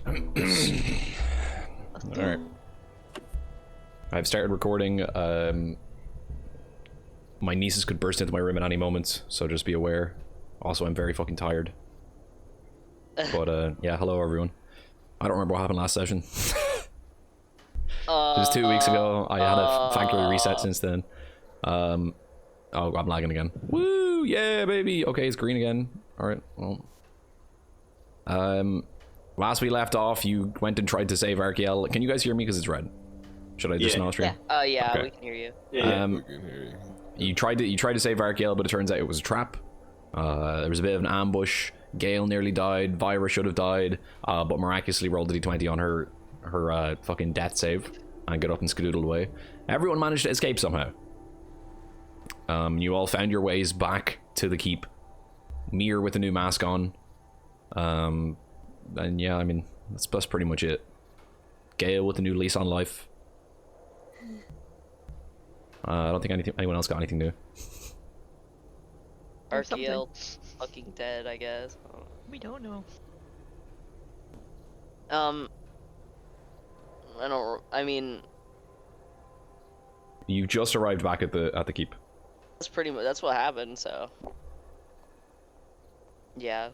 Alright. I've started recording. My nieces could burst into my room at any moment, so just be aware. Also, I'm very fucking tired. But, yeah, hello everyone. I don't remember what happened last session. It was 2 weeks ago. I had a factory reset since then. Oh, I'm lagging again. Woo! Yeah, baby! Okay, it's green again. Alright, well. Last we left off, you went and tried to save Arkiel. Can you guys hear me? Because it's red. Should I just not stream? Yeah. Yeah, okay. We can hear you. Yeah, we can hear you. You tried to save Arkiel, but it turns out it was a trap. There was a bit of an ambush. Gale nearly died. Vyra should have died, but miraculously rolled a d20 on her fucking death save and got up and skedoodled away. Everyone managed to escape somehow. You all found your ways back to the keep. Mir with a new mask on. And yeah, I mean, that's pretty much it. Gale with a new lease on life. I don't think anyone else got anything new. Arkiel fucking dead, I guess. We don't know. I mean, You just arrived back at the keep. that's pretty much, that's what happened, so. Yeah.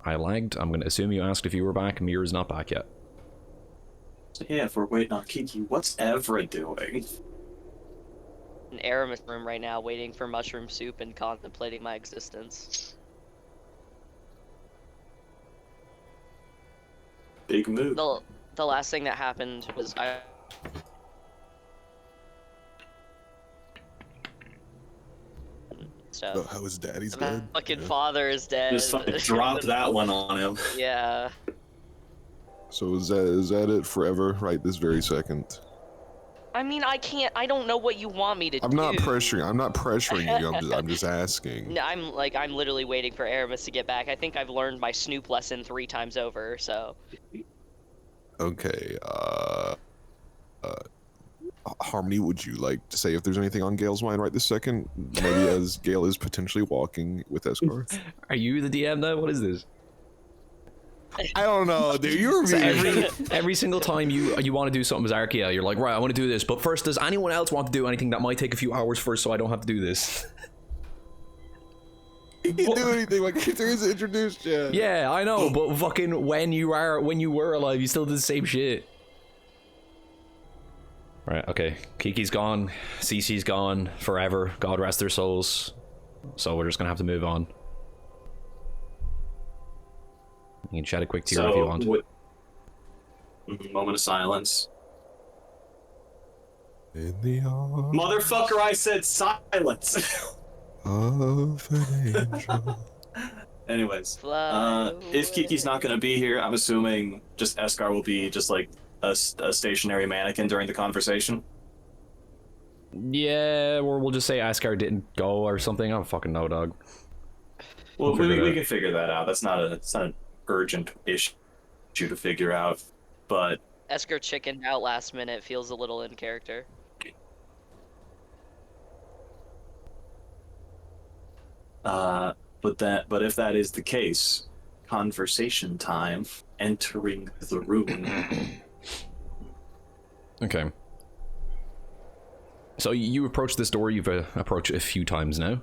I lagged. I'm gonna assume you asked if you were back. Mir's not back yet. So yeah, if we're waiting on Kiki, what's Evra doing? In Aramis room right now, waiting for mushroom soup and contemplating my existence. Big move. The last thing that happened was Oh, how his daddy's my dead? fucking father is dead. Just fucking drop that one on him. Yeah. So is that it forever? Right this very second? I mean, I don't know what you want me to do. I'm not pressuring you. I'm just asking. No, I'm literally waiting for Aramis to get back. I think I've learned my Snoop lesson 3 times over, so. Okay, Harmony, would you like to say if there's anything on Gale's mind right this second? Maybe as Gale is potentially walking with Escar? Are you the DM now? What is this? I don't know, dude. You're So every single time you want to do something with Arkia, you're like, right, I want to do this, but first, does anyone else want to do anything that might take a few hours first so I don't have to do this? You can't do anything. Like there is introduced yet. Yeah, I know, but fucking when you were alive, you still did the same shit. Right, okay. Kiki's gone. Cece's gone forever. God rest their souls. So we're just gonna have to move on. You can shed a quick tear if you want. Moment of silence. In the arms Motherfucker, I said silence! of an angel. Anyways, Fly if Kiki's not gonna be here, I'm assuming just Escar will be just like a stationary mannequin during the conversation. Yeah, or we'll just say Askar didn't go or something. I don't fucking know, dog. Well, We'll we can figure that out. It's not an urgent issue to figure out, but Esker chickened out last minute, feels a little in character. but if that is the case, conversation time. Entering the room. Okay. So you approach this door. You've approached it a few times now.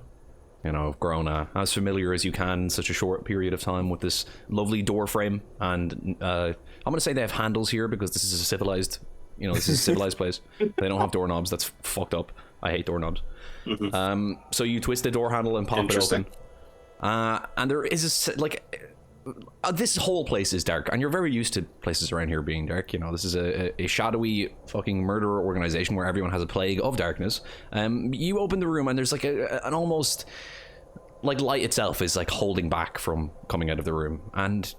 You know, grown as familiar as you can in such a short period of time with this lovely door frame. And I'm gonna say they have handles here because this is a civilized, this is a civilized place. They don't have doorknobs. That's fucked up. I hate doorknobs. So you twist the door handle and pop it open. And there is this whole place is dark, and you're very used to places around here being dark. This is a shadowy fucking murderer organization where everyone has a plague of darkness. You open the room and there's like an almost like light itself is like holding back from coming out of the room, and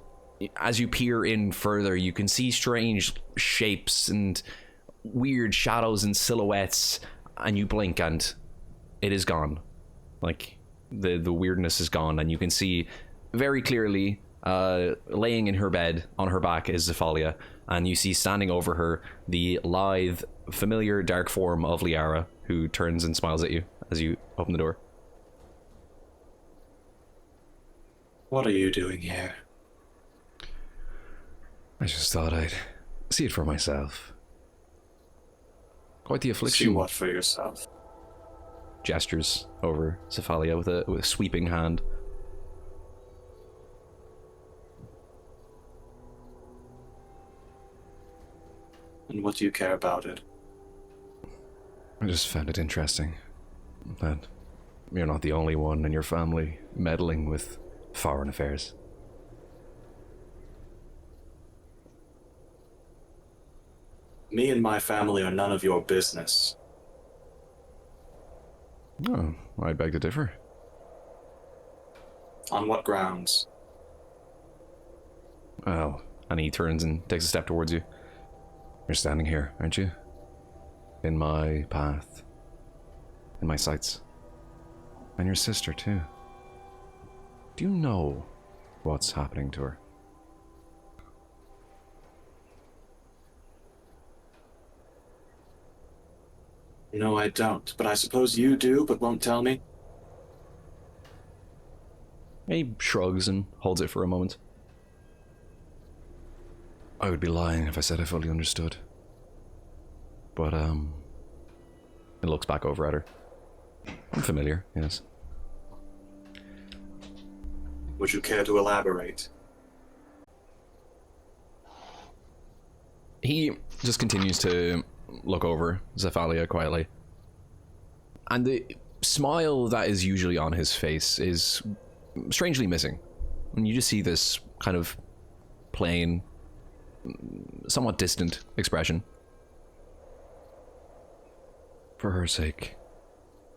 as you peer in further you can see strange shapes and weird shadows and silhouettes, and you blink and it is gone. Like the weirdness is gone, and you can see very clearly laying in her bed on her back is Zephalia, and you see standing over her the lithe, familiar dark form of Liara, who turns and smiles at you as you open the door. What are you doing here? I just thought I'd see it for myself. Quite the See affliction. what for yourself? Gestures over Cephalia with a sweeping hand. And what do you care about it? I just found it interesting that you're not the only one in your family meddling with foreign affairs. Me and my family are none of your business. Oh, I beg to differ. On what grounds? Well, and he turns and takes a step towards you. You're standing here, aren't you? In my path. In my sights. And your sister, too. Do you know what's happening to her? No, I don't. But I suppose you do, but won't tell me? He shrugs and holds it for a moment. I would be lying if I said I fully understood. But, it looks back over at her. Familiar, yes. Would you care to elaborate? He just continues to look over Cephalia quietly. And the smile that is usually on his face is strangely missing. And you just see this kind of plain, somewhat distant expression. For her sake,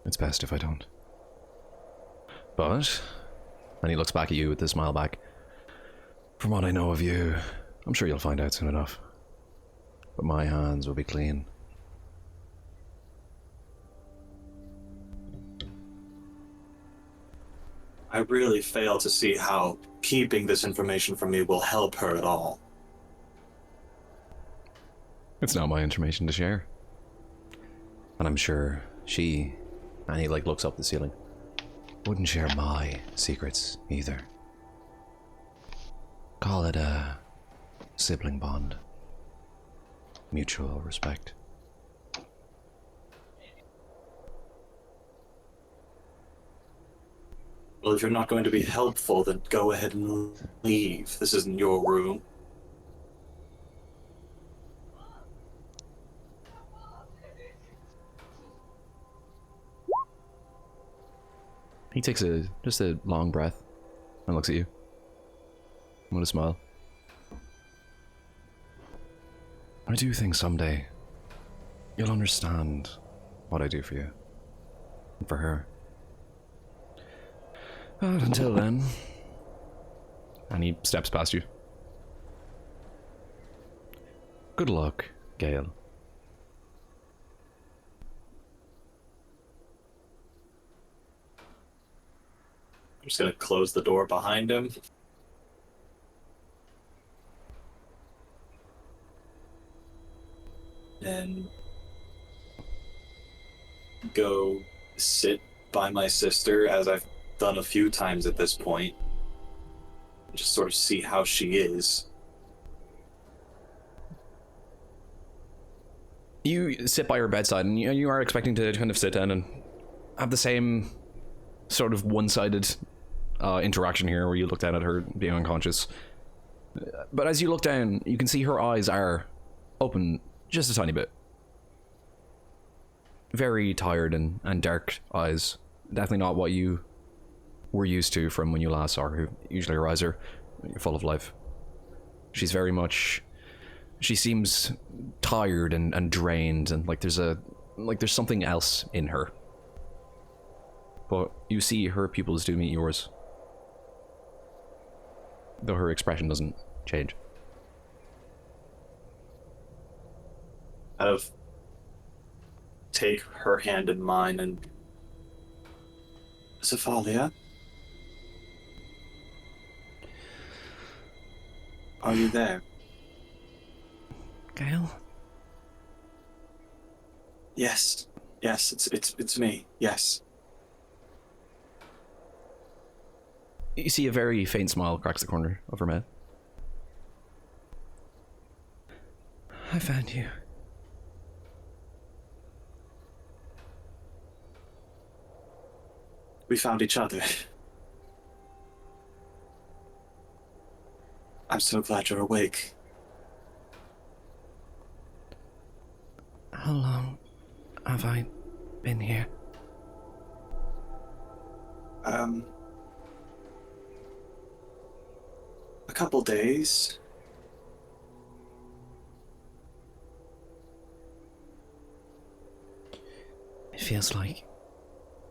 it's best if I don't. But, and he looks back at you with a smile back. From what I know of you, I'm sure you'll find out soon enough. But my hands will be clean. I really fail to see how keeping this information from me will help her at all. It's not my information to share. And I'm sure she, and he like looks up the ceiling, wouldn't share my secrets either. Call it a sibling bond. Mutual respect. Well, if you're not going to be helpful, then go ahead and leave. This isn't your room. He takes just a long breath and looks at you with a smile. I do think someday you'll understand what I do for you and for her. But until then, and he steps past you. Good luck, Gale. I'm just gonna close the door behind him. And go sit by my sister, as I've done a few times at this point. Just sort of see how she is. You sit by her bedside, and you are expecting to kind of sit down and have the same sort of one-sided interaction here, where you look down at her being unconscious. But as you look down, you can see her eyes are open just a tiny bit. Very tired and dark eyes. Definitely not what you were used to from when you last saw her. Usually her eyes are full of life. She's very much... She seems tired and drained, and like there's something else in her. But you see her pupils do meet yours, though her expression doesn't change. Kind of take her hand in mine and... Cephalia? Are you there? Gale? Yes. Yes, it's me. Yes. You see a very faint smile cracks the corner of her mouth. I found you. We found each other. I'm so glad you're awake. How long have I been here? A couple days. It feels like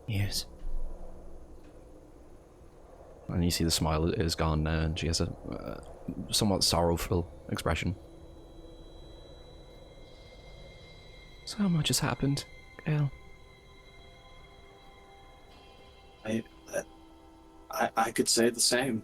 years. And you see the smile is gone now, and she has a somewhat sorrowful expression. So much has happened, Gail. I could say the same.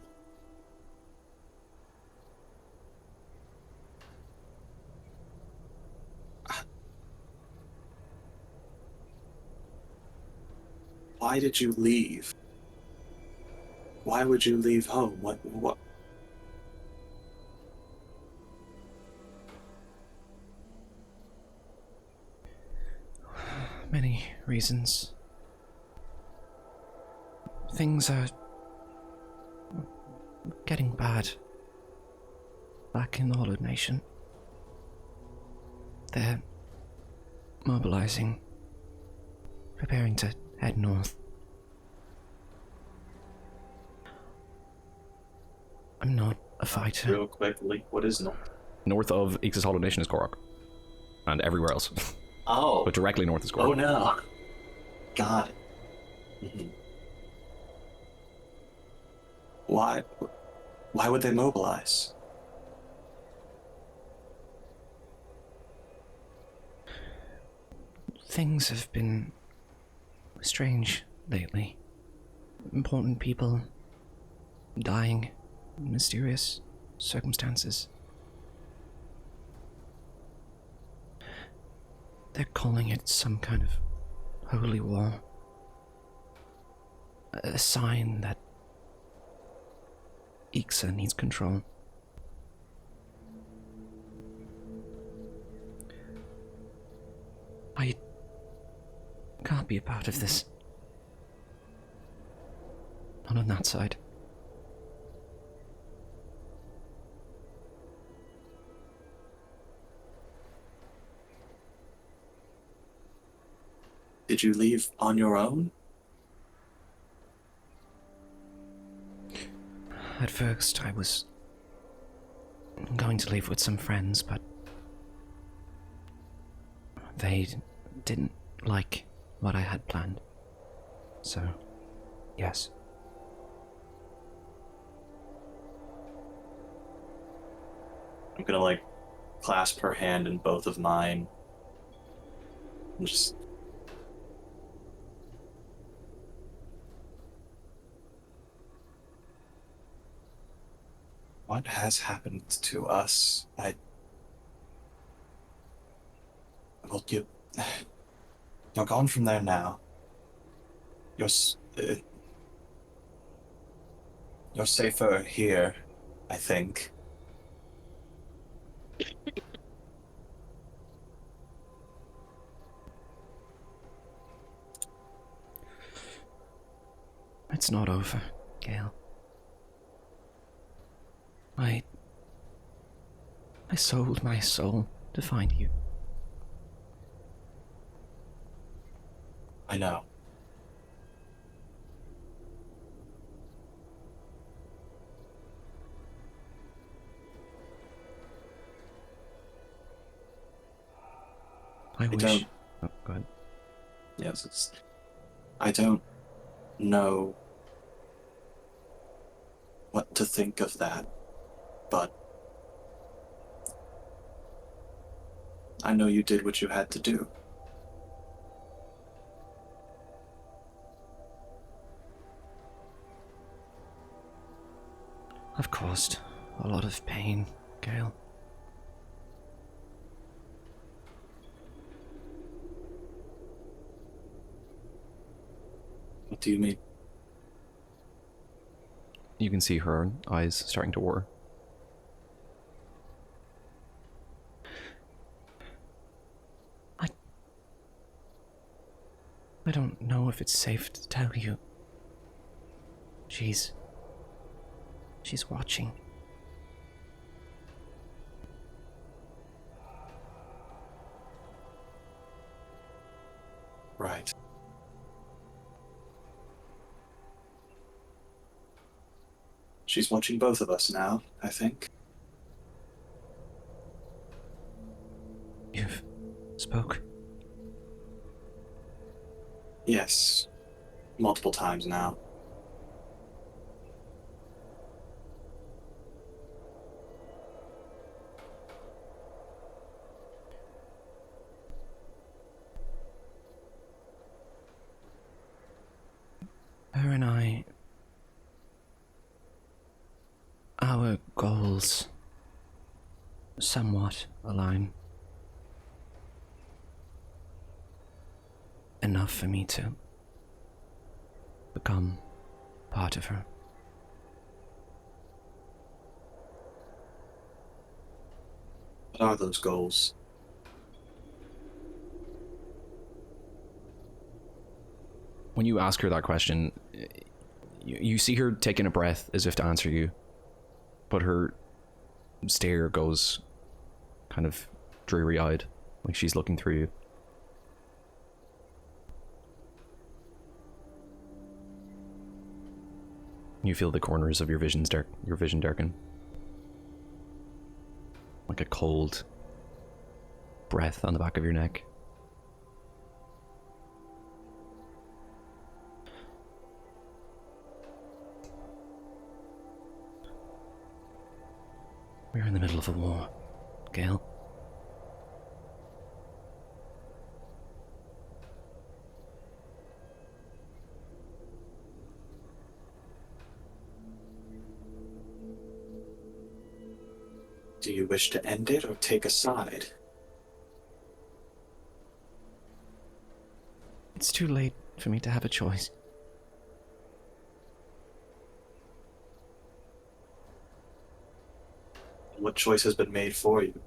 Why did you leave? Why would you leave home? What? Many reasons. Things are getting bad back in the Hollow Nation. They're mobilizing, preparing to head north. I'm not a fighter. Real quickly, what is north? North of Ix's Hollow Nation is Korok. And everywhere else. Oh. But directly north is Korok. Oh no. Got it. Mhm. Why would they mobilize? Things have been strange lately. Important people dying in mysterious circumstances. They're calling it some kind of holy war. A sign that Ixa needs control. I can't be a part of this. Not on that side. Did you leave on your own? At first, I was going to leave with some friends, but they didn't like what I had planned. So, yes. I'm gonna like clasp her hand in both of mine and just what has happened to us? Well, you're gone from there now. You're safer here, I think. It's not over, Gale. I sold my soul to find you. I know. I wish. don't- Oh, go ahead. Yes, I don't know what to think of that, but I know you did what you had to do. I've caused a lot of pain, Gale. What do you mean? You can see her eyes starting to water. I don't know if it's safe to tell you. She's watching. Right. She's watching both of us now, I think. You've spoke. Yes. Multiple times now. Her and I... Our goals somewhat align. Enough for me to become part of her. What are those goals? When you ask her that question, you see her taking a breath as if to answer you, but her stare goes kind of dreary-eyed, like she's looking through you. You feel the corners of your vision darken. Like a cold breath on the back of your neck. We're in the middle of a war, Gale. Do you wish to end it or take a side? It's too late for me to have a choice. What choice has been made for you?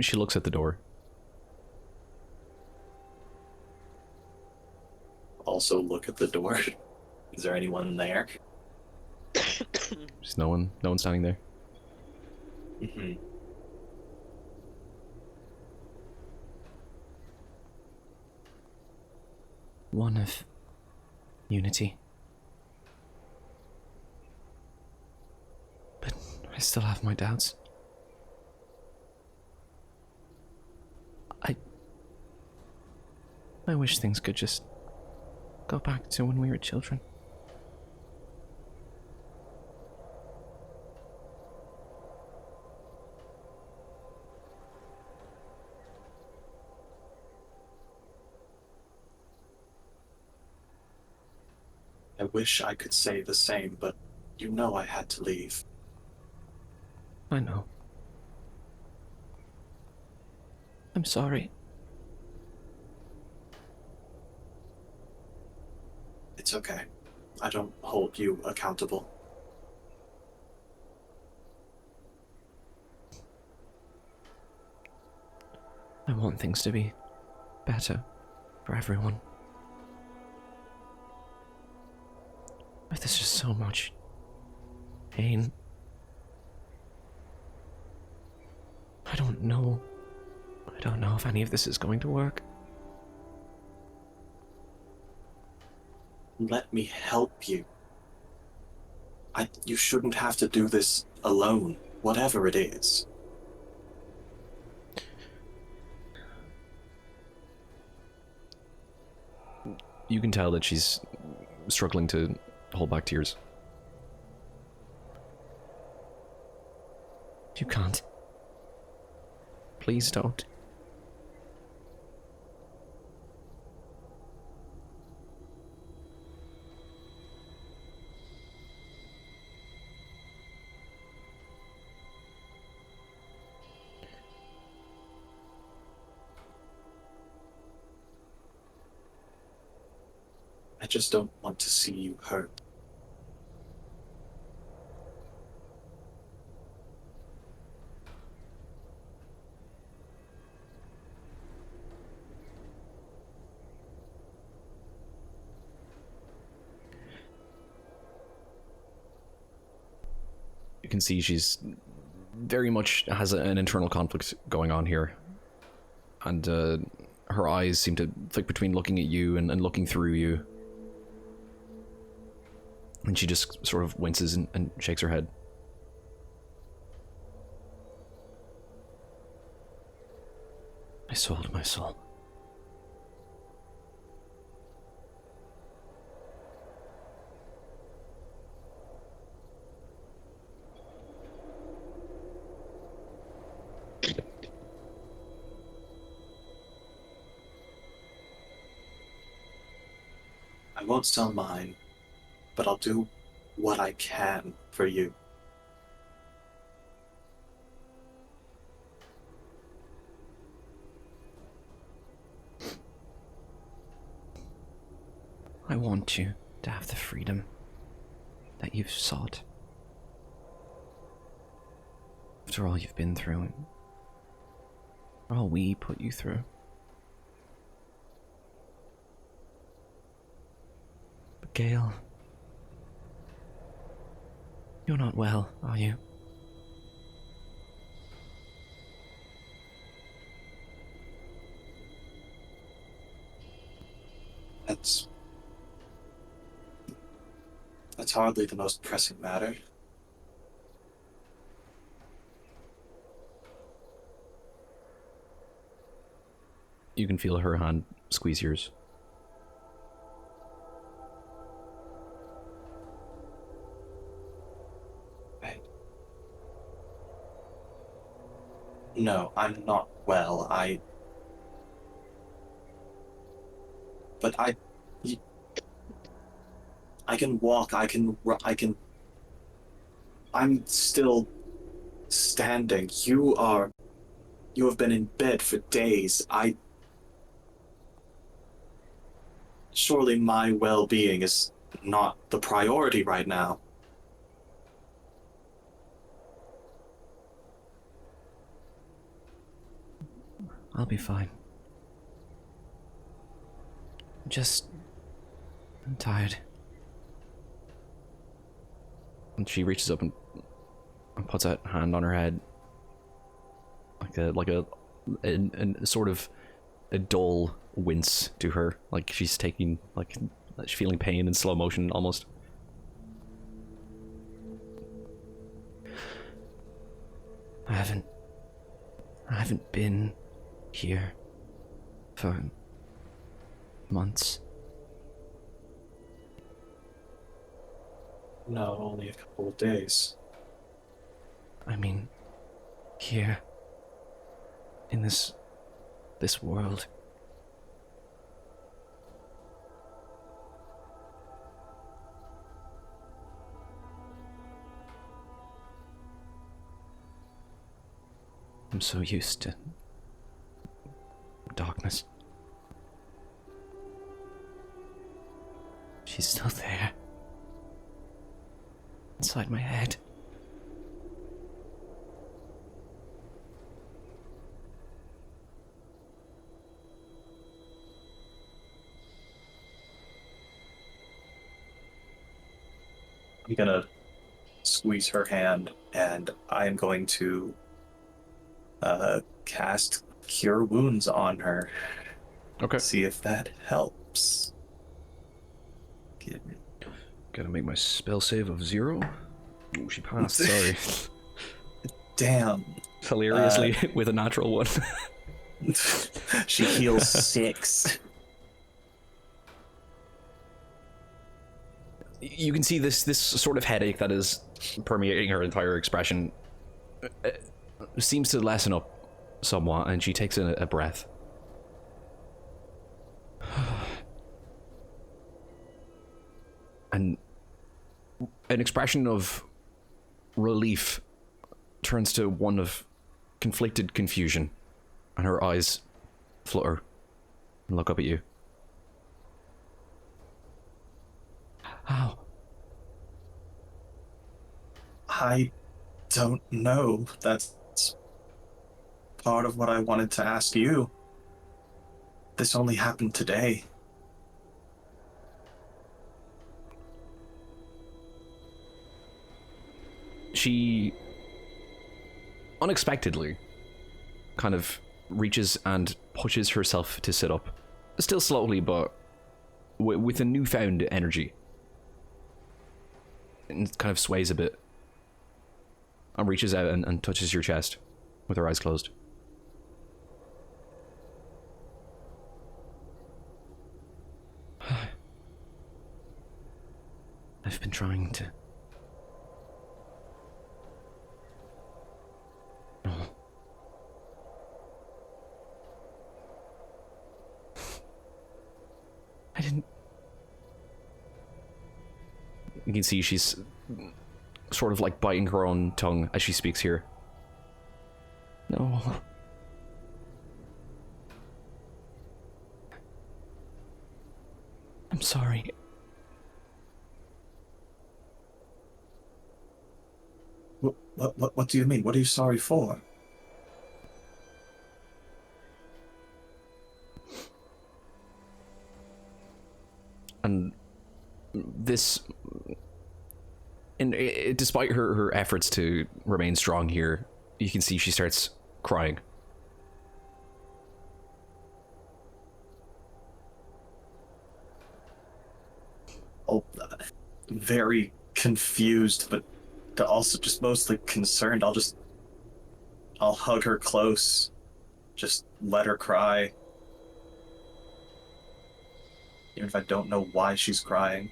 She looks at the door. Also look at the door. Is there anyone there? There's no one standing there. Mm-hmm. One of unity. But I still have my doubts. I wish things could just go back to when we were children. I wish I could say the same, but you know I had to leave. I know. I'm sorry. It's okay. I don't hold you accountable. I want things to be better for everyone. But there's just so much pain. I don't know if any of this is going to work. Let me help you. You shouldn't have to do this alone, whatever it is. You can tell that she's struggling to hold back tears. You can't. Please don't. I just don't want to see you hurt. You can see she's very much has an internal conflict going on here. And her eyes seem to flick between looking at you and looking through you. And she just sort of winces and shakes her head. I sold my soul. I won't sell mine, but I'll do what I can for you. I want you to have the freedom that you've sought. After all you've been through, and all we put you through. But Gale, you're not well, are you? That's hardly the most pressing matter. You can feel her hand squeeze yours. No, I'm not well. But I can walk. I can. I'm still standing. You have been in bed for days. Surely my well-being is not the priority right now. I'll be fine. I'm tired. And she reaches up and puts a hand on her head, like a sort of a dull wince to her, like she's taking, like she's feeling pain in slow motion almost. I haven't been here for months. No, only a couple of days. I mean, here, in this world. I'm so used to darkness. She's still there. Inside my head. I'm gonna squeeze her hand, and I am going to cast Cure Wounds on her. Okay. See if that helps. Gotta make my spell save of 0. Oh, she passed, sorry. Damn. Hilariously, with a natural 1. She heals 6. You can see this sort of headache that is permeating her entire expression seems to lessen up somewhat, and she takes a breath. And an expression of relief turns to one of conflicted confusion, and her eyes flutter and look up at you. I don't know. That's part of what I wanted to ask you. This only happened today. She unexpectedly kind of reaches and pushes herself to sit up. Still slowly, but with a newfound energy. And kind of sways a bit. And reaches out and touches your chest with her eyes closed. I've been trying to... Oh. I didn't... You can see she's sort of like biting her own tongue as she speaks here. No. I'm sorry. What do you mean? What are you sorry for? And this, and despite her efforts to remain strong here, you can see she starts crying. Oh, very confused, but also just mostly concerned. I'll hug her close. Just let her cry. Even if I don't know why she's crying.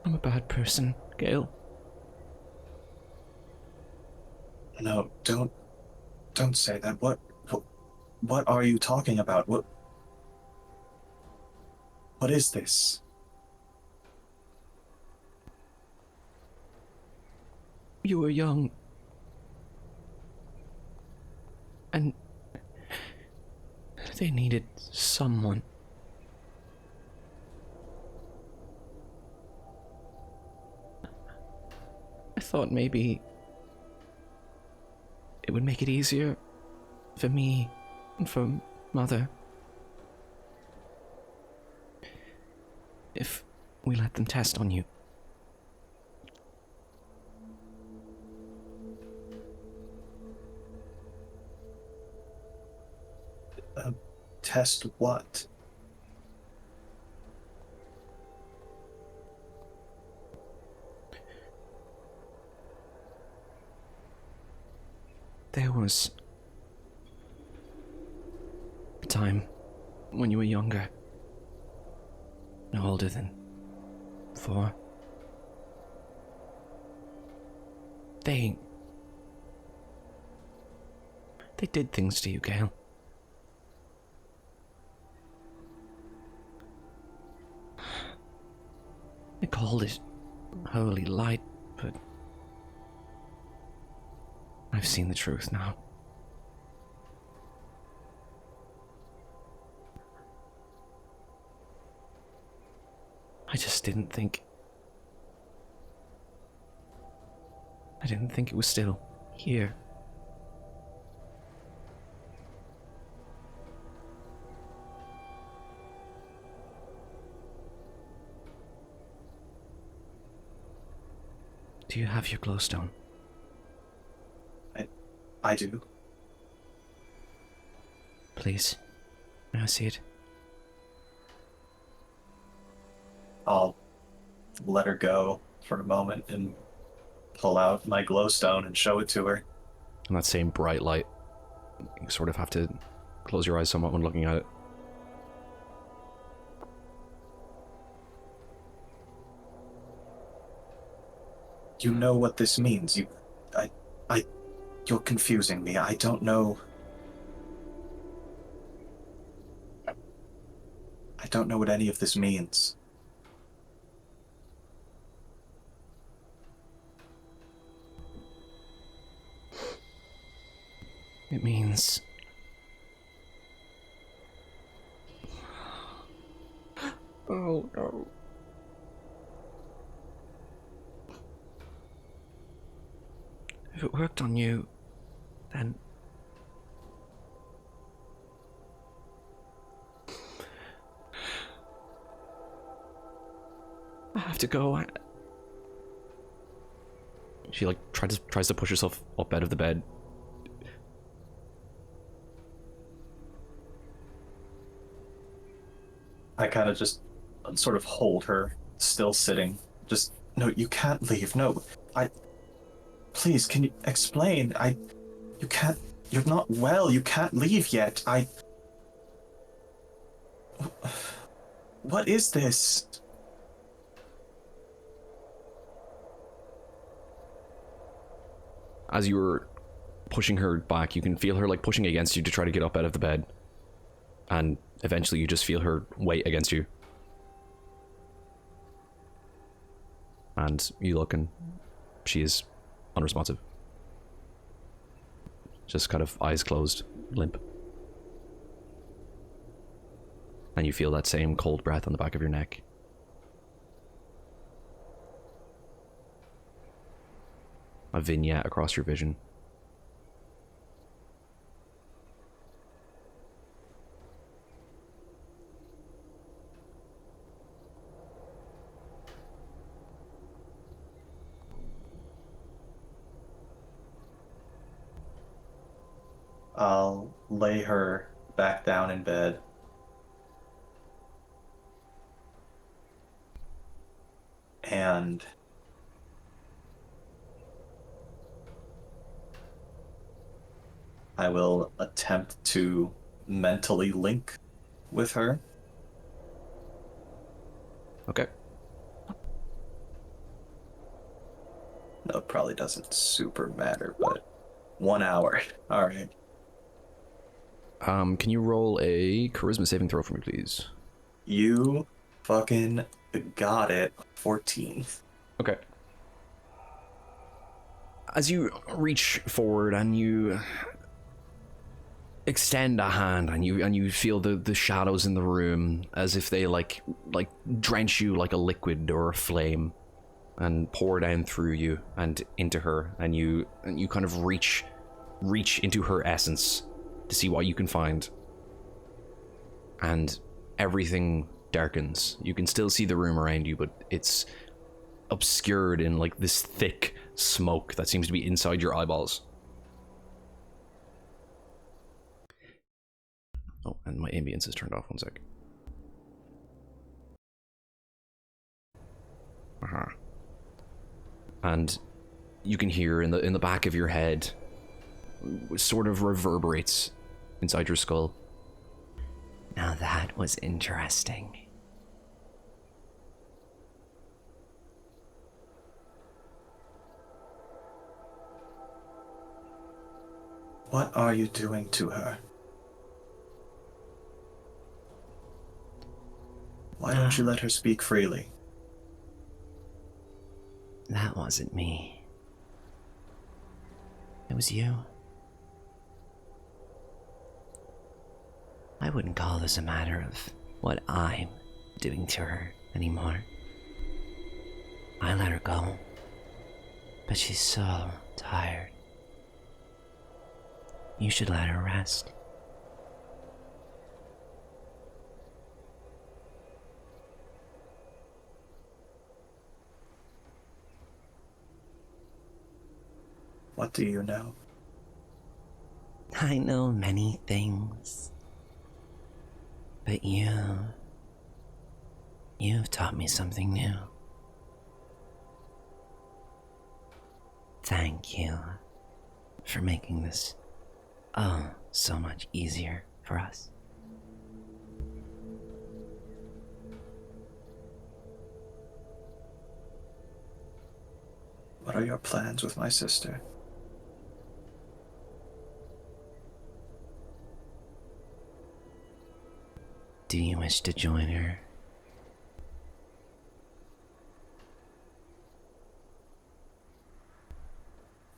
I'm a bad person, Gale. No, don't say that. What are you talking about? What is this? You were young. And they needed someone. I thought maybe it would make it easier for me and for Mother if we let them test on you. Test what? There was a time when you were younger, no older than 4. They did things to you, Gale. They called it holy light, but I've seen the truth now. I just didn't think... I didn't think it was still here. Do you have your glowstone? I do. Please, may I see it? I'll let her go for a moment and pull out my glowstone and show it to her. In that same bright light, you sort of have to close your eyes somewhat when looking at it. You know what this means. You're confusing me. I don't know. I don't know what any of this means. It means Oh no. If it worked on you, then I have to go. She like tries to push herself up out of the bed. I kind of just sort of hold her, still sitting. Just, no, you can't leave. No, please, can you explain? You can't, you're not well. You can't leave yet. What is this? As you were pushing her back, you can feel her like pushing against you to try to get up out of the bed. And eventually you just feel her weight against you. And you look and she is unresponsive. Just kind of eyes closed, limp. And you feel that same cold breath on the back of your neck. A vignette across your vision. I'll lay her back down in bed. And I will attempt to mentally link with her. Okay. No, it probably doesn't super matter, but 1 hour. All right. Can you roll a charisma saving throw for me, please? You fucking got it. 14. Okay. As you reach forward and you extend a hand and you feel the shadows in the room as if they like drench you like a liquid or a flame and pour down through you and into her, and you kind of reach into her essence to see what you can find, and everything darkens. You can still see the room around you, but it's obscured in like this thick smoke that seems to be inside your eyeballs. Oh, and my ambience is turned off. 1 sec. And you can hear in the back of your head, sort of reverberates inside your skull. Now that was interesting. What are you doing to her? Why don't you let her speak freely? That wasn't me. It was you. I wouldn't call this a matter of what I'm doing to her anymore. I let her go, but she's so tired. You should let her rest. What do you know? I know many things, but you've taught me something new. Thank you for making this, so much easier for us. What are your plans with my sister? Do you wish to join her?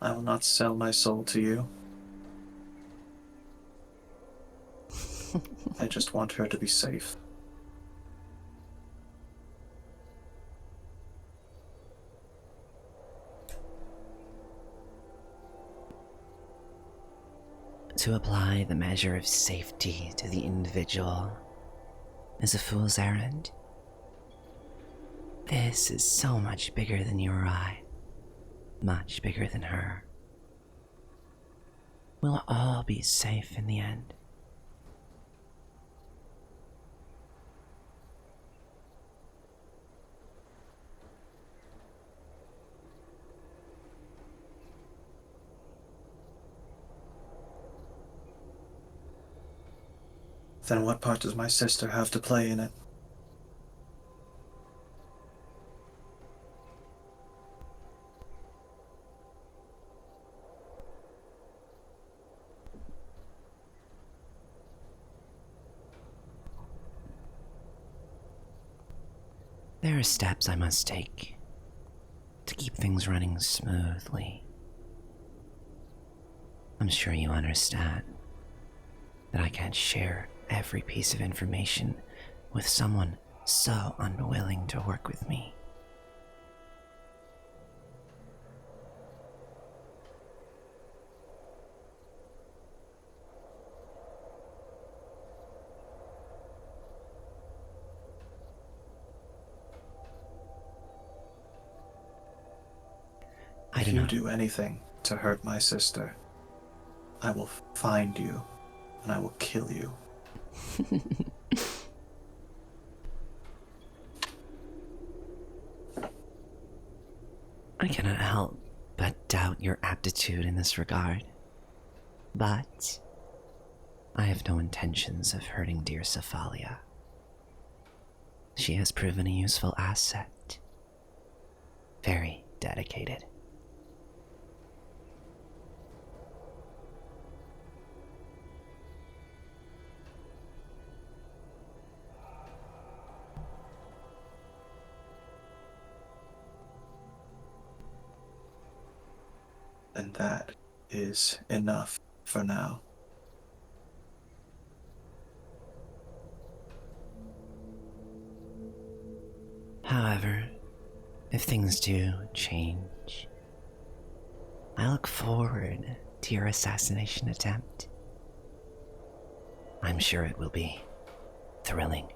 I will not sell my soul to you. I just want her to be safe. to apply the measure of safety to the individual is a fool's errand. This is so much bigger than you or I. Much bigger than her. We'll all be safe in the end. Then what part does my sister have to play in it? There are steps I must take to keep things running smoothly. I'm sure you understand that I can't share every piece of information with someone so unwilling to work with me. If you do anything to hurt my sister, I will find you and I will kill you. I cannot help but doubt your aptitude in this regard. But I have no intentions of hurting dear Cephalia. She has proven a useful asset. Very dedicated. And that is enough for now. However, if things do change, I look forward to your assassination attempt. I'm sure it will be thrilling.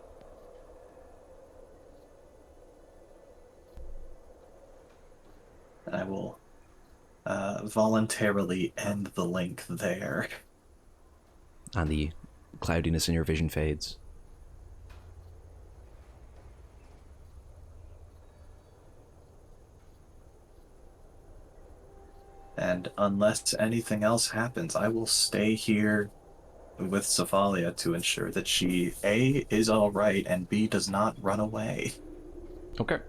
And I will voluntarily end the link there. And the cloudiness in your vision fades. And unless anything else happens, I will stay here with Cephalia to ensure that she, A, is alright, and B, does not run away. Okay.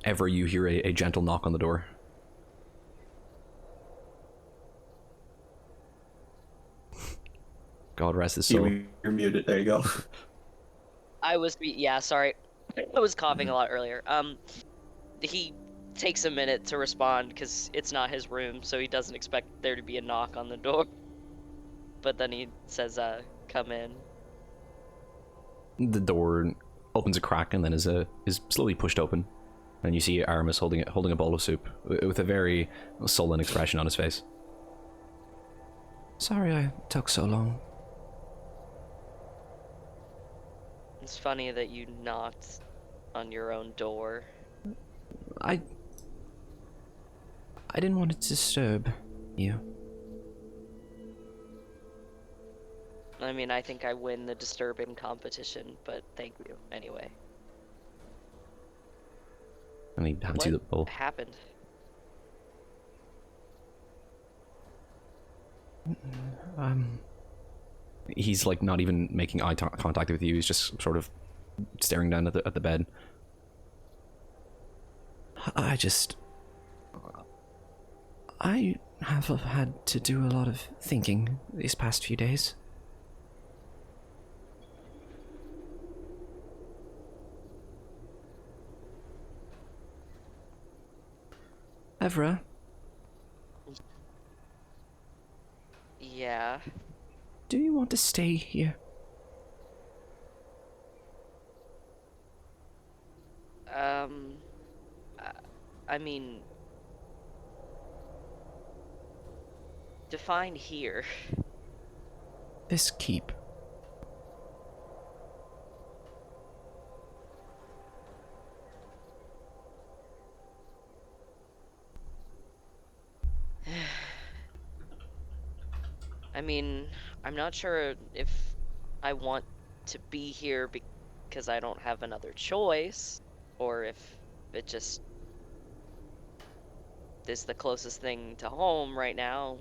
Ever you hear a gentle knock on the door. God rest his soul. You're muted, there you go. Yeah, sorry. I was coughing a lot earlier. He takes a minute to respond because it's not his room, so he doesn't expect there to be a knock on the door. But then he says, come in. The door opens a crack and then is slowly pushed open. And you see Aramis holding a bowl of soup with a very sullen expression on his face. Sorry I took so long. It's funny that you knocked on your own door. I didn't want to disturb you. I mean, I think I win the disturbing competition, but thank you anyway. And he hands you the bowl. What happened? He's like not even making eye contact with you. He's just sort of staring down at the bed. I have had to do a lot of thinking these past few days. Evra? Yeah. Do you want to stay here? I mean, Define here. This keep. I mean, I'm not sure if I want to be here because I don't have another choice, or if it just is the closest thing to home right now.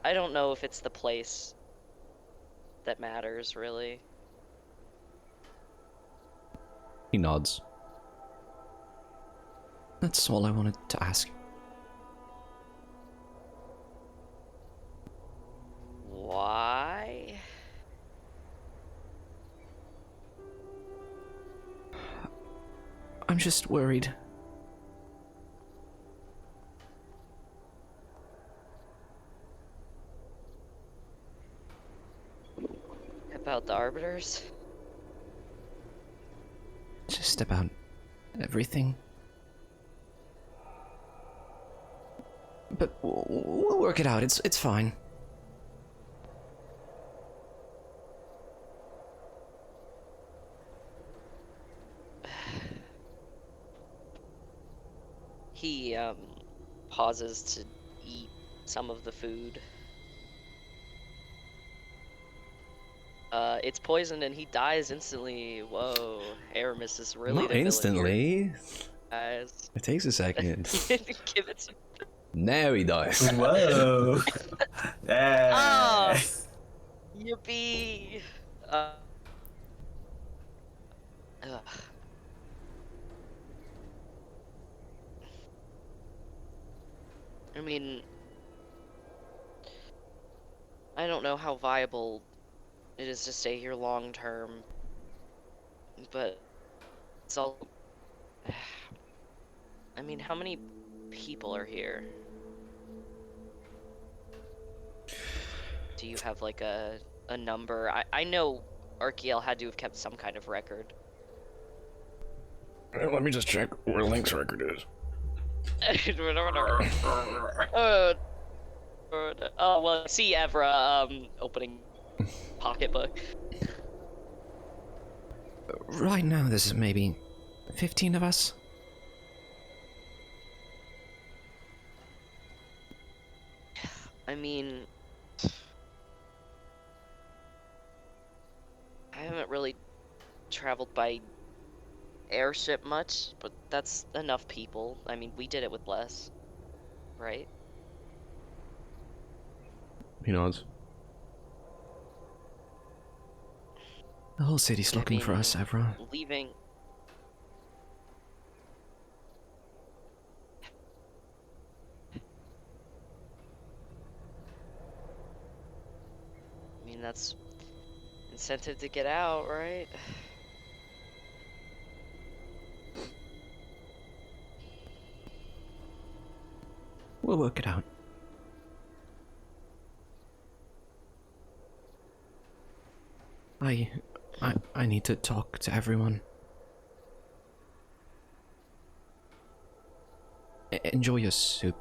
I don't know if it's the place that matters, really. He nods. That's all I wanted to ask. Why? I'm just worried. About the Arbiters? Just about everything. But we'll work it out. It's fine. He pauses to eat some of the food. It's poisoned and he dies instantly. Whoa, Aramis is really Not the villain instantly. here, guys. It takes a second. Give it some. Now he dies. Whoa. Oh, Yeah. yippee! Ugh. I mean, I don't know how viable it is to stay here long term, but it's all. I mean, how many people are here? Do you have like a number? I know Arkiel had to have kept some kind of record. Let me just check where Link's record is. Oh well, see Evra opening pocketbook. Right now, there's maybe 15 of us. I mean, I haven't really traveled by airship much, but that's enough people. I mean, we did it with less, right? He nods. The whole city's I looking for mean, us, Evra. Leaving. I mean, that's incentive to get out, right? We'll work it out. I need to talk to everyone. Enjoy your soup.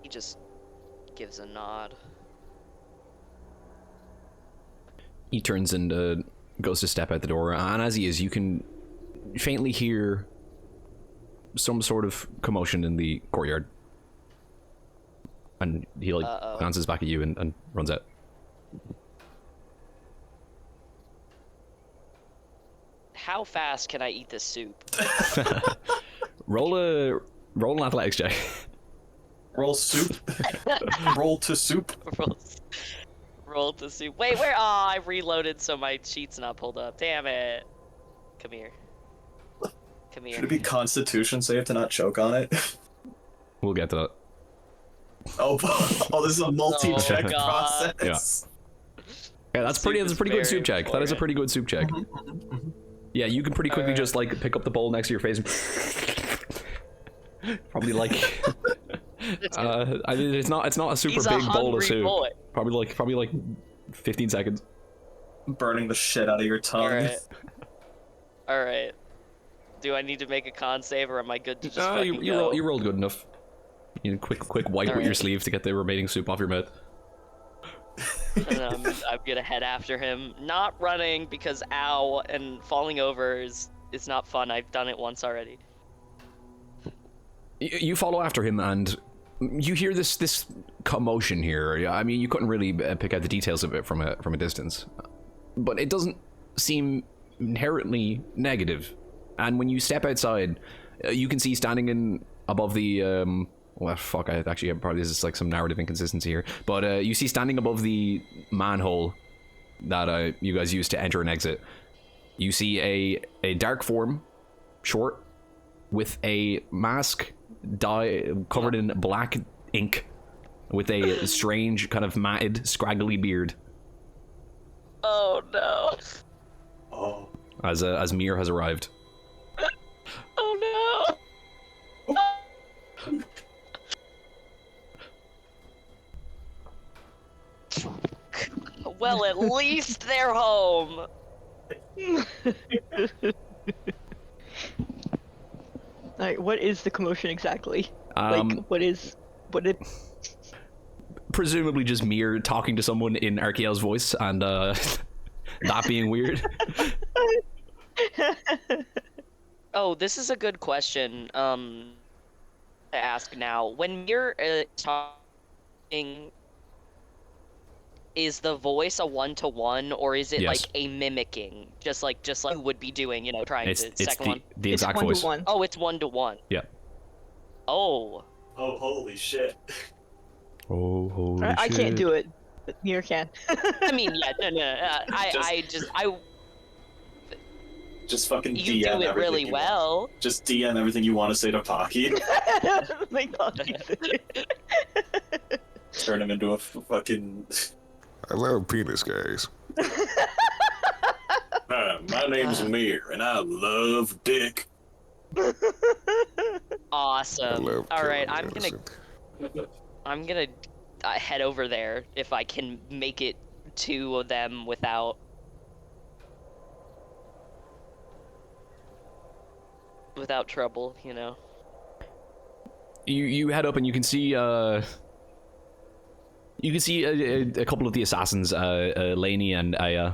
He just gives a nod. He turns and goes to step out the door, and as he is, you can faintly hear some sort of commotion in the courtyard. And he like glances back at you and runs out. How fast can I eat this soup? Roll an athletics check. Roll soup. Roll to soup. Roll to soup. Wait, where? Oh, I reloaded so my sheet's not pulled up. Damn it. Come here. Come here. Should it be Constitution save to not choke on it? We'll get to that. Oh, oh, this is a multi-check Oh, God. process. Yeah, that's pretty. That's a pretty good soup check. That is a pretty good soup check. Yeah, you can pretty quickly just like pick up the bowl next to your face and probably like. I mean, it's not a super He's a big bowl of hungry soup. boy. Probably like 15 seconds. burning the shit out of your tongue. Alright. Alright. Do I need to make a con save, or am I good to just fucking go? You rolled good enough. You quick wipe with your Alright. sleeve to get the remaining soup off your mouth. And I'm gonna head after him. Not running, because ow, and falling over is not fun. I've done it once already. You follow after him, and you hear this commotion here. I mean, you couldn't really pick out the details of it from a distance, but it doesn't seem inherently negative. And when you step outside, you can see standing in above the well, fuck, I actually probably this is like some narrative inconsistency here, but you see standing above the manhole that you guys used to enter and exit, you see a dark form, short, with a mask covered in black ink, with a strange kind of matted, scraggly beard. Oh no. Oh. As Mir has arrived. Oh no. Well, at least they're home. Alright, what is the commotion exactly? What it? Presumably just Mir talking to someone in Archael's voice, and that being weird. Oh, this is a good question. To ask now. When you're talking, is the voice a one-to-one, or is it Yes. like a mimicking, just like you would be doing, trying It's to second one? the exact it's voice. 1-to-1. Oh, it's one-to-one. Yeah. Oh. Oh, holy shit. Oh, holy I shit. can't do it, but Mir can. I mean, yeah, no. I Just fucking you DM do it everything really you well. Want. Just DM everything you want to say to Pocky. Like, Turn him into a fucking... I love penis, guys. My name's Mir, and I love dick. Awesome. I love All right, killing I'm gonna head over there if I can make it to them without trouble, You head up and you can see a couple of the assassins, Lainey and Aya,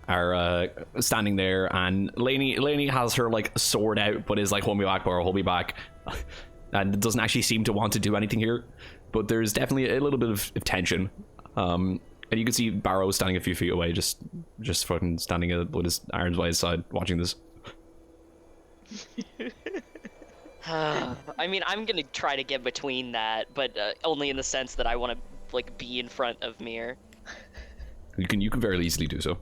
are standing there, and Lainey has her like sword out, but is like, hold me back, and doesn't actually seem to want to do anything here. But there's definitely a little bit of tension, and you can see Barrow standing a few feet away, just fucking standing with his arms by his side, watching this. I mean, I'm gonna try to get between that, but only in the sense that I want to like be in front of Mir. You can very easily do so.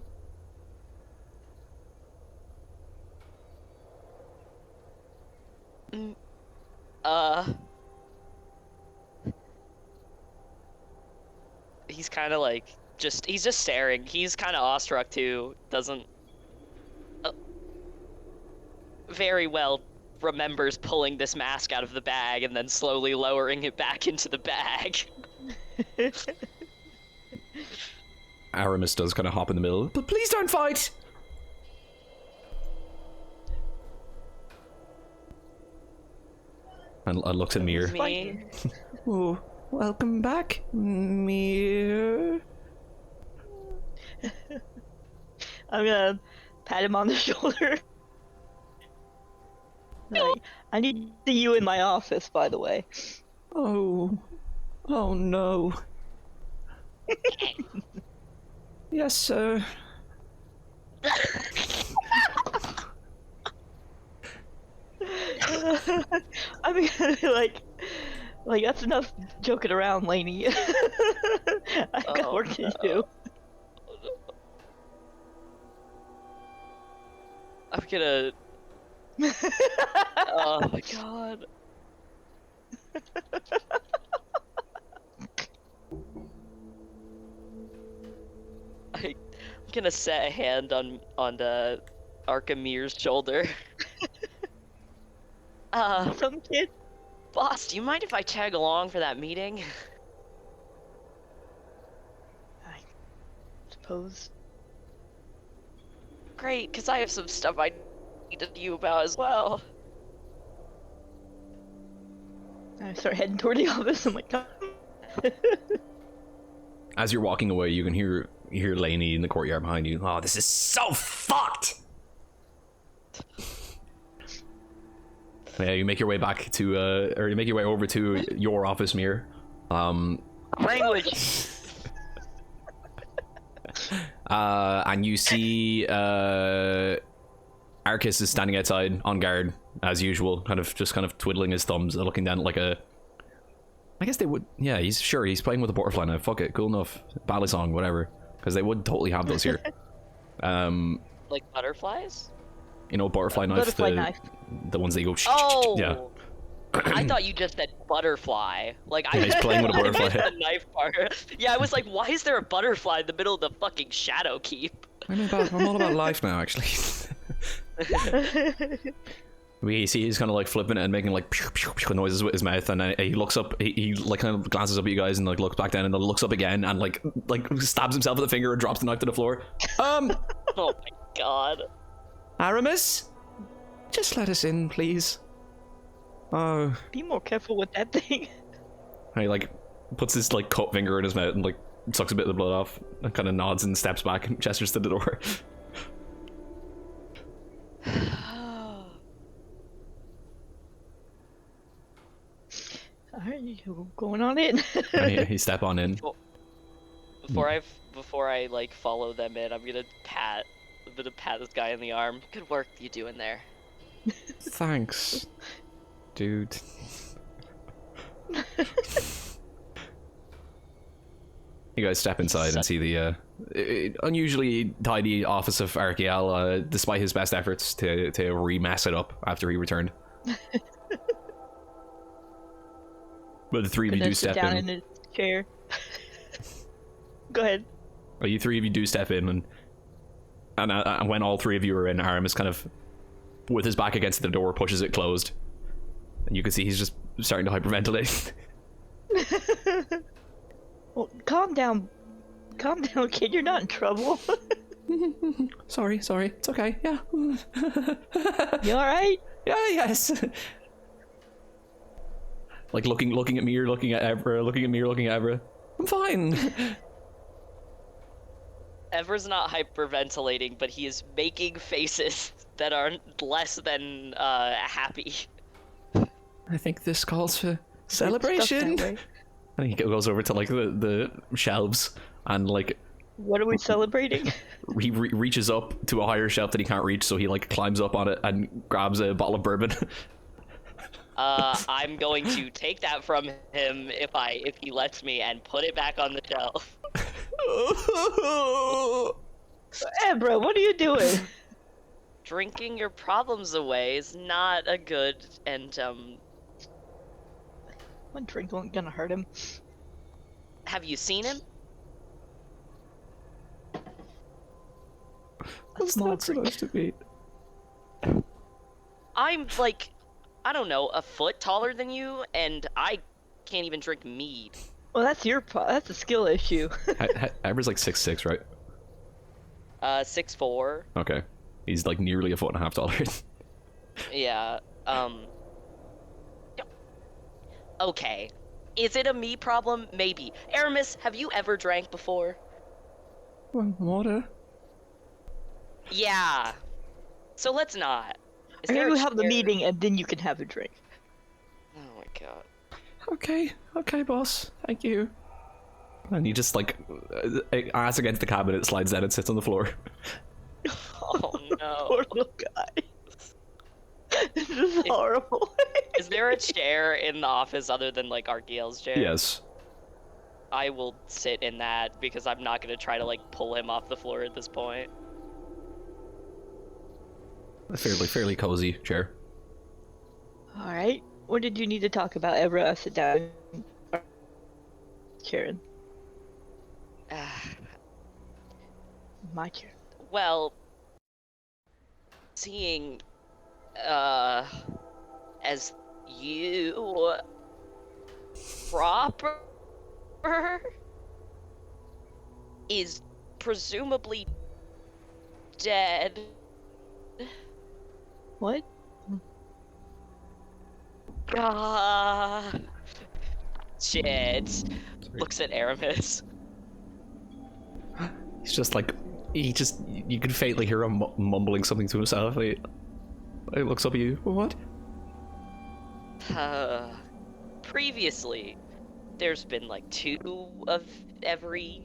He's kind of like he's just staring. He's kind of awestruck too. Doesn't very well remembers pulling this mask out of the bag and then slowly lowering it back into the bag. Aramis does kind of hop in the middle, but please don't fight! And looks at Mir. Me? Oh, welcome back, Mir. I'm gonna pat him on the shoulder. Like, I need to see you in my office, by the way. Oh no. Yes, sir. I mean, like that's enough joking around, Lainey. I've got work to do. I'm gonna. Oh my god. I'm gonna set a hand on Arkamir's shoulder. Some kid. Boss, do you mind if I tag along for that meeting? I suppose. Great, because I have some stuff I need to tell you about as well. I start heading toward the office. I'm like, "Come." As you're walking away, you can hear Lainey in the courtyard behind you. Oh, this is so fucked! Yeah, you make your way back to, or you make your way over to your office, Mir. Language! And you see, Arcus is standing outside on guard, as usual, kind of twiddling his thumbs, looking down at like a... I guess they would... Yeah, he's playing with a butterfly now. Fuck it, cool enough. Ballet song, whatever. Because they would totally have those here. Like butterflies? You know, butterfly knife. Butterfly knife. The ones that you go... Oh! Yeah. I thought you just said butterfly. Like, Yeah, he's playing with a butterfly. I missed the knife part. Yeah, I was like, why is there a butterfly in the middle of the fucking shadow keep? I'm all about life now, actually. We see he's kind of like flipping it and making like pew, pew, pew noises with his mouth, and he looks up. He like kind of glances up at you guys and like looks back down and then looks up again and like stabs himself with a finger and drops the knife to the floor. Oh my god. Aramis, just let us in, please. Oh. Be more careful with that thing. And he like puts his like cut finger in his mouth and like sucks a bit of the blood off and kind of nods and steps back and gestures to the door. Alright, you going on in. And he step on in. Before I like follow them in, I'm gonna pat this guy in the arm. Good work you doing there. Thanks, dude. You guys step inside and see the unusually tidy office of Arkiel, despite his best efforts to re-mess it up after he returned. But the three of you do step down in. in a chair. Go ahead. Well, you three of you do step in, and when all three of you are in, Aramis kind of, with his back against the door, pushes it closed. And you can see he's just starting to hyperventilate. Well, calm down. Calm down, kid. You're not in trouble. Sorry, it's okay, yeah. You alright? Yeah, yes. Like looking at me, you're looking at Evra, looking at me, you're looking at Evra. I'm fine. Evra's not hyperventilating, but he is making faces that are less than happy. I think this calls for Stuff celebration. that way. And he goes over to like the shelves and like What are we celebrating? he reaches up to a higher shelf that he can't reach, so he like climbs up on it and grabs a bottle of bourbon. I'm going to take that from him if he lets me and put it back on the shelf. Hey, bro, what are you doing? Drinking your problems away is not a good and One drink wasn't gonna hurt him. have you seen him? A small drink. supposed to be? I'm like, I don't know, a foot taller than you, and I can't even drink mead. Well, that's that's a skill issue. Evra's like 6'6", right? 6'4". Okay. He's like nearly a foot and a half taller. Yeah, okay. Is it a me problem? Maybe. Aramis, have you ever drank before? Water? Yeah. So let's not. Is I'm there gonna a have the chair- meeting and then you can have a drink. Oh my god. Okay, boss. Thank you. And he just like ass against the cabinet, slides down and sits on the floor. Oh no. Poor little guy. This is horrible. Is there a chair in the office other than like Arkiel's chair? Yes. I will sit in that because I'm not gonna try to like pull him off the floor at this point. A fairly cozy chair. Alright. What did you need to talk about, Evra? Sit down. Karen. My Karen. Well, seeing as you proper is presumably dead. What? Ah. Shit. Looks at Aramis. He's just like, you can faintly hear him mumbling something to himself. He looks up at you. What? Previously, there's been like 2 of every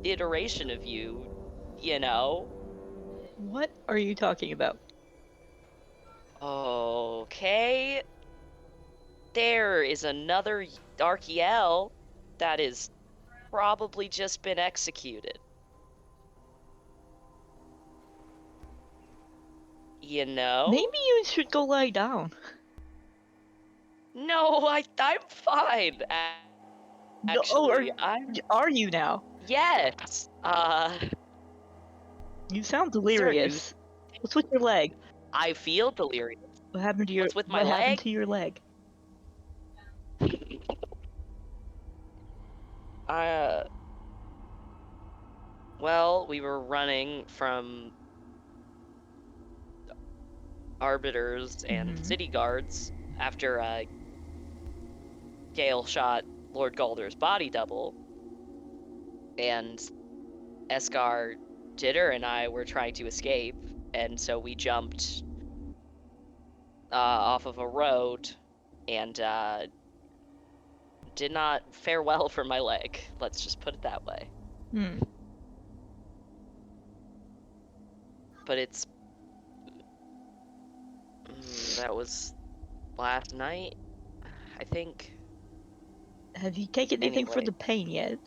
iteration of you, you know? What are you talking about? Okay. There is another Arkiel that is probably just been executed. You know? Maybe you should go lie down. No, I'm fine. No, Actually, are you now? yes. You sound there a delirious. What's with your leg? I feel delirious. What happened to your What's with my What happened leg? to your leg? Well, we were running from arbiters and Mhm. city guards after Gale shot Lord Galder's body double, and Escar, Jitter, and I were trying to escape, and so we jumped off of a road and did not fare well for my leg. Let's just put it that way. Hmm. But it's that was last night, I think. Have you taken anything for Anyway. the pain yet?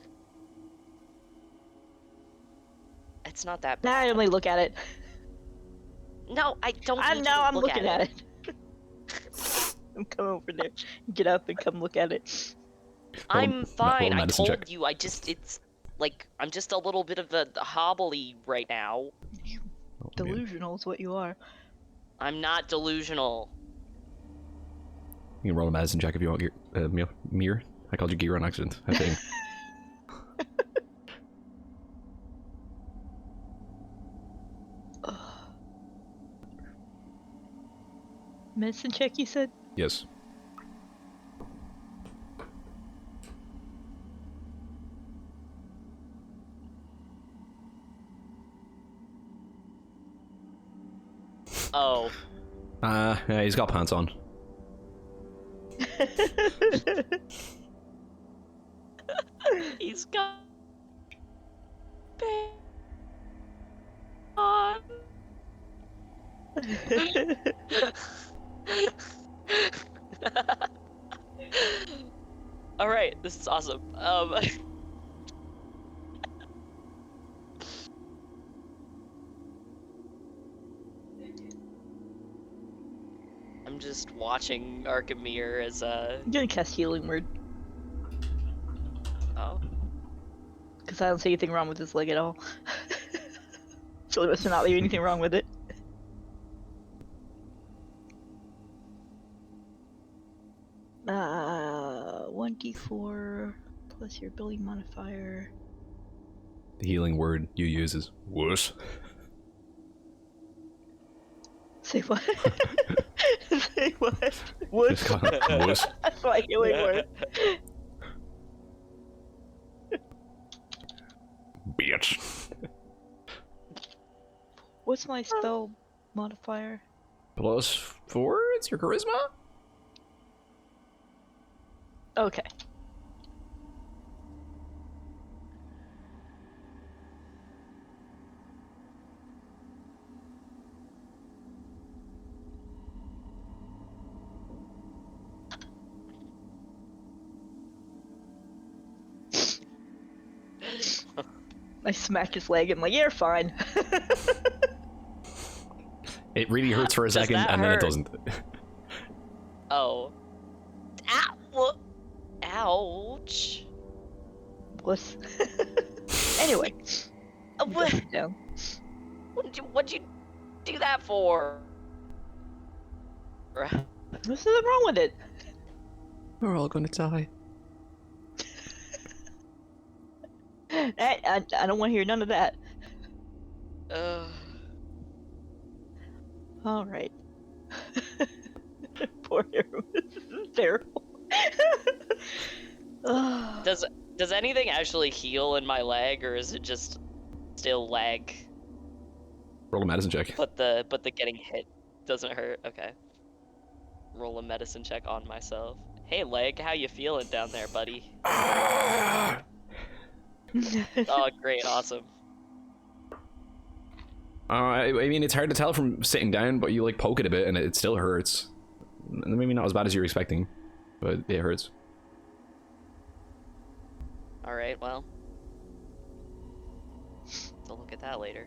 It's not that Nah, bad. let me look at it. No, I don't I'm need now you to I'm look looking at it. I'm coming over there. Get up and come look at it. I'm fine. roll a I medicine told check. you. It's like I'm just a little bit of the hobbly right now. Delusional is what you are. I'm not delusional. You can roll a medicine check if you want. Mir. I called you Gear on accident, I think. Medicine check, you said? Yes. Oh. Yeah, he's got pants on. He's got on. All right, this is awesome. I'm just watching Arkemir as I'm gonna cast Healing Word, oh. because I don't see anything wrong with this leg at all. So there must not be anything wrong with it. Uh, 1d4 plus your ability modifier. The healing word you use is wuss. Say what? Say what? What? Just call it wuss. That's my healing word. Bitch. What's my spell modifier? +4? It's your charisma? Okay. I smack his leg and I'm like, you're fine. It really hurts for a Does second, that and then it hurt? doesn't. Oh. Ow! Ouch. What? Anyway. What? Sit down. What'd you do that for? There's nothing wrong with it. We're all gonna die. I don't want to hear none of that. All right. Poor Aramis. This is terrible. Ugh. Does anything actually heal in my leg, or is it just still leg? Roll a medicine check. But the getting hit doesn't hurt. Okay. Roll a medicine check on myself. Hey leg, how you feeling down there, buddy? Oh, great, awesome. I mean, it's hard to tell from sitting down, but you like poke it a bit and it still hurts. Maybe not as bad as you're expecting, but it hurts. All right, well, we'll look at that later.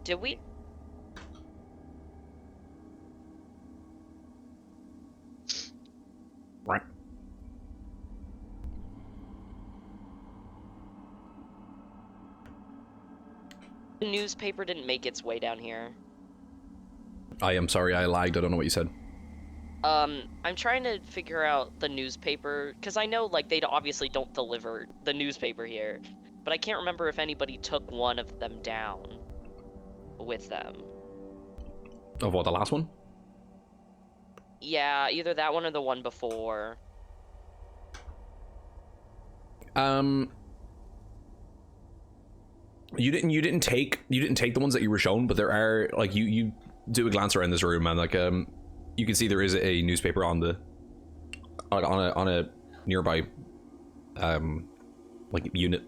Did we? Right. The newspaper didn't make its way down here. I am sorry, I lagged. I don't know what you said. I'm trying to figure out the newspaper, because I know, like, they obviously don't deliver the newspaper here, but I can't remember if anybody took one of them down with them. Of what, the last one? Yeah, either that one or the one before. You didn't take the ones that you were shown, but there are, like, you do a glance around this room and, like, you can see there is a newspaper on the on a nearby like unit.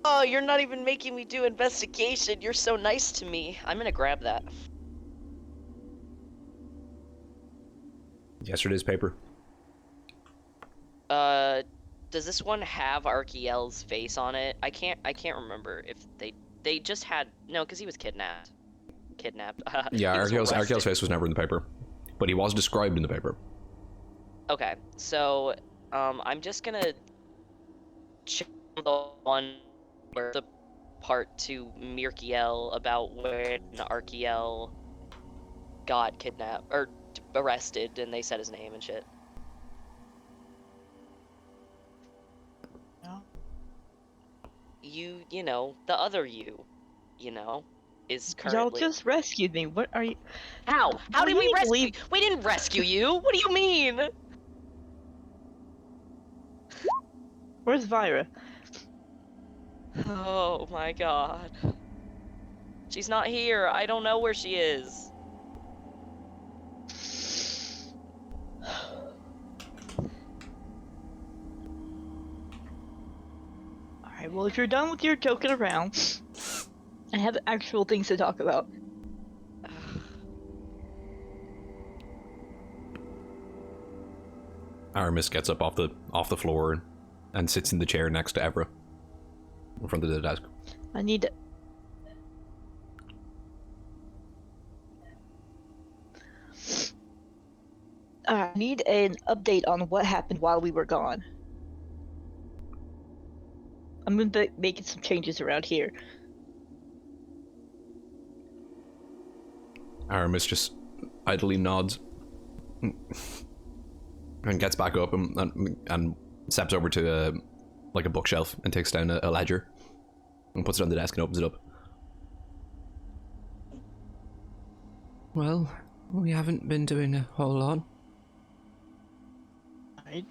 Oh, you're not even making me do investigation. You're so nice to me. I'm gonna grab that. Yesterday's paper. Does this one have Arkiel's face on it? I can't remember if they just had no, because he was kidnapped. Yeah, He was Arkiel's arrested. face was never in the paper, but he was described in the paper. Okay, so I'm just gonna check the one where the part to Mirkiel about when Arkiel got kidnapped or arrested, and they said his name and shit. You know, the other you know, is Y'all currently. just rescued me. What are you? How? How Do did you we need to rescue? leave? We didn't rescue you. What do you mean? Where's Vyra? Oh my god. She's not here. I don't know where she is. Alright, well, if you're done with your joking around, I have actual things to talk about. Aramis gets up off the floor and sits in the chair next to Evra in front of the desk. I need. I need an update on what happened while we were gone. I'm gonna be making some changes around here. Aramis just idly nods and gets back up and steps over to like a bookshelf and takes down a ledger and puts it on the desk and opens it up. Well, we haven't been doing a whole lot. Alright.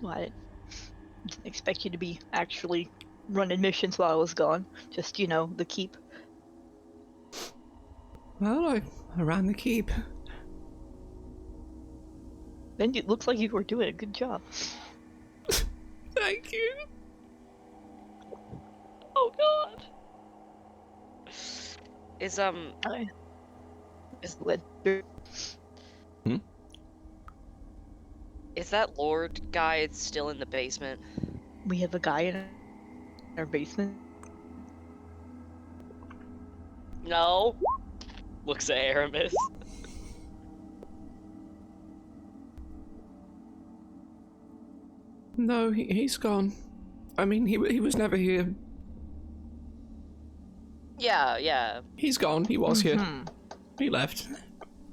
Well, I didn't expect you to be actually running missions while I was gone. Just, you know, the keep. Well, I ran the keep. Then it looks like you were doing a good job. Thank you. Oh god. Is is that Lord guy still in the basement? We have a guy in our basement. No. Looks at Aramis. No, he's gone. I mean, he was never here. Yeah. He's gone. He was here. Mhm. He left.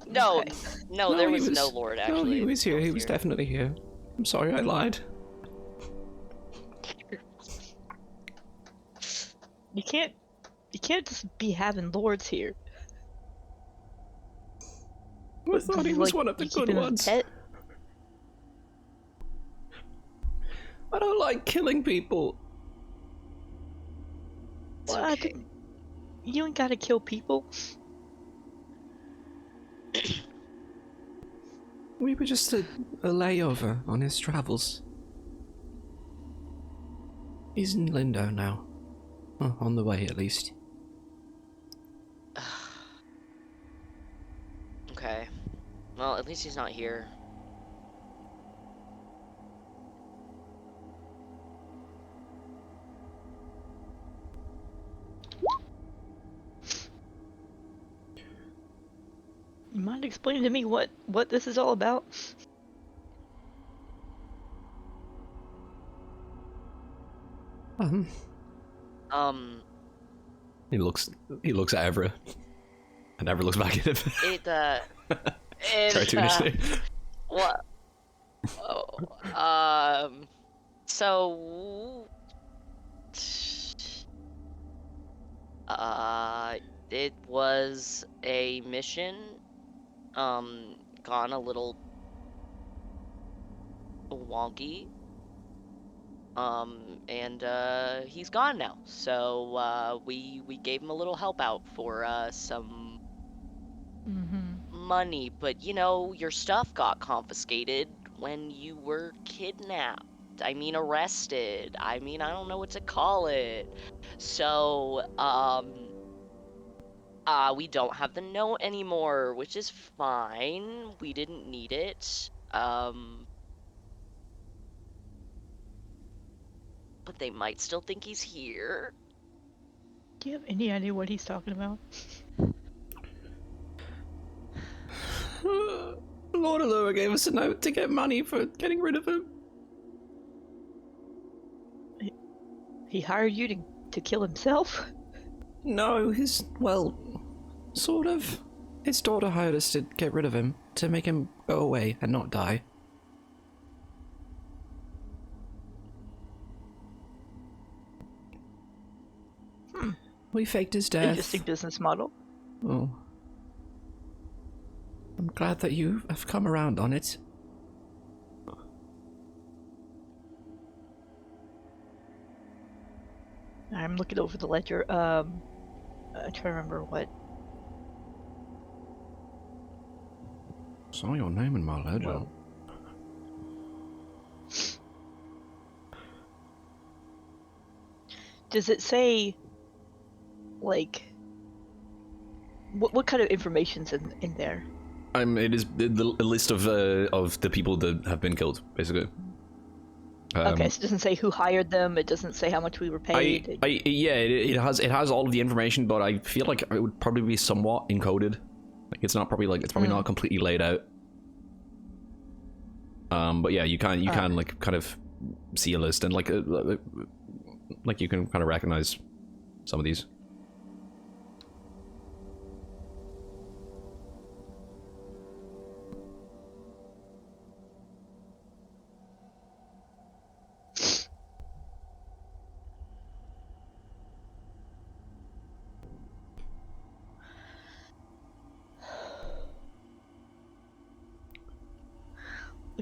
No, Okay. no, there he was no lord actually. No, he was here. No He was definitely here. I'm sorry, I lied. You can't just be having lords here. I thought he was one of the you keep good him as a ones. pet? I don't like killing people. It's Well, okay. You ain't gotta kill people. We were just a layover on his travels. He's in Lindo now. Oh, on the way, at least. Okay. Well, at least he's not here. You mind explaining to me what this is all about? Um, He looks at Evra. And Evra looks back at him. Cartoonishly. What? So, it was a mission, gone a little wonky, and, he's gone now, so, we gave him a little help out for, some money, but you know, your stuff got confiscated when you were kidnapped. I mean, arrested. I mean, I don't know what to call it. So, we don't have the note anymore, which is fine. We didn't need it. But they might still think he's here. Do you have any idea what he's talking about? Lord Allura gave us a note to get money for getting rid of him. He hired you to kill himself? No, sort of. His daughter hired us to get rid of him, to make him go away and not die. We faked his death. Interesting business model. Oh. I'm glad that you have come around on it. I'm looking over the ledger. I'm trying to remember what. Saw your name in my ledger. Well. Does it say, like, what kind of information's in there? It is a list of the people that have been killed, basically. Okay, so it doesn't say who hired them. It doesn't say how much we were paid. It has all of the information, but I feel like it would probably be somewhat encoded. Like it's probably not completely laid out. But yeah, you can like kind of see a list and like you can kind of recognize some of these.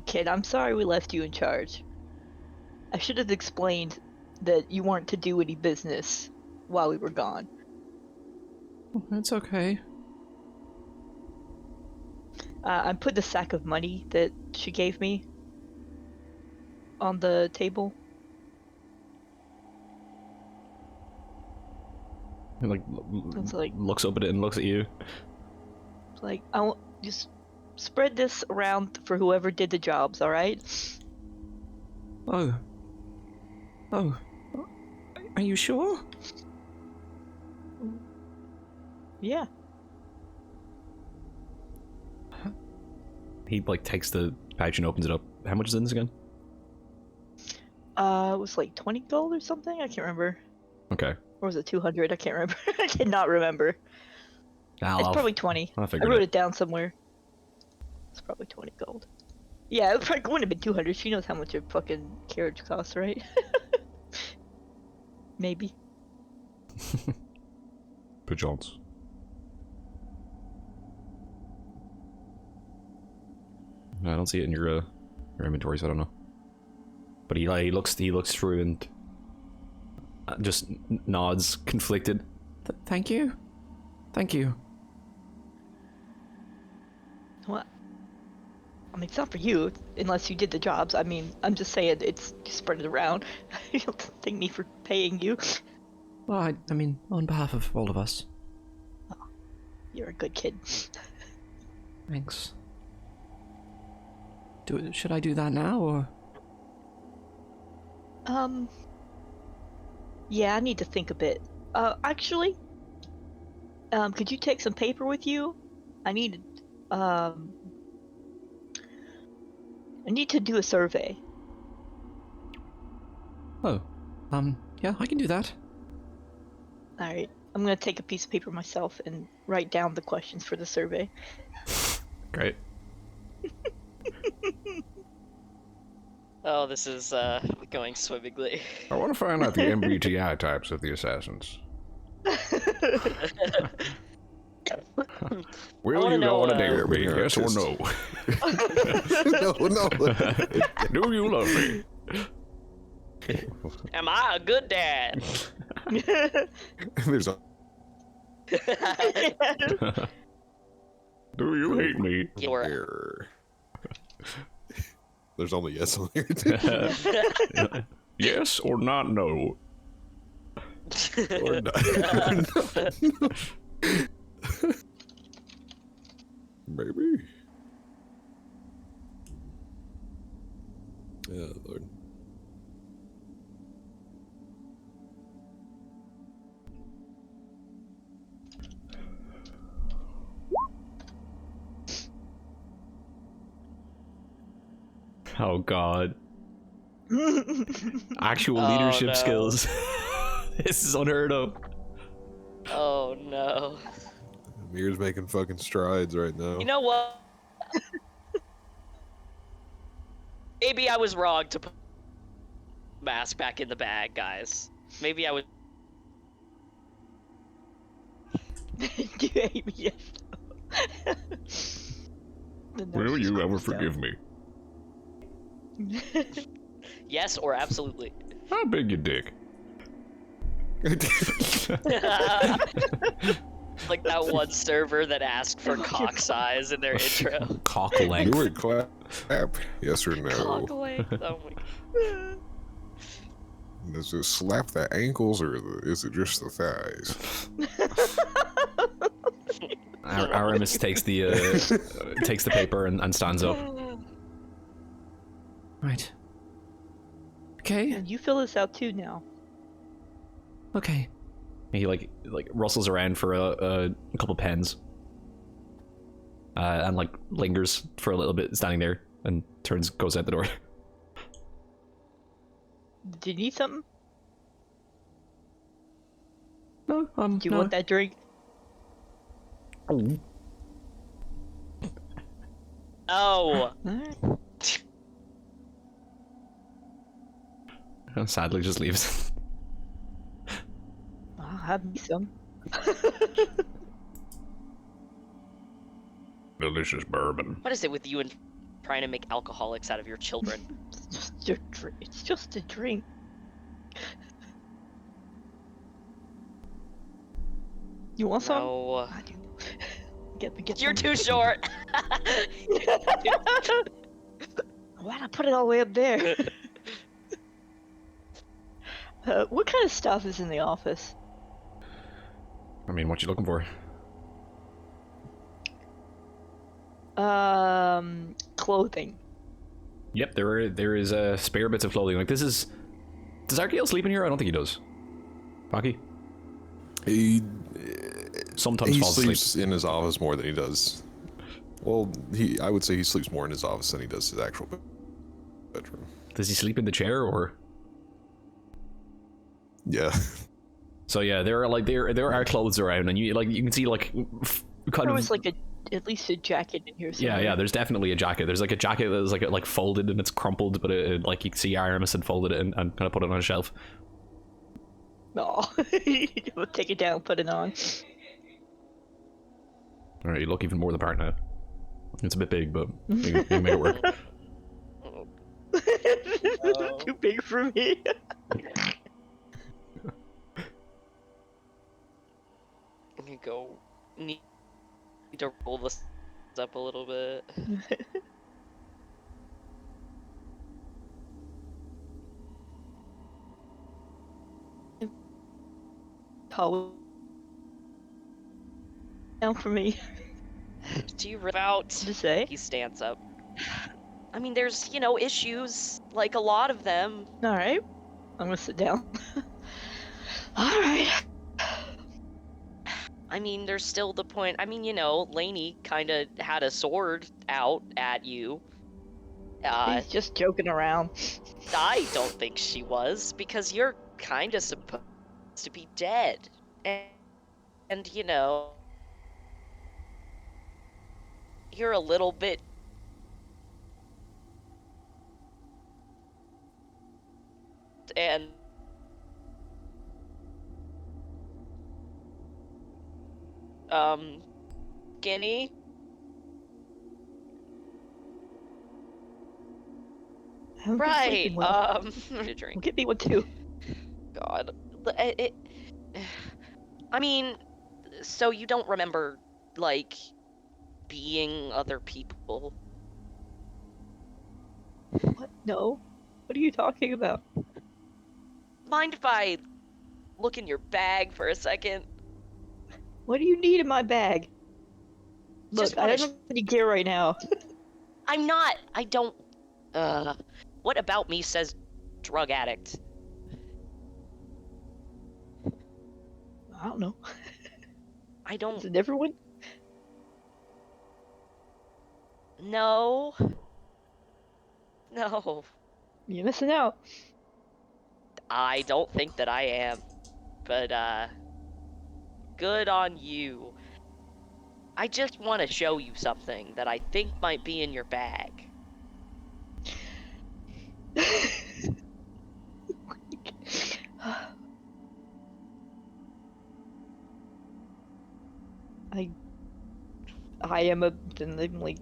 Kid, I'm sorry we left you in charge. I should have explained that you weren't to do any business while we were gone. That's okay. I put the sack of money that she gave me on the table. He It's like, looks up at it and looks at you. it's like I won't just spread this around for whoever did the jobs. All right? Oh. Are you sure? Yeah. He like takes the pouch and opens it up. How much is in this again? It was like 20 gold or something. I can't remember. Okay. Or was it 200? I can't remember. I cannot remember. It's probably 20. I'll I figure wrote it. it down somewhere. It's probably 20 gold. Yeah, it probably wouldn't have been 200. She knows how much a fucking carriage costs, right? Maybe. Perchance. I don't see it in your inventory, so I don't know. But he looks through and just nods, conflicted. Thank you. What? I mean, it's not for you, unless you did the jobs. I mean, I'm just saying, it's you spread it around. You don't thank me for paying you. Well, I mean, on behalf of all of us. You're a good kid. Thanks. Should I do that now, or? Yeah, I need to think a bit. Actually, could you take some paper with you? I need to do a survey. Oh, yeah, I can do that. Alright, I'm gonna take a piece of paper myself and write down the questions for the survey. Great. Oh, this is going swimmingly. I want to find out the MBTI types of the assassins. Will wanna you know, go on a date with me? you're Yes or artist. no? No. Do you love me? Am I a good dad? There's a Do you hate me? You're error. There's only yes on here too. Yes or not no? Or not. Maybe. Yeah, Lord. Oh god. Actual Oh, leadership no. skills. This is unheard of. Oh no. Amir's making fucking strides right now. You know what? Maybe I was wrong to put the mask back in the bag, guys. Maybe I would. Do you hate me? Yes. The Will nurse you just ever cools down. forgive me? Yes, or absolutely. How big your dick? Like that one server that asked for cock size in their intro. Cock Do length. it, clap. Yes or no? Cock length. Oh my god. Does it slap the ankles or is it just the thighs? Aramis takes the paper and stands up. Right. Okay. And you fill this out too now. Okay. He like rustles around for a couple pens, and like lingers for a little bit, standing there, and goes out the door. Do you need something? No, Do you no. want that drink? Oh. Alright. Sadly, just leaves. I'll have me some. Delicious bourbon. What is it with you and trying to make alcoholics out of your children? It's just your drink. It's just a drink. You want some? No. I do. Get You're some. too short. Why'd I put it all the way up there? What kind of stuff is in the office? I mean, what you looking for? Clothing. Yep, there is spare bits of clothing. Like this is. Does Arkiel sleep in here? I don't think he does. Baki? He Sometimes falls sleeps asleep. in his office more than he does. Well, I would say he sleeps more in his office than he does his actual bedroom. Does he sleep in the chair or? Yeah. So yeah, there are clothes around, and you can see like kind There of was like at least a jacket in here somewhere. yeah. There's definitely a jacket. There's like a jacket that's like folded and it's crumpled, but like you can see Aramis had folded it and kind of put it on a shelf. No. We'll take it down, put it on. All right, you look even more the part now. It's a bit big, but you can make it work. Too big for me. You go. Need to roll this up a little bit. Tall down for me Do you rip out? to say. He stands up. I mean, there's, issues, like a lot of them. All right, I'm gonna sit down. All right. I mean, there's still the point. I mean, Lainey kind of had a sword out at you. He's just joking around. I don't think she was, because you're kind of supposed to be dead. And you're a little bit. And skinny. I haven't been Right. sleeping well. A drink. Well, get me one too. God. I mean, so you don't remember, like, being other people? What? No. What are you talking about? Mind if I look in your bag for a second? What do you need in my bag? Just Look, I wanna don't have any gear right now. I don't. What about me says drug addict? I don't know. I Is don't it everyone? know. No. You're missing out. I don't think that I am. But, good on you. I just want to show you something that I think might be in your bag. I am a. Then I'm like,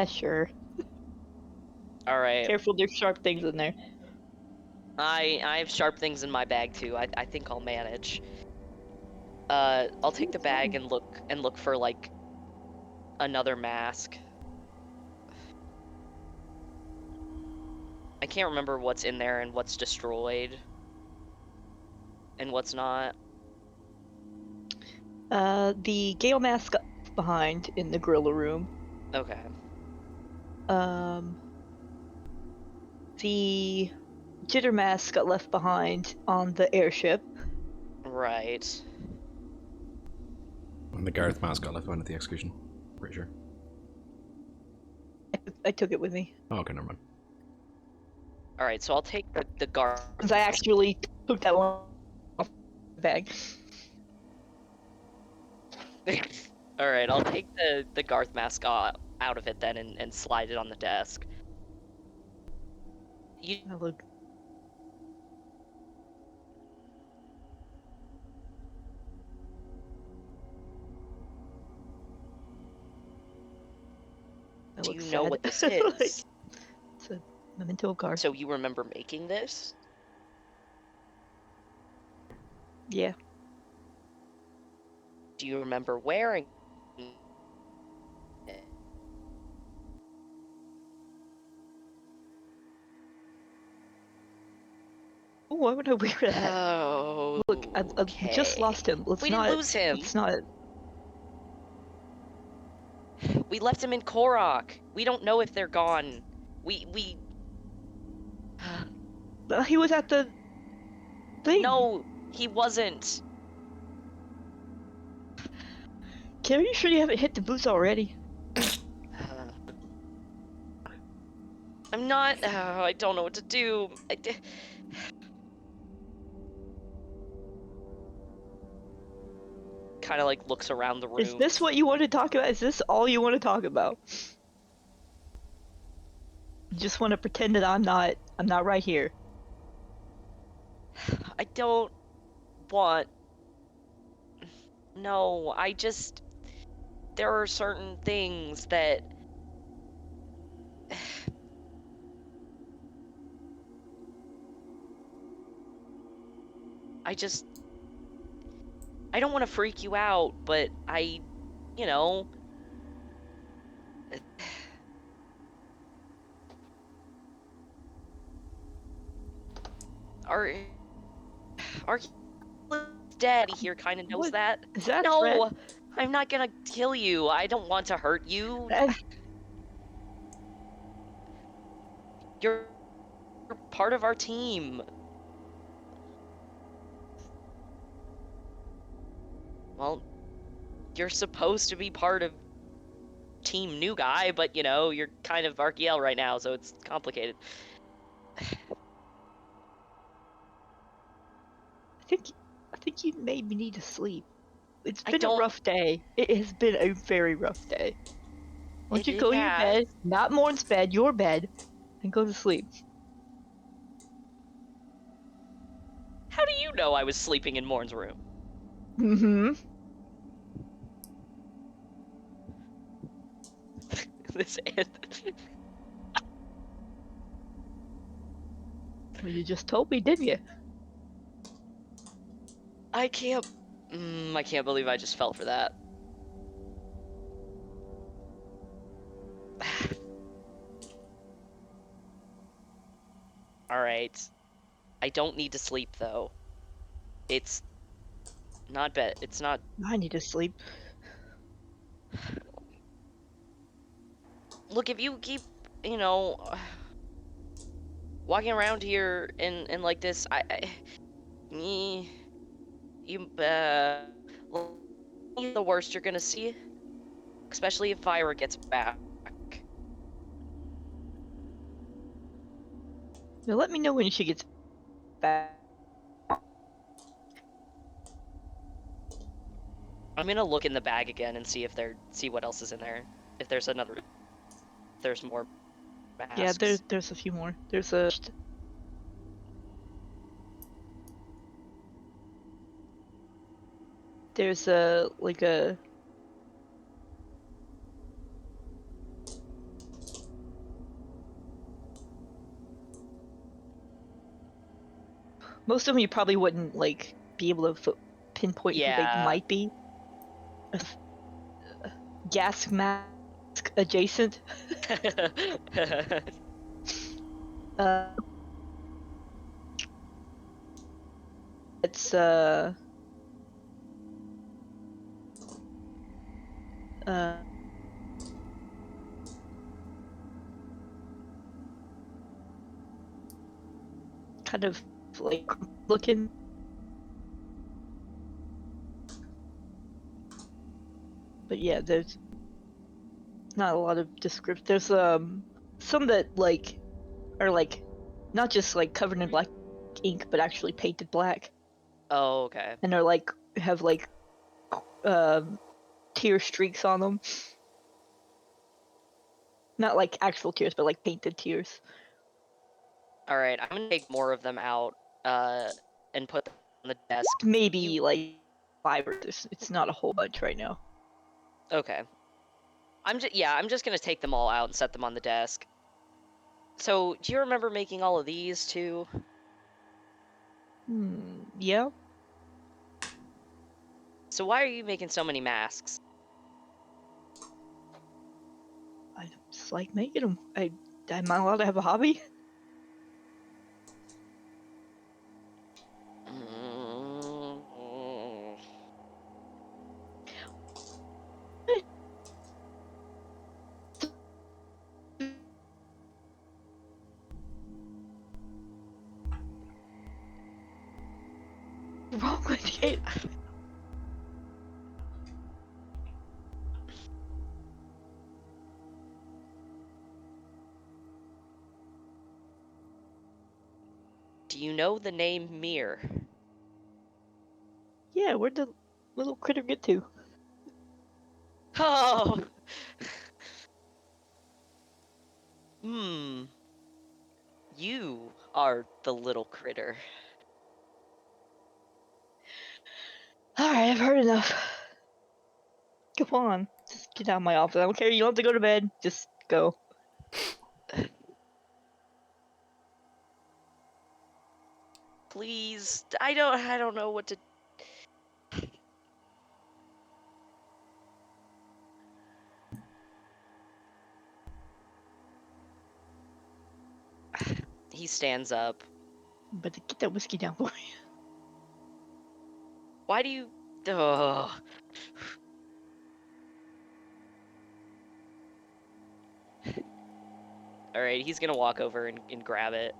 sure. Alright. Careful, there's sharp things in there. I have sharp things in my bag too. I think I'll manage. I'll take the bag and look for like another mask. I can't remember what's in there and what's destroyed and what's not. The Gale mask got behind in the gorilla room. Okay. The jitter mask got left behind on the airship. Right. And the Gareth mask got left behind at the execution. Pretty sure. I took it with me. Oh, okay, never mind. Alright, so I'll take the guard. Because I actually took that one off the bag. Alright, I'll take the Garth mask out of it then and slide it on the desk. You I look. I do look you know sad. what this Like, is? it's a memento card. So you remember making this? Yeah. Do you remember wearing it? Why would I wear that? Oh, Look, I just lost him. Let's We not. didn't lose him. Let's not. We left him in Korok. We don't know if they're gone. We He was at the thing. No, he wasn't. Are you sure you haven't hit the boots already? I'm not. I don't know what to do. kind of like looks around the room. Is this what you want to talk about? Is this all you want to talk about? You just want to pretend that I'm not right here. I don't want. No, I just. There are certain things that. I just. I don't want to freak you out, but you know. Our daddy here kind of knows What? that. Is that a No, threat? I'm not gonna kill you. I don't want to hurt you. You're part of our team. Well, you're supposed to be part of Team New Guy, but you know, you're kind of Arkiel right now, so it's complicated. I think you maybe need to sleep. It's I been a don't- rough day. It has been a very rough day. Why don't you It go to your has. bed, not Morn's bed, your bed, and go to sleep. How do you know I was sleeping in Morn's room? Mm-hmm. This Well, you just told me, didn't you? I can't believe I just fell for that. Alright. I don't need to sleep, though. It's not bed. It's not... I need to sleep. Look, if you keep, you know, walking around here in like this, you, the worst you're gonna see. Especially if Vyra gets back. Now let me know when she gets back. I'm gonna look in the bag again and see what else is in there. If there's more masks. Yeah, there's a few more. There's a like a most of them you probably wouldn't like be able to pinpoint who they Yeah. might be. Gas mask adjacent. uh, it's kind of like looking. But yeah, there's not a lot of description. There's some that like are like not just like covered in black ink, but actually painted black, Oh, okay. and are like have like tear streaks on them. Not like actual tears, but like painted tears. Alright, I'm gonna take more of them out, and put them on the desk. Maybe like 5 or it's not a whole bunch right now. Okay. I'm just gonna take them all out and set them on the desk. So, do you remember making all of these too? Yeah. So why are you making so many masks? I just like making them. Am I allowed to have a hobby? Wrong with it? Do you know the name Mir? Yeah, where'd the little critter get to? Oh. Hmm. You are the little critter. Alright, I've heard enough. Come on. Just get out of my office. I don't care. You don't have to go to bed. Just go. Please. I don't know what to. He stands up. But get that whiskey down for me. Why do you? Ugh. All right, he's gonna walk over and grab it.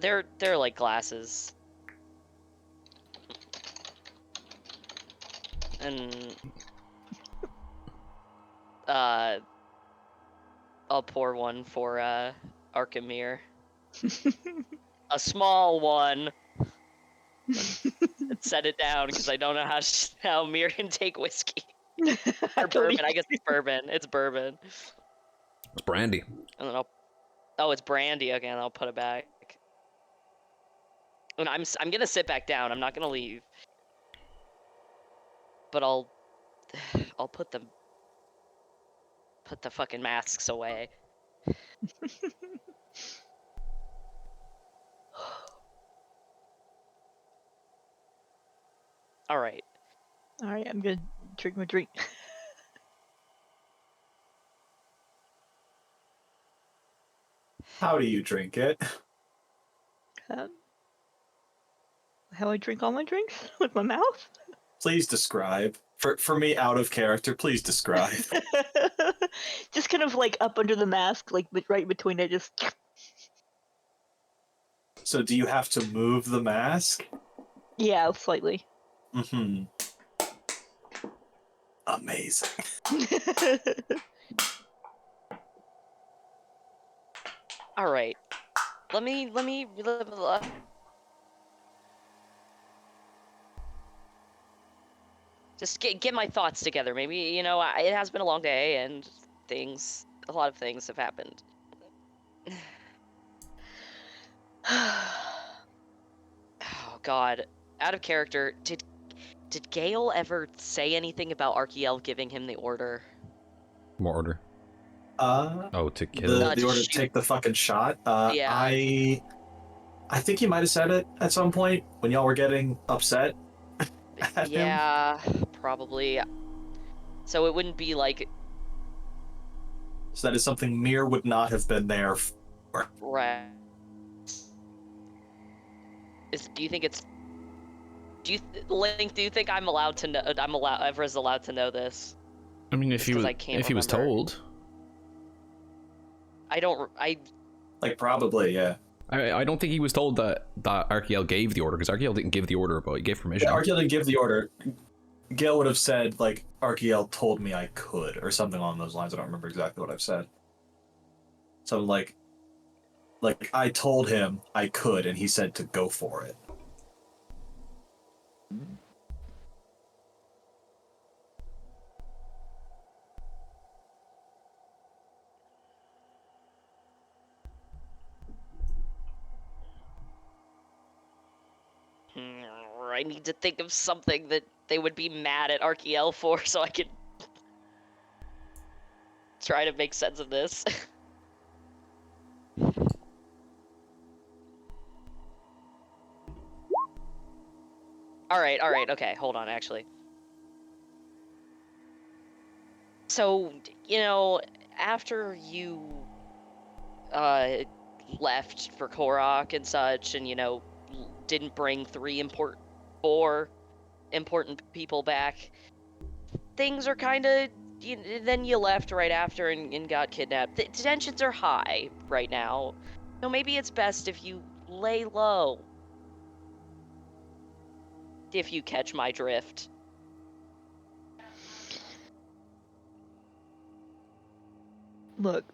They're like glasses. And I'll pour one for Arkemir. A small one. And set it down because I don't know how Mir can take whiskey or bourbon. I guess it's bourbon. It's bourbon. It's brandy. And then it's brandy. Okay, and I'll put it back. And I'm gonna sit back down. I'm not gonna leave. But I'll put the fucking masks away. All right. Alright, I'm gonna drink my drink. How do you drink it? How I drink all my drinks? With my mouth? Please describe. For me, out of character, please describe. Just kind of like up under the mask, like right between it, just. So do you have to move the mask? Yeah, slightly. Mm-hmm. Amazing. All right. Let me just get my thoughts together. Maybe, it has been a long day and a lot of things have happened. Oh God, out of character. Did Gale ever say anything about Arkiel giving him the order? More order. Oh, to kill. The order to shoot. take the fucking shot. Yeah. I think he might have said it at some point when y'all were getting upset at him. Yeah, probably. So it wouldn't be like So that is something Mir would not have been there for. right. Do you think it's? Link? Do you think I'm allowed to know? Evra's allowed to know this? I mean, if he was, I can't if he was remember. told, Like, probably, yeah. I don't think he was told that Arkiel gave the order, because Arkiel didn't give the order, but he gave permission. Yeah, Arkiel didn't give the order. Gale would have said, like, Arkiel told me I could, or something along those lines. I don't remember exactly what I've said. So, like, I told him I could, and he said to go for it. I need to think of something that they would be mad at Arkiel for, so I can try to make sense of this. All right, okay, hold on, actually. So, after you left for Korok and such, and didn't bring four important people back, things are kind of. Then you left right after and got kidnapped. The tensions are high right now. So maybe it's best if you lay low. If you catch my drift. Look,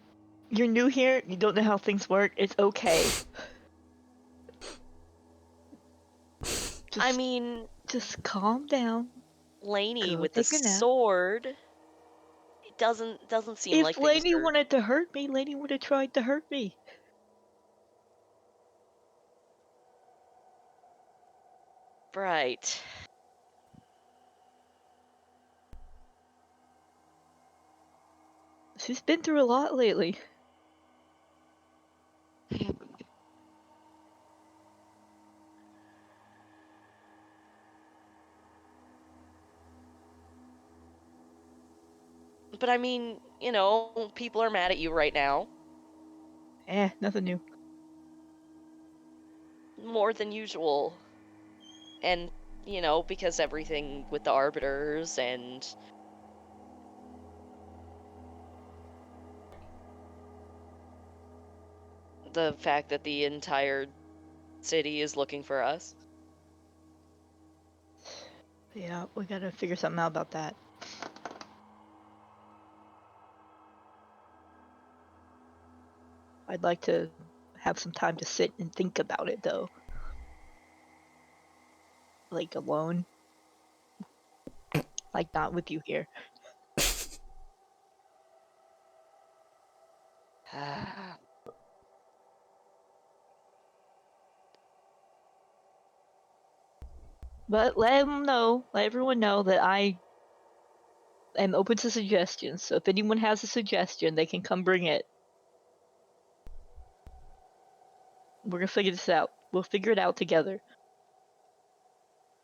You're new here. You don't know how things work. It's okay. I mean, just calm down. Laney Go with the take a nap. sword. It doesn't seem If like things Laney are... wanted to hurt me, Laney would have tried to hurt me. Right. She's been through a lot lately. But I mean, you know, people are mad at you right now. Nothing new. More than usual. And, you know, because everything with the arbiters and... the fact that the entire city is looking for us. Yeah, we gotta figure something out about that. I'd like to have some time to sit and think about it, though. Like, alone. Like, not with you here. But let everyone know that I am open to suggestions. So if anyone has a suggestion, they can come bring it. We're gonna figure this out. We'll figure it out together.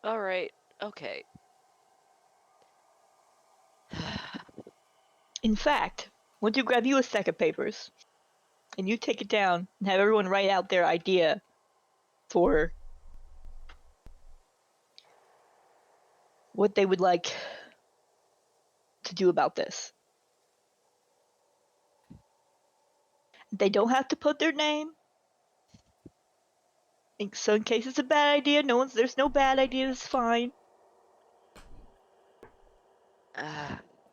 Alright, okay. In fact, why don't you grab you a stack of papers, and you take it down and have everyone write out their idea for what they would like to do about this. They don't have to put their name. So in case it's a bad idea, there's no bad idea, it's fine.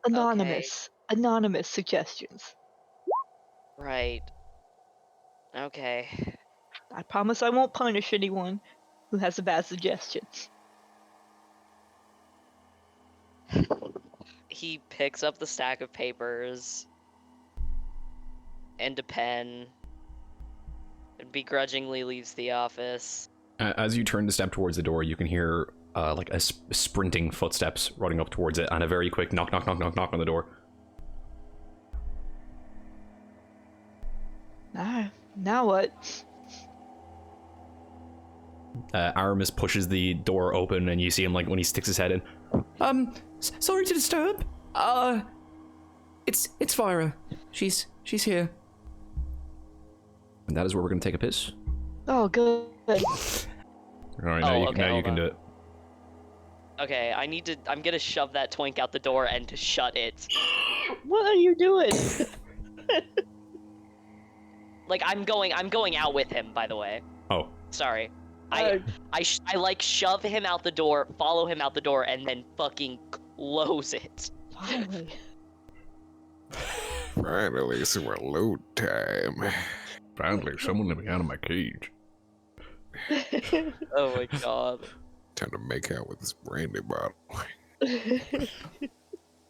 Anonymous. Okay. Anonymous suggestions. Right. Okay. I promise I won't punish anyone who has a bad suggestion. He picks up the stack of papers and a pen and begrudgingly leaves the office. As you turn to step towards the door, you can hear like sprinting footsteps running up towards it, and a very quick knock, knock, knock, knock, knock on the door. Now what? Aramis pushes the door open, and you see him like when he sticks his head in. Sorry to disturb. It's Vira. She's here. And that is where we're gonna take a piss. Oh, good. All right, now Okay, you can do it. Okay, I'm gonna shove that twink out the door and to shut it. What are you doing? Like, I'm going out with him, by the way. Oh. Sorry. I like shove him out the door, follow him out the door, and then fucking close it. Finally. Finally, some load time. Finally, someone let me out of my cage. Oh my god. Time to make out with this brandy bottle.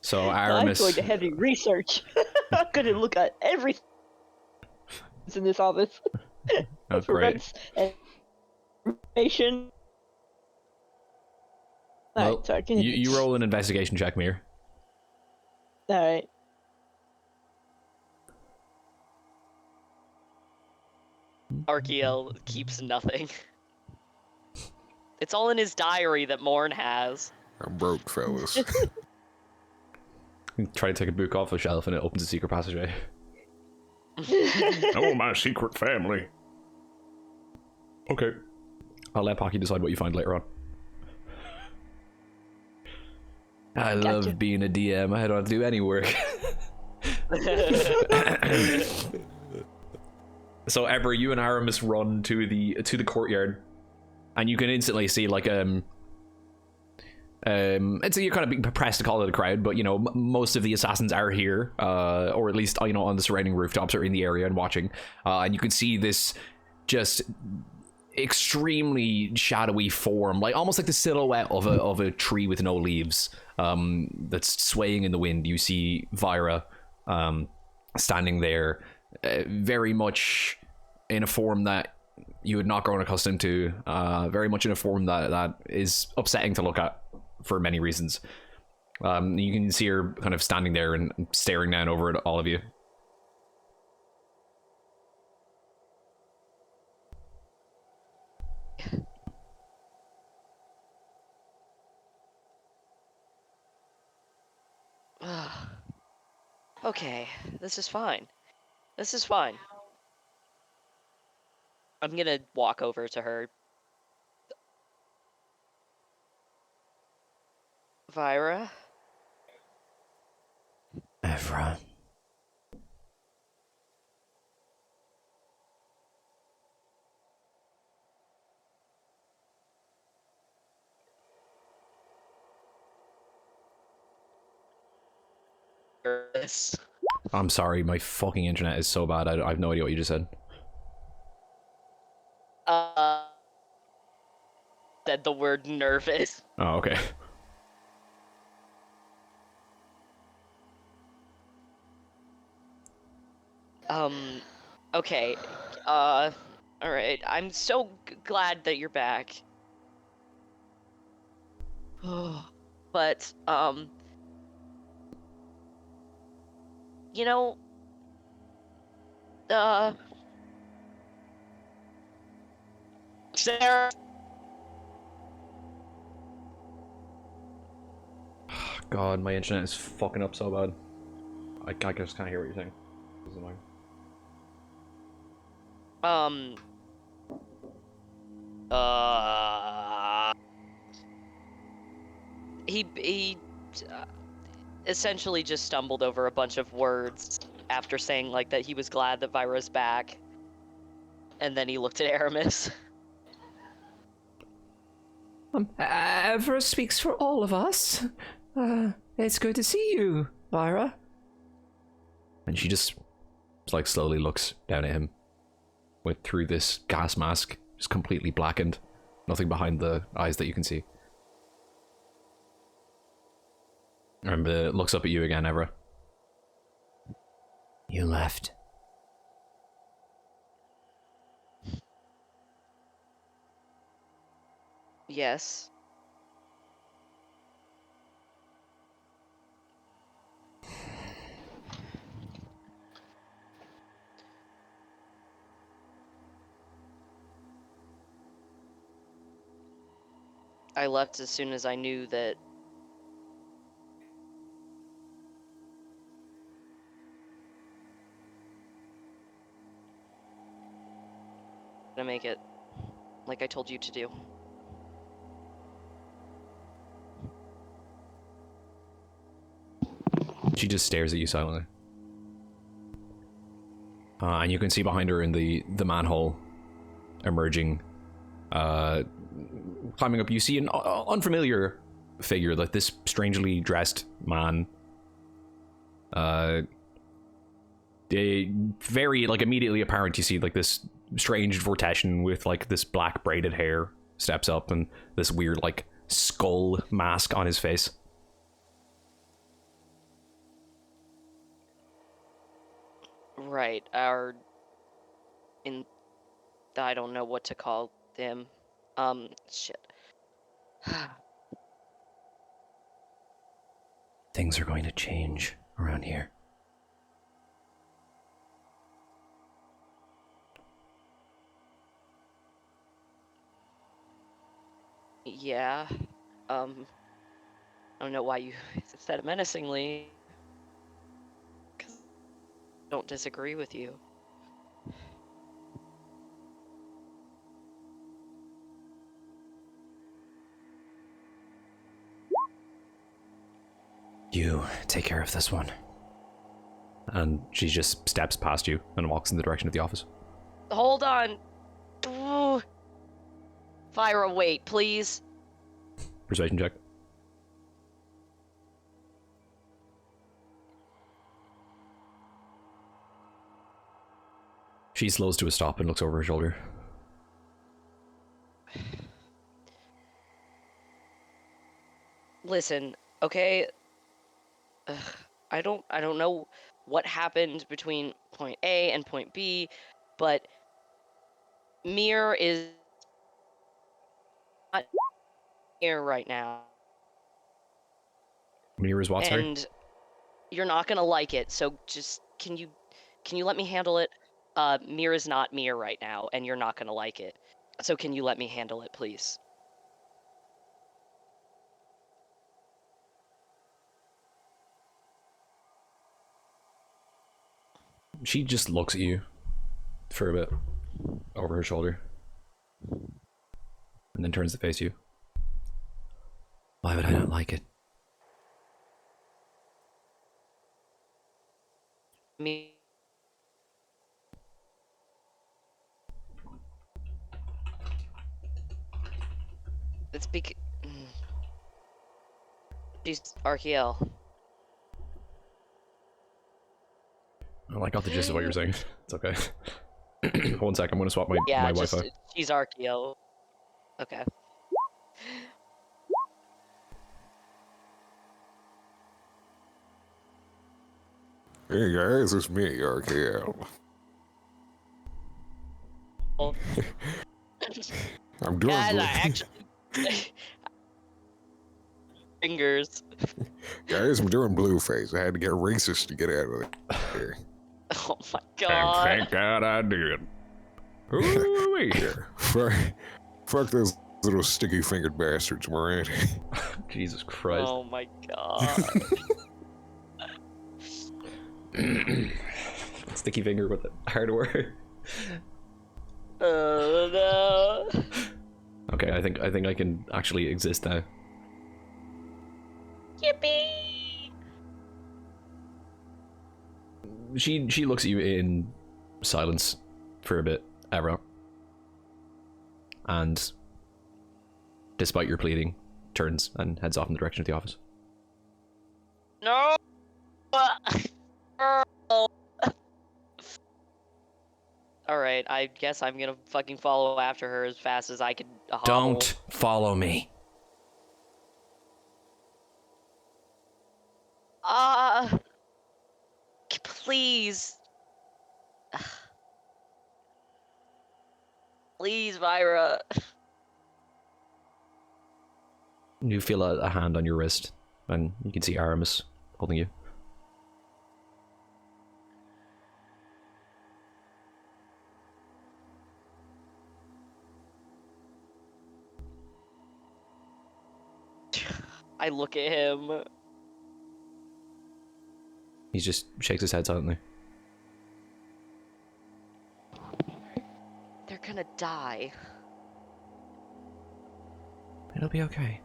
So I'm Aramis. going to heavy research. I'm going to look at everything that's in this office. Oh, For great. rents and information. Well, Alright, sorry. you roll an investigation check, Mir. Alright. Arkiel keeps nothing. It's all in his diary that Morn has. I'm broke, fellas. Try to take a book off a shelf, and it opens a secret passageway. Oh, my secret family. Okay. I'll let Pocky decide what you find later on. I love being a DM. I don't have to do any work. So Eber, you and Aramis run to the courtyard, and you can instantly see like It's you're kind of being pressed to call it a crowd, but you know most of the assassins are here, or at least you know on the surrounding rooftops or in the area and watching, and you can see this just extremely shadowy form, like almost like the silhouette of a tree with no leaves, that's swaying in the wind. You see Vyra, standing there, very much in a form that you had not grown accustomed to, very much in a form that is upsetting to look at for many reasons. You can see her kind of standing there and staring down over at all of you. Okay, this is fine. This is fine. I'm gonna walk over to her. Vyra? Evra. Nervous. I'm sorry, my fucking internet is so bad. I have no idea what you just said. Said the word nervous. Oh, okay. Okay. Alright. I'm so glad that you're back. But, you know, Sarah. God, my internet is fucking up so bad. I just can't hear what you're saying. This is annoying. He essentially just stumbled over a bunch of words after saying like that he was glad that Vyra's back, and then he looked at Aramis. Evra speaks for all of us. It's good to see you, Vyra. And she just like slowly looks down at him with through this gas mask, just completely blackened, nothing behind the eyes that you can see. And looks up at you again, Evra. You left. Yes. I left as soon as I knew that to make it like I told you to do. She just stares at you silently. And you can see behind her in the manhole, emerging, climbing up, you see an unfamiliar figure, like this strangely dressed man. Very, like, immediately apparent, you see, like, this strange Vortessian with, like, this black braided hair steps up and this weird, like, skull mask on his face. Right, I don't know what to call him. Shit. Things are going to change around here. Yeah. I don't know why you said it menacingly. 'Cause I don't disagree with you. You take care of this one. And she just steps past you and walks in the direction of the office. Hold on. Ooh. Vyra, wait, please. Persuasion check. She slows to a stop and looks over her shoulder. Listen, okay? Ugh, I don't know what happened between point A and point B, but Mir is not here right now. Mira's what, sorry? And you're not gonna like it, so just can you let me handle it? Mir is not Mir right now, and you're not gonna like it. So can you let me handle it, please? She just looks at you for a bit over her shoulder and then turns to face you. Why would I not like it? Me. It's because she's Arkiel. Well, I got the gist of what you're saying. It's okay. 1 sec, I'm gonna swap my Just Wi-Fi. she's Arkiel. Okay. Hey guys, it's me, RKL. Well, I'm doing guys, good. I actually fingers. Guys, I'm doing Blueface. I had to get racist to get out of there. Oh my And god. thank God I did. Ooh-wee. Yeah. Fuck those little sticky-fingered bastards, Miranda. Jesus Christ. Oh my god. Sticky finger with it. Hardware. Oh no. Okay, I think I can actually exist now. Yippee! She looks at you in silence for a bit, Evro. And despite your pleading, turns and heads off in the direction of the office. No. Alright, I guess I'm gonna fucking follow after her as fast as I can hobble. Don't follow me. Please. Please, Myra. You feel a hand on your wrist, and you can see Aramis holding you. I look at him. He just shakes his head silently. They're gonna die. It'll be okay.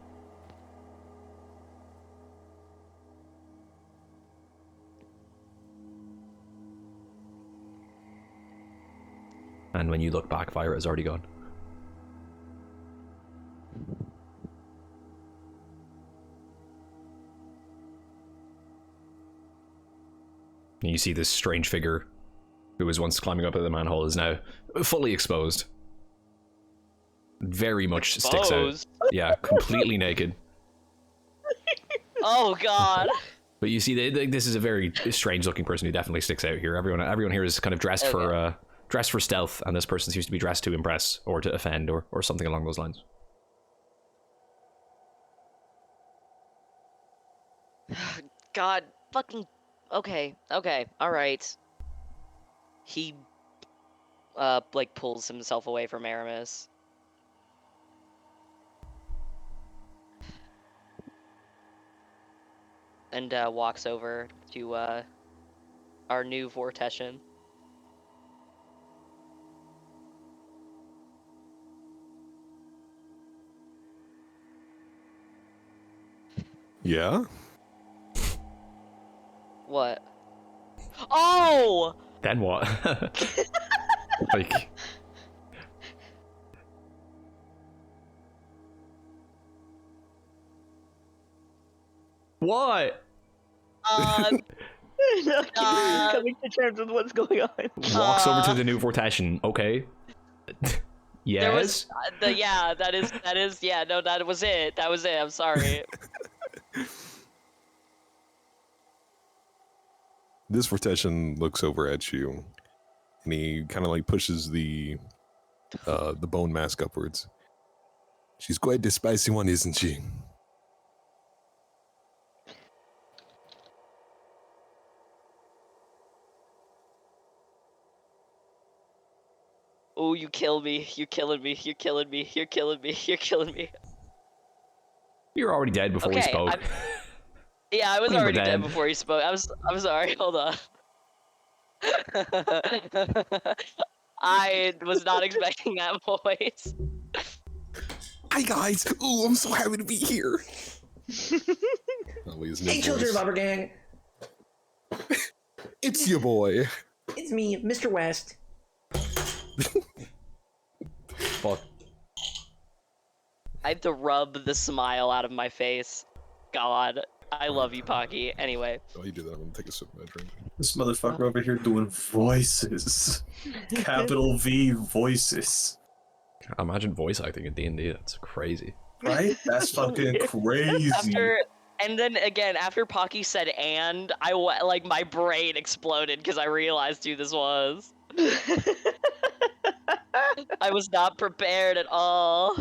And when you look back, Vira is already gone. And you see this strange figure who was once climbing up at the manhole is now fully exposed. Very much sticks out. Exposed? Yeah, completely naked. Oh god. But you see, this is a very strange-looking person who definitely sticks out here. Everyone here is kind of dressed for stealth, and this person seems to be dressed to impress or to offend or something along those lines. God fucking. Okay, alright. He, like, pulls himself away from Aramis. And, walks over to, our new Vortessian. Yeah? What? Oh! Then what? Like... What? Not coming to terms with what's going on. Walks over to the new Vortession. Okay. Yes. There was yeah, that is yeah, no, that was it. That was it. I'm sorry. This Vortession looks over at you, and he kind of like pushes the bone mask upwards. She's quite the spicy one, isn't she? Oh, you kill me. You're killing me. You're killing me. You're killing me. You're killing me. You're already dead before we Okay, spoke. Yeah, I was We were already dead dead. before you spoke. I'm sorry. Hold on. I was not expecting that voice. Hi guys! Ooh, I'm so happy to be here. Hey, children of Umbra Gang! It's your boy. It's me, Mr. West. Fuck. I had to rub the smile out of my face. God, I love you, Pocky. Anyway. While you do that, I'm gonna take a sip of my drink. This motherfucker over here doing voices. Capital V voices. Imagine voice acting in D&D. That's crazy. Right? That's fucking crazy. And then again, after Pocky said "and," like my brain exploded because I realized who this was. I was not prepared at all.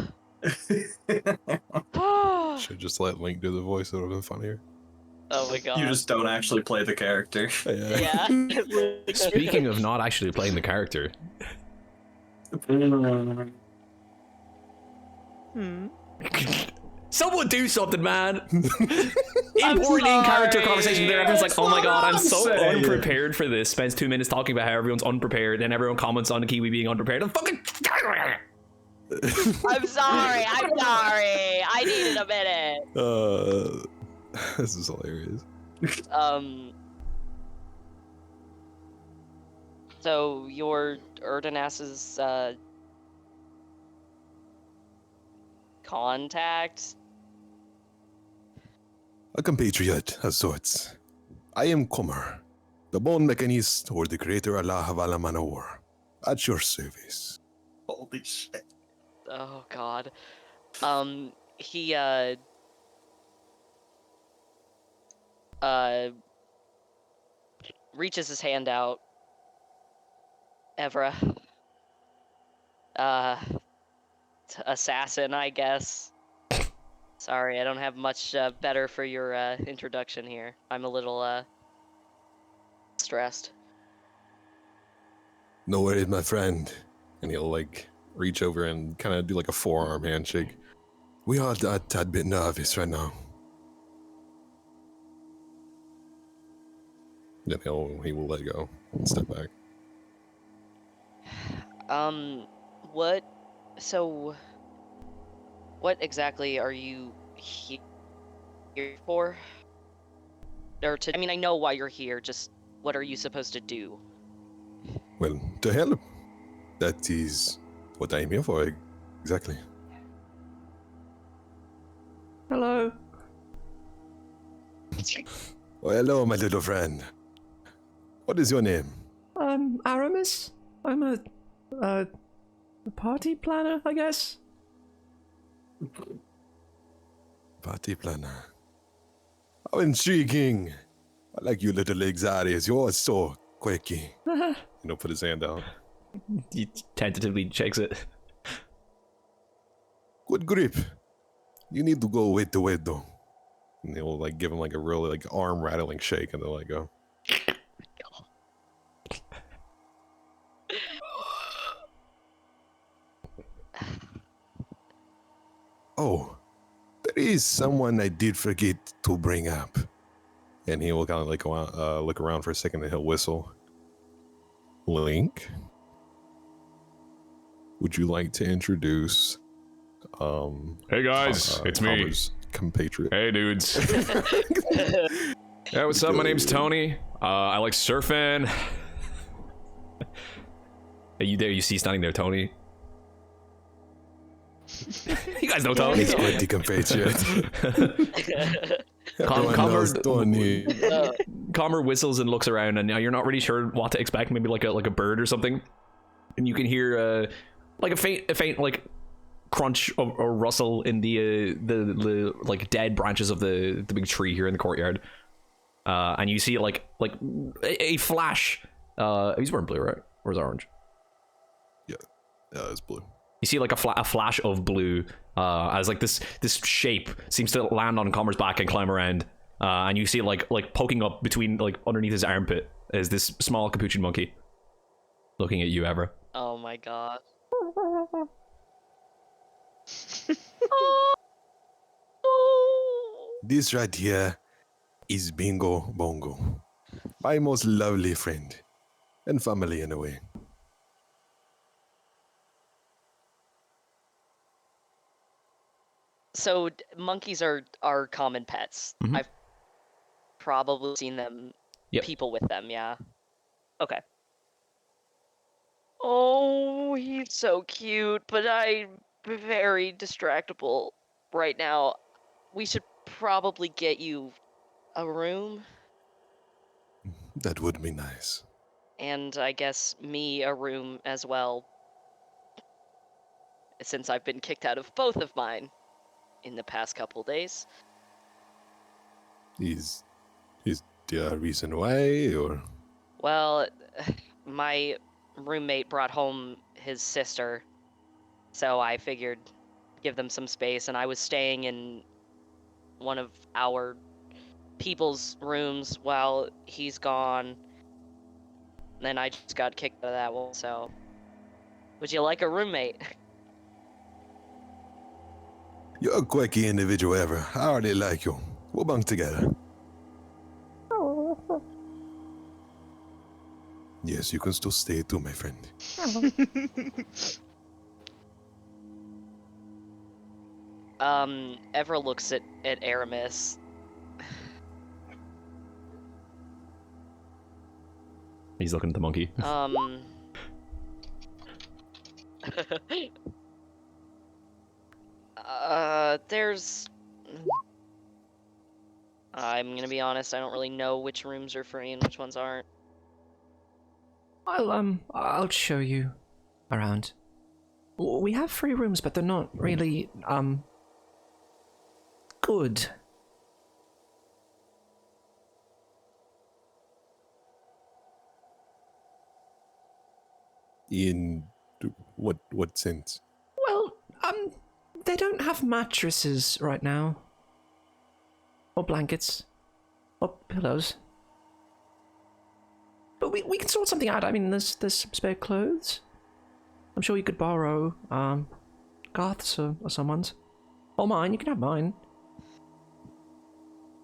Oh Should just let Link do the voice. That would have been funnier. my god. You just don't actually play the character. Yeah. Speaking of not actually playing the character, someone do something, man! Important in-character conversation there. Everyone's like, oh my god, I'm so saying. unprepared for this. Spends 2 minutes talking about how everyone's unprepared, and everyone comments on the Kiwi being unprepared. I'm fucking... I'm sorry. I needed a minute. This is hilarious. So your Erdenas's contact? A compatriot of sorts. I am Kommer, the bone mechanist or the creator Allah Havala Manowar. At your service. Holy shit. Oh god. He reaches his hand out. Evra. Assassin, I guess. Sorry, I don't have much better for your introduction here. I'm a little stressed. No worries, my friend. And he'll like reach over and kind of do like a forearm handshake. We are a tad bit nervous right now. Then he will let go and step back. What exactly are you here for? I mean, I know why you're here, just what are you supposed to do? Well, to help. That is what I'm here for, exactly. Hello. Oh, hello, my little friend. What is your name? Aramis. I'm a party planner, I guess. Party planner. How intriguing. I like you little anxieties. You're so quirky. Put his hand out. He tentatively shakes it. Good grip. You need to go wait though. And he'll like give him like a really like arm rattling shake and they'll let go. Oh, there is someone I did forget to bring up. And he will kind of like go out, look around for a second and he'll whistle. Link, would you like to introduce Hey guys, it's me. Palmer's compatriot? Hey dudes. Hey, what's up? My name's Tony. I like surfing. Hey, you there? You see standing there, Tony? You guys know Tony. He's quite the compatriot. Everyone knows Tony. Comer whistles and looks around, and you're not really sure what to expect. Maybe like a bird or something, and you can hear like a faint like crunch or rustle in the like dead branches of the big tree here in the courtyard, and you see like a flash. He's wearing blue, right? Or is it orange? Yeah, it's blue. You see like a flash of blue as like this shape seems to land on Comer's back and climb around, and you see like poking up between like underneath his armpit is this small capuchin monkey looking at you, Evra. Oh my god. This right here is Bingo Bongo, my most lovely friend and family in a way. So monkeys are common pets. Mhm. I've probably seen them, Yep. people with them. Yeah. Okay. Oh, he's so cute, but I'm very distractible right now. We should probably get you a room, That would be nice. and I guess me a room as well, since I've been kicked out of both of mine in the past couple days. Is there a reason why, or? Well, my roommate brought home his sister, so I figured give them some space, and I was staying in one of our people's rooms while he's gone. Then I just got kicked out of that one, so would you like a roommate? You're a quirky individual, Ever. I already like you. We'll bunk together. Yes, you can still stay too, my friend. Evra looks at Aramis. He's looking at the monkey. There's... I'm gonna be honest, I don't really know which rooms are free and which ones aren't. I'll show you around. We have free rooms, but they're not really, good. In what sense? Well, they don't have mattresses right now. Or blankets. Or pillows. But we can sort something out. I mean, there's some spare clothes. I'm sure you could borrow, Garth's or someone's. Or mine, you can have mine.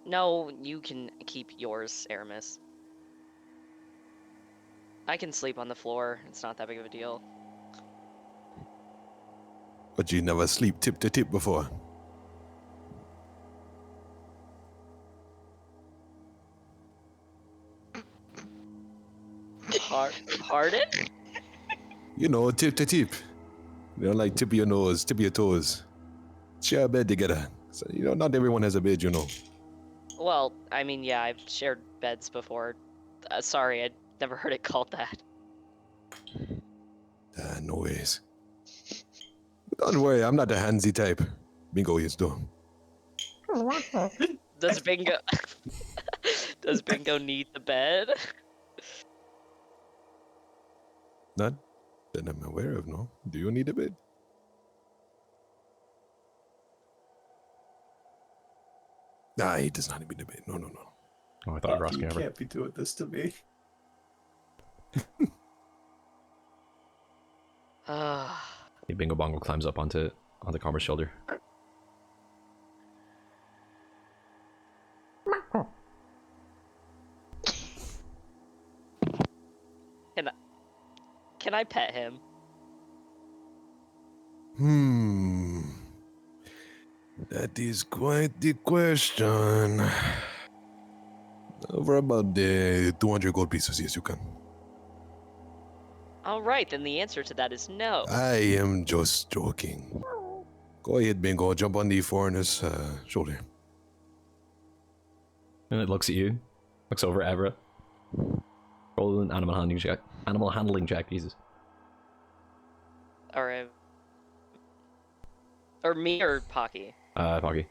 No, you can keep yours, Aramis. I can sleep on the floor, it's not that big of a deal. But you never sleep tip to tip before. Pardon? You know, tip to tip. You know, like tip of your nose, tip of your toes. Share a bed together. So, you know, not everyone has a bed, you know. Well, I mean, yeah, I've shared beds before. Sorry, I'd never heard it called that. No ways. But don't worry, I'm not the handsy type. Bingo is though. Does Bingo... Does Bingo need the bed? Not that I'm aware of, no. Do you need a bed? Nah, he does not need a bed. No. Oh, I thought you were asking You Evra. can't be doing this to me. Bingo Bongo climbs up onto Comer's shoulder. Can I pet him? That is quite the question. Over about the 200 gold pieces, yes, you can. Alright, then the answer to that is no. I am just joking. Go ahead, Bingo. Jump on the foreigner's shoulder. And it looks at you. Looks over at Evra. Roll an animal handling check. Animal handling check, Jesus. Alright. Or me or Pocky? Pocky.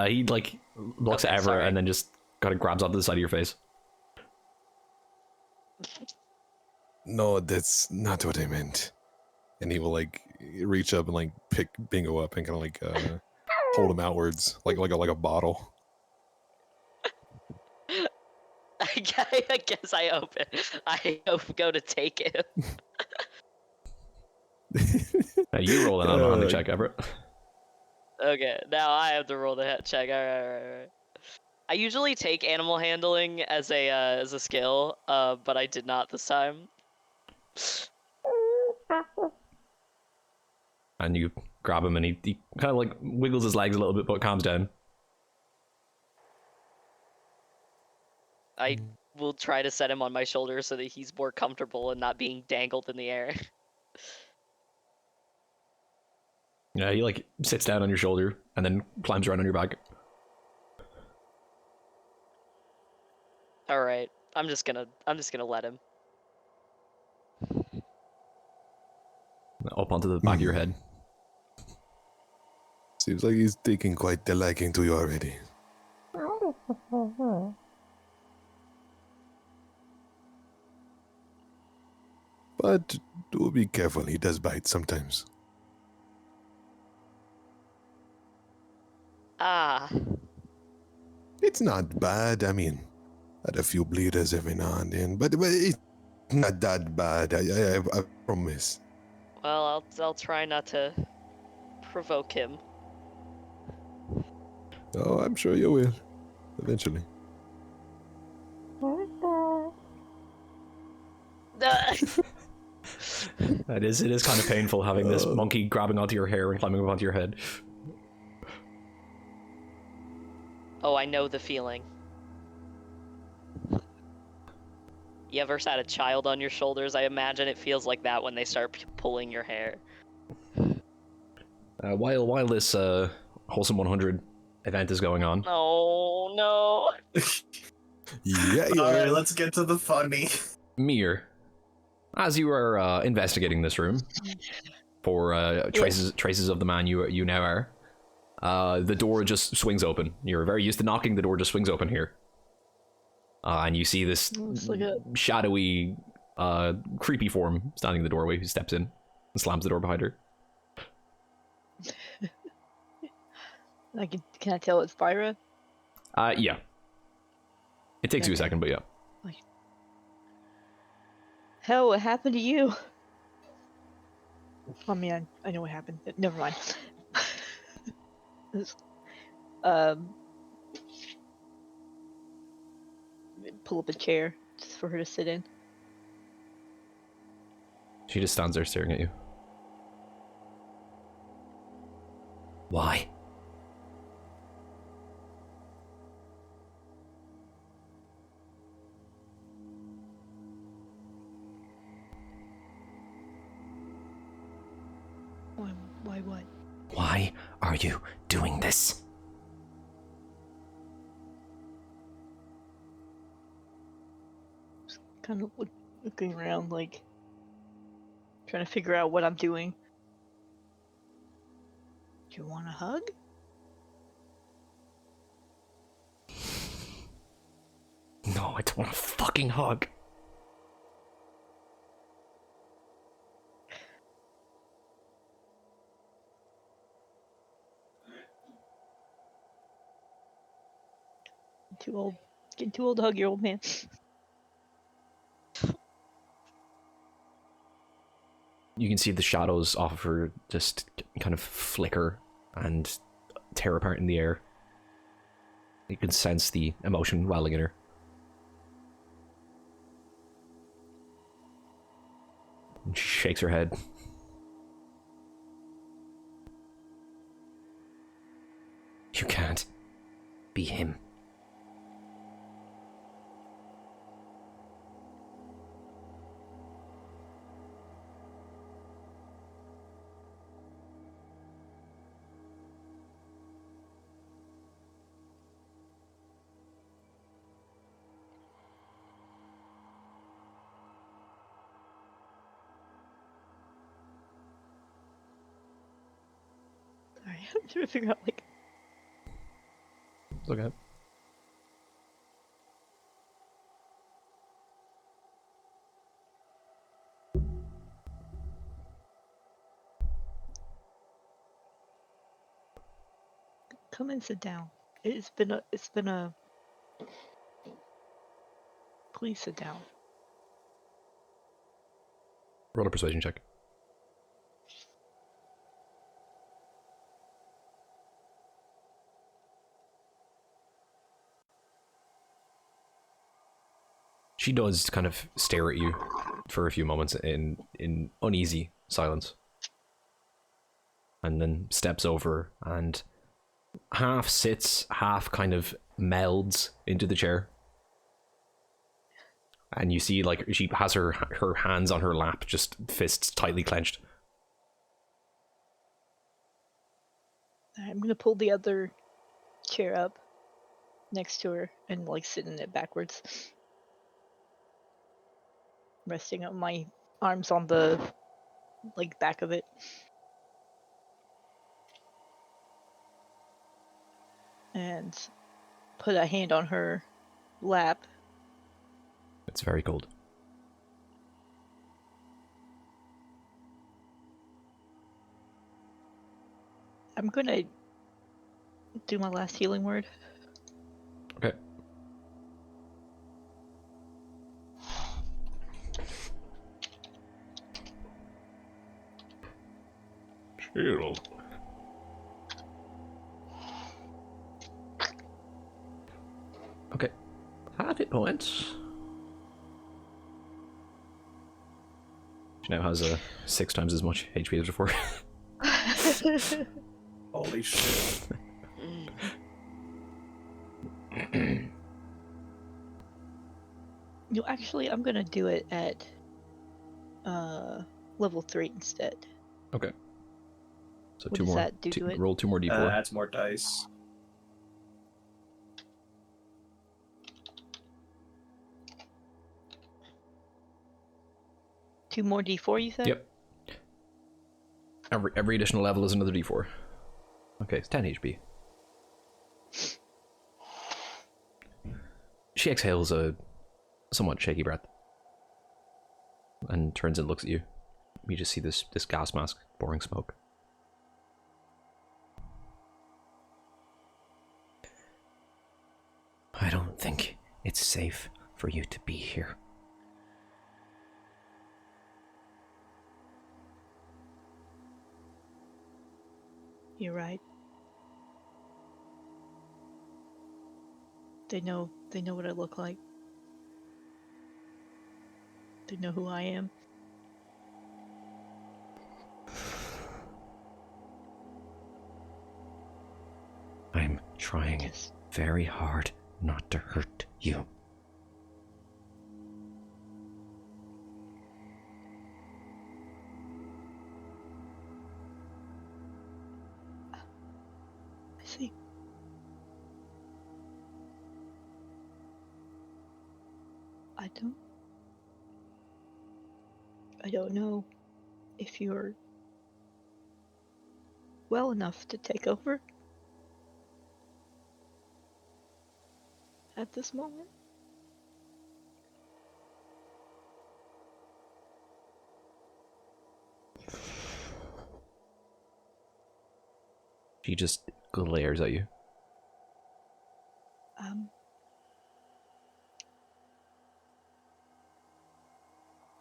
He, like, looks Okay, at Evra sorry. and then just kind of grabs onto the side of your face. No, that's not what I meant. And he will like reach up and like pick Bingo up and kind of like hold him outwards like a bottle. I guess I open. I go to take him. You roll an animal handling check, Everett. Okay, now I have to roll the head check. Alright. I usually take animal handling as a skill, but I did not this time. And you grab him and he kind of like wiggles his legs a little bit but calms down. I will try to set him on my shoulder so that he's more comfortable and not being dangled in the air. Yeah, he like sits down on your shoulder and then climbs around on your back. All right, I'm just gonna let him. Up onto the back of your head. Seems like he's taking quite the liking to you already. But do be careful, he does bite sometimes. Ah, It's not bad, I mean, had a few bleeders every now and then, but it's not that bad, I promise. well, I'll try not to provoke him. Oh, I'm sure you will, eventually. It is kind of painful having this monkey grabbing onto your hair and climbing up onto your head. Oh, I know the feeling. You ever had a child on your shoulders? I imagine it feels like that when they start pulling your hair. While this Wholesome 100 event is going on, Oh no. Yeah, All right, let's get to the funny. Mir, as you are investigating this room for traces of the man you now are, the door just swings open. You're very used to knocking. The door just swings open here, and you see this Looks like a shadowy, creepy form standing in the doorway who steps in and slams the door behind her. can I tell it's Byra? Yeah. It takes you a Okay. second, but yeah. Hell, what happened to you? I mean, I know what happened. Never mind. This- um, pull up a chair just for her to sit in. She just stands there staring at you. Why? Why what? Why are you doing this? Kind of looking around, like trying to figure out what I'm doing. Do you want a hug? No, I don't want a fucking hug. Too old. Getting too old to hug your old man. You can see the shadows off of her just kind of flicker and tear apart in the air. You can sense the emotion welling in her. And she shakes her head. You can't be him. I'm trying to figure out like. It's okay. Come and sit down. It's been a. Please sit down. Roll a persuasion check. She does kind of stare at you for a few moments in uneasy silence. And then steps over and half sits, half kind of melds into the chair. And you see, like, she has her hands on her lap, just fists tightly clenched. I'm gonna pull the other chair up next to her and like sit in it backwards, resting up my arms on the like back of it. And put a hand on her lap. It's very cold. I'm gonna do my last healing word. Okay. Shield. Okay. Half hit points. She now has 6 times as much HP as before. Holy shit. No, actually, I'm gonna do it at level 3 instead. Okay. So What two does more. that do to it? Roll 2 more d4. Adds more dice. Two more d4, you said? Yep. Every additional level is another d4. Okay, it's 10 HP. She exhales a somewhat shaky breath and turns and looks at you. You just see this gas mask pouring smoke. I don't think it's safe for you to be here. You're right. They know what I look like. They know who I am. I'm trying Yes. very hard not to hurt you. I see. I don't know if you're well enough to take over at this moment. She just glares at you.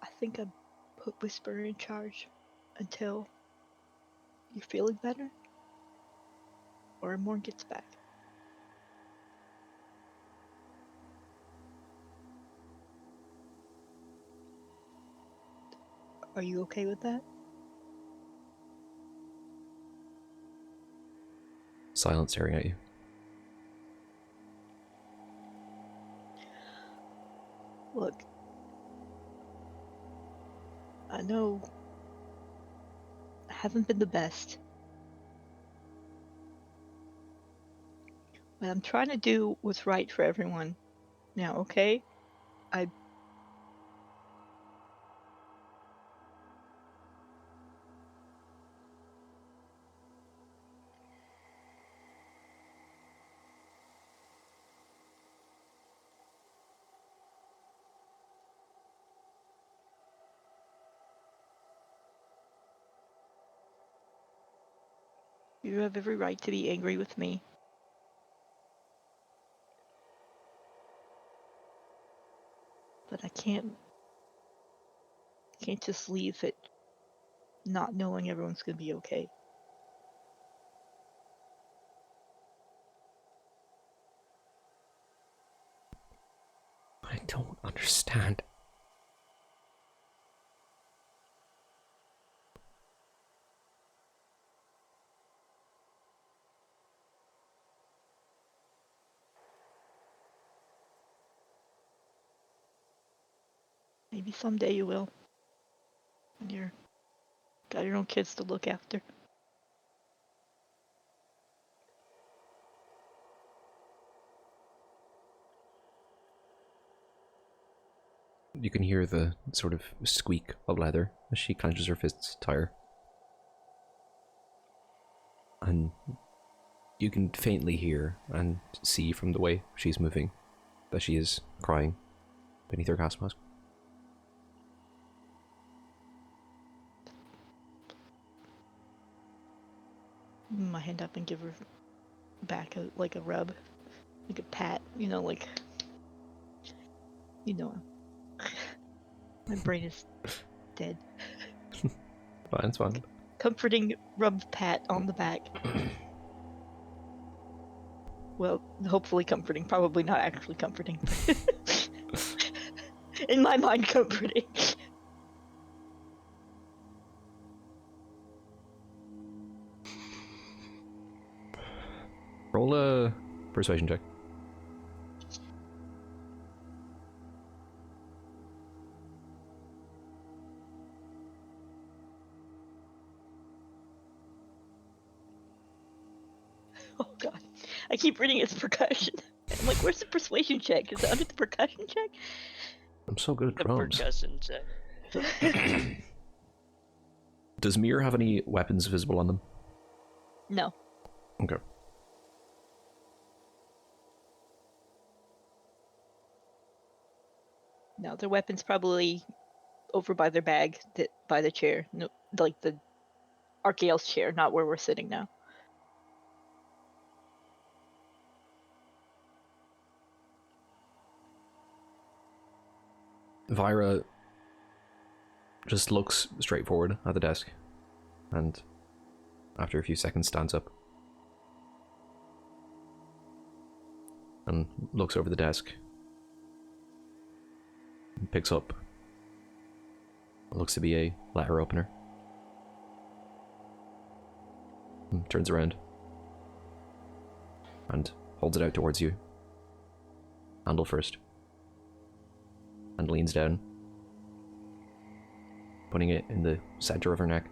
I think I put Whisper in charge until you're feeling better or Morn gets back. Are you okay with that? Silent staring at you. Look, I know I haven't been the best, but I'm trying to do what's right for everyone now, okay? You have every right to be angry with me. But I can't just leave it not knowing everyone's gonna be okay. I don't understand. Maybe someday you will. When you're got your own kids to look after. You can hear the sort of squeak of leather as she clenches her fists tighter. And you can faintly hear and see from the way she's moving that she is crying beneath her gas mask. My hand up and give her back a rub, like a pat. My brain is dead. Fine, it's fine. Comforting rub pat on the back. Well, hopefully comforting. Probably not actually comforting. In my mind, comforting. Roll a persuasion check. Oh god. I keep reading it's percussion. I'm like, where's the persuasion check? Is it under the percussion check? I'm so good at The drums. percussion check. Does Mir have any weapons visible on them? No. Okay. No, their weapon's probably over by their bag, by the chair. No, like the Archaeel's chair, not where we're sitting now. Vyra just looks straight forward at the desk and after a few seconds stands up and looks over the desk and picks up what looks to be a letter opener and turns around and holds it out towards you, handle first, and leans down, putting it in the center of her neck.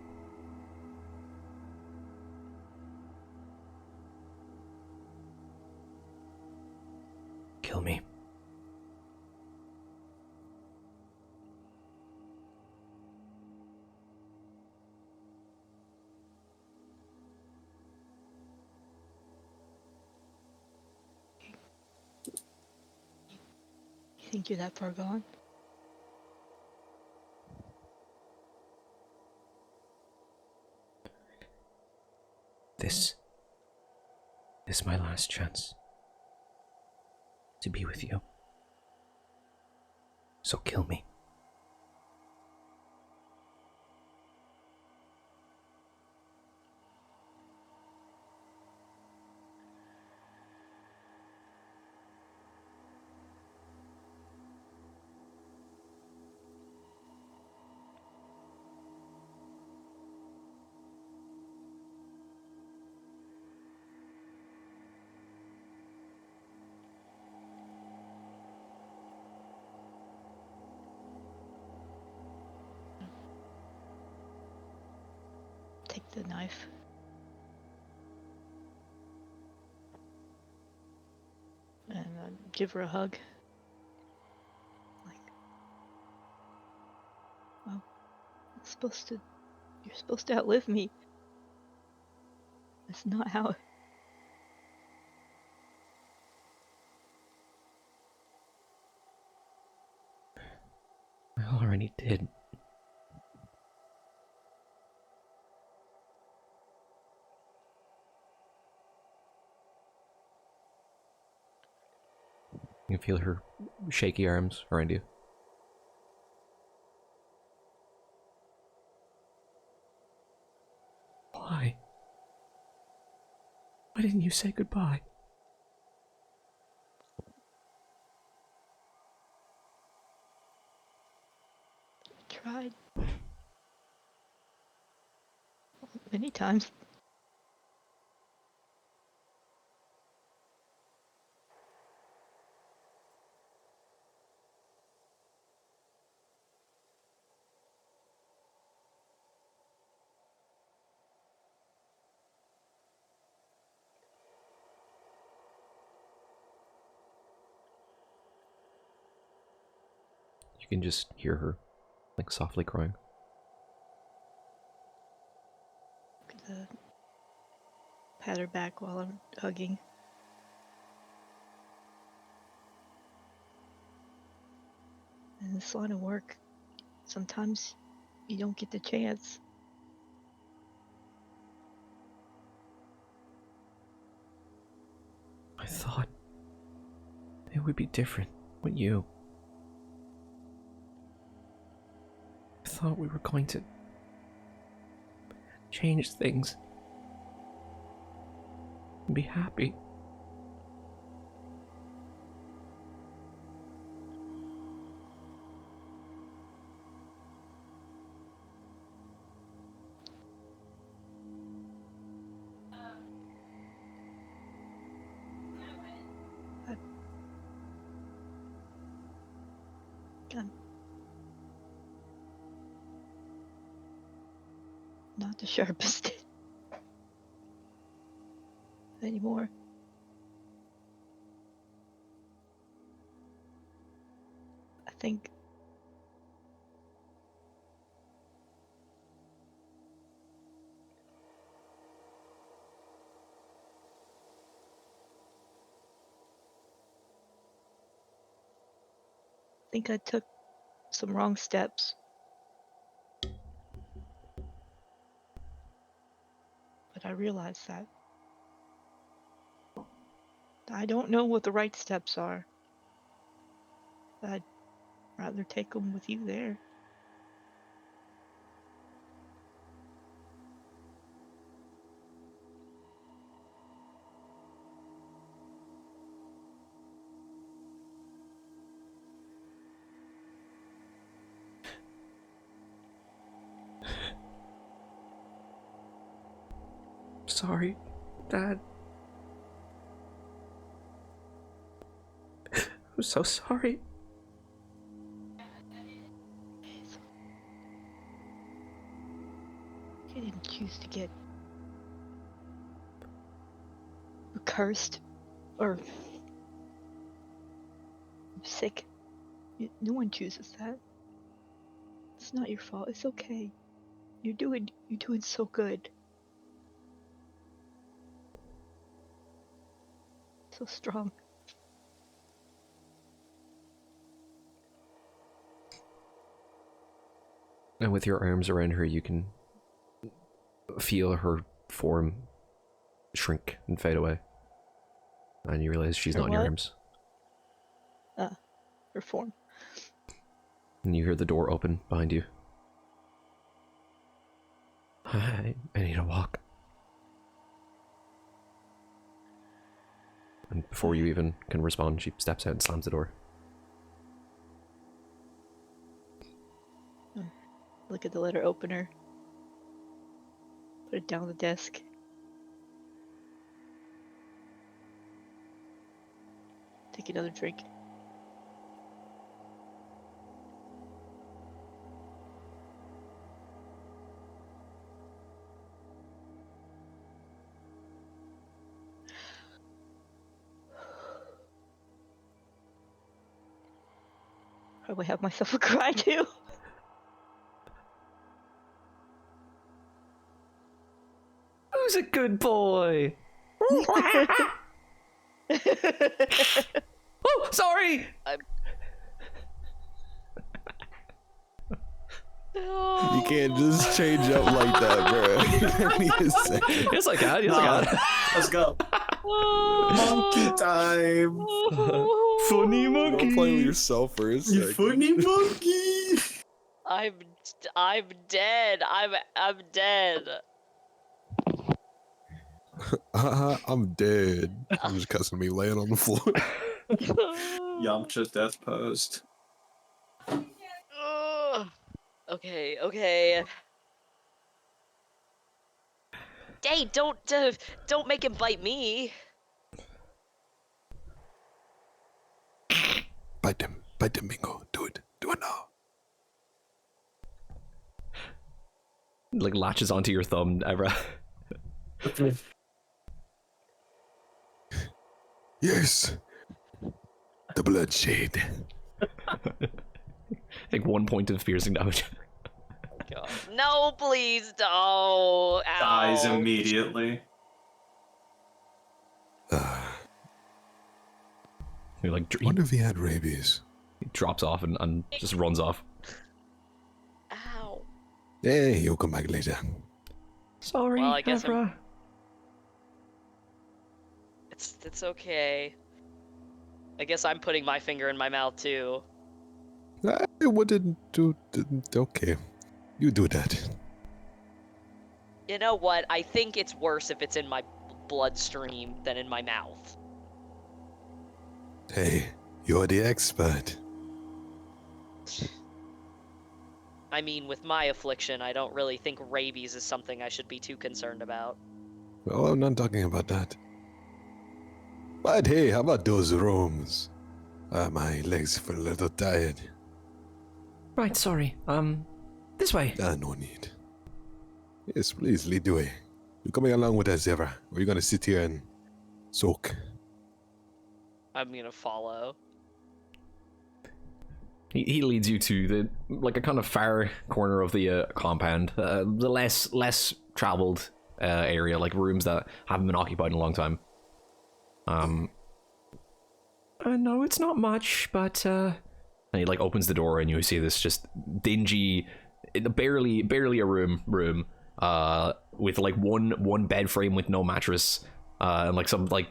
Kill me. You think you're that far gone? This is my last chance to be with you. So kill me. Take the knife. And give her a hug. Like, well, you're supposed to outlive me. That's not how. I already did. You feel her shaky arms around you. Why? Why didn't you say goodbye? Tried. Many times. You can just hear her, like, softly crying. Gonna pat her back while I'm hugging. In this line of work, sometimes you don't get the chance. I thought it would be different with you. I thought we were going to change things and be happy. I'm not the sharpest anymore. I think I took some wrong steps. But I realized that. I don't know what the right steps are. I'd rather take them with you there. Sorry, Dad. I'm so sorry. You didn't choose to get cursed or sick. No one chooses that. It's not your fault. It's okay. You're doing so good. So strong. And with your arms around her, you can feel her form shrink and fade away. And you realize she's Her not in your what? arms. Her form. And you hear the door open behind you. I need to walk. And before you even can respond, she steps out and slams the door. Look at the letter opener. Put it down on the desk. Take another drink. Probably have myself a cry too. Who's a good boy? Oh, sorry! You can't just change up like that, bro. I need a second. Yes, I can. Yes, I can. Let's go. Monkey time. funny Don't play with yourself for a You second. funny monkey. I'm dead. I'm dead. I'm dead. I'm just cussing me laying on the floor. Yamcha death posed. Ugh. Okay. Hey, don't make him bite me. Bite them, Bingo. Do it now. Like latches onto your thumb, Evra. Yes, the bloodshed. Like 1 point of piercing damage. God. No, please don't. Dies Ow. immediately. He like Wonder if he had rabies. he drops off and just runs off. Ow. Hey, you'll come back later. Sorry, Well, I guess Evra. It's okay. I guess I'm putting my finger in my mouth too. I wouldn't do. Okay, you do that. You know what? I think it's worse if it's in my bloodstream than in my mouth. Hey, you're the expert. I mean, with my affliction, I don't really think rabies is something I should be too concerned about. Well, I'm not talking about that. But hey, how about those rooms? My legs feel a little tired. Right, sorry. This way. No need. Yes, please lead the way. You coming along with us, Zevra? Or are you gonna sit here and soak? I'm gonna follow. He leads you to the like a kind of far corner of the compound, the less traveled area, like rooms that haven't been occupied in a long time. No, it's not much, but and he like opens the door and you see this just dingy, barely a room, with like one bed frame with no mattress, and like some like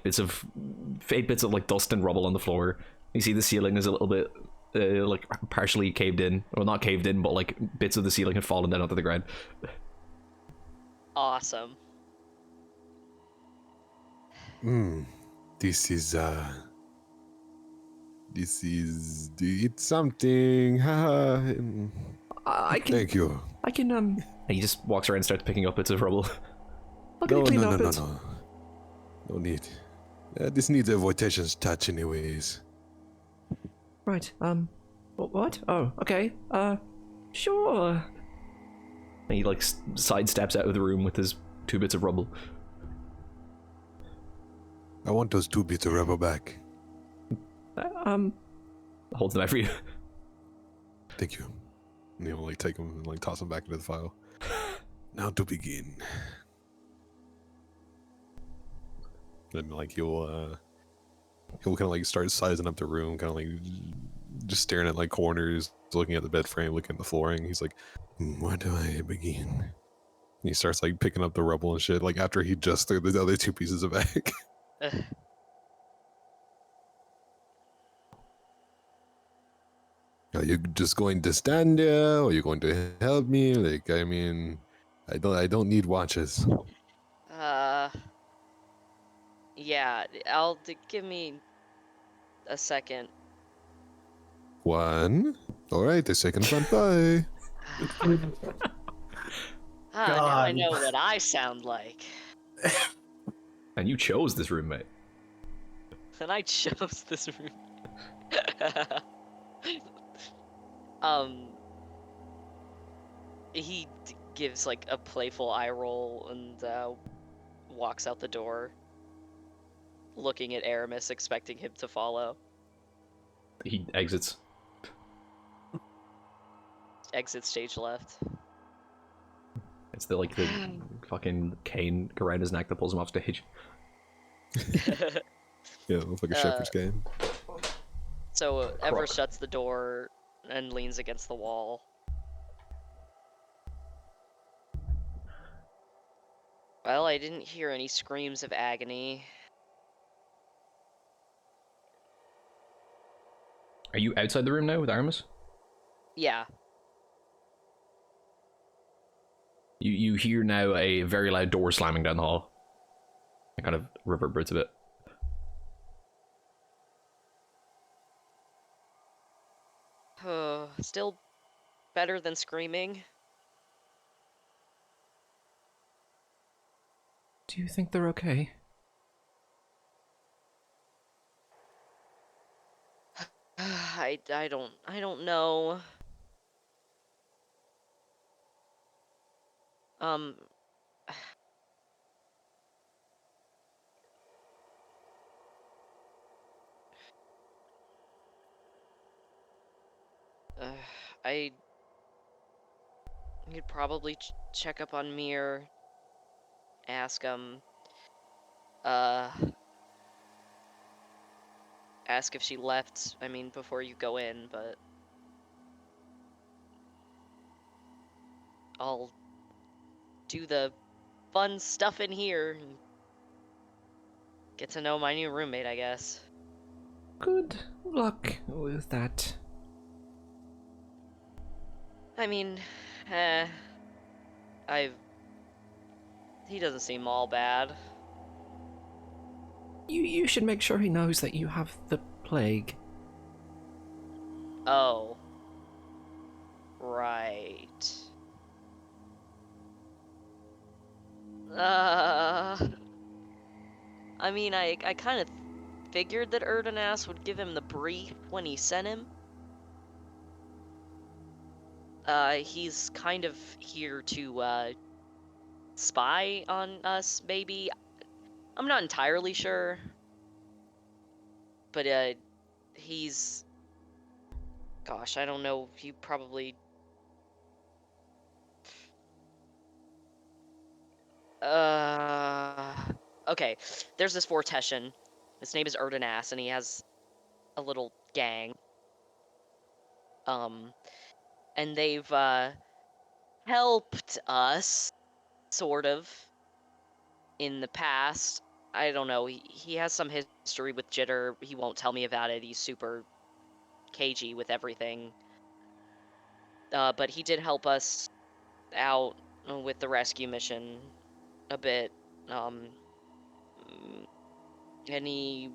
fake bits of like dust and rubble on the floor. You see the ceiling is a little bit like partially caved in, or not caved in, but like bits of the ceiling had fallen down onto the ground. Awesome. This is it's something. I can Thank you. and he just walks around and starts picking up bits of rubble. I'll No, clean no, up no, no, it. no. No need. This needs a Vortician's touch anyways. Right, what? Oh, okay, sure. And he, like, sidesteps out of the room with his 2 bits of rubble. I want those 2 bits of rubber back. Holds them out for you. Thank you. And he'll, like, take them and, like, toss them back into the file. Now to begin. Then, like, he'll kind of, like, start sizing up the room, kind of, like, just staring at, like, corners, looking at the bed frame, looking at the flooring. He's like, where do I begin? And he starts, like, picking up the rubble and shit, like, after he just threw the other 2 pieces of bag. Ugh. Are you just going to stand there, or are you going to help me? Like, I mean, I don't need watches. Yeah, give me a second. 1. All right, the second front by. Now I God. know what I sound like. And you chose this room, mate. And I chose this room. He gives like a playful eye roll and walks out the door, looking at Aramis, expecting him to follow. He exits. Exit stage left. It's the fucking cane around his neck that pulls him off stage. Yeah, it looks like a shepherd's game. So Ever shuts the door and leans against the wall. Well, I didn't hear any screams of agony. Are you outside the room now with Aramis? Yeah. You hear now a very loud door slamming down the hall. It kind of reverberates a bit. Still better than screaming. Do you think they're okay? I don't know. Um, I could probably check up on Mir, ask uh, ask if she left. I mean, before you go in, but I'll do the fun stuff in here and get to know my new roommate, I guess. Good luck with that. I mean, he doesn't seem all bad. You should make sure he knows that you have the plague. Oh. Right. I mean, I kind of figured that Erdonas would give him the brief when he sent him. He's kind of here to, spy on us, maybe. I'm not entirely sure. But, he's... Gosh, I don't know, he probably... Okay, there's this Vortessian. His name is Erdonas, and he has a little gang. And they've, helped us, sort of, in the past. I don't know, he has some history with Jitter. He won't tell me about it. He's super cagey with everything. But he did help us out with the rescue mission a bit. And he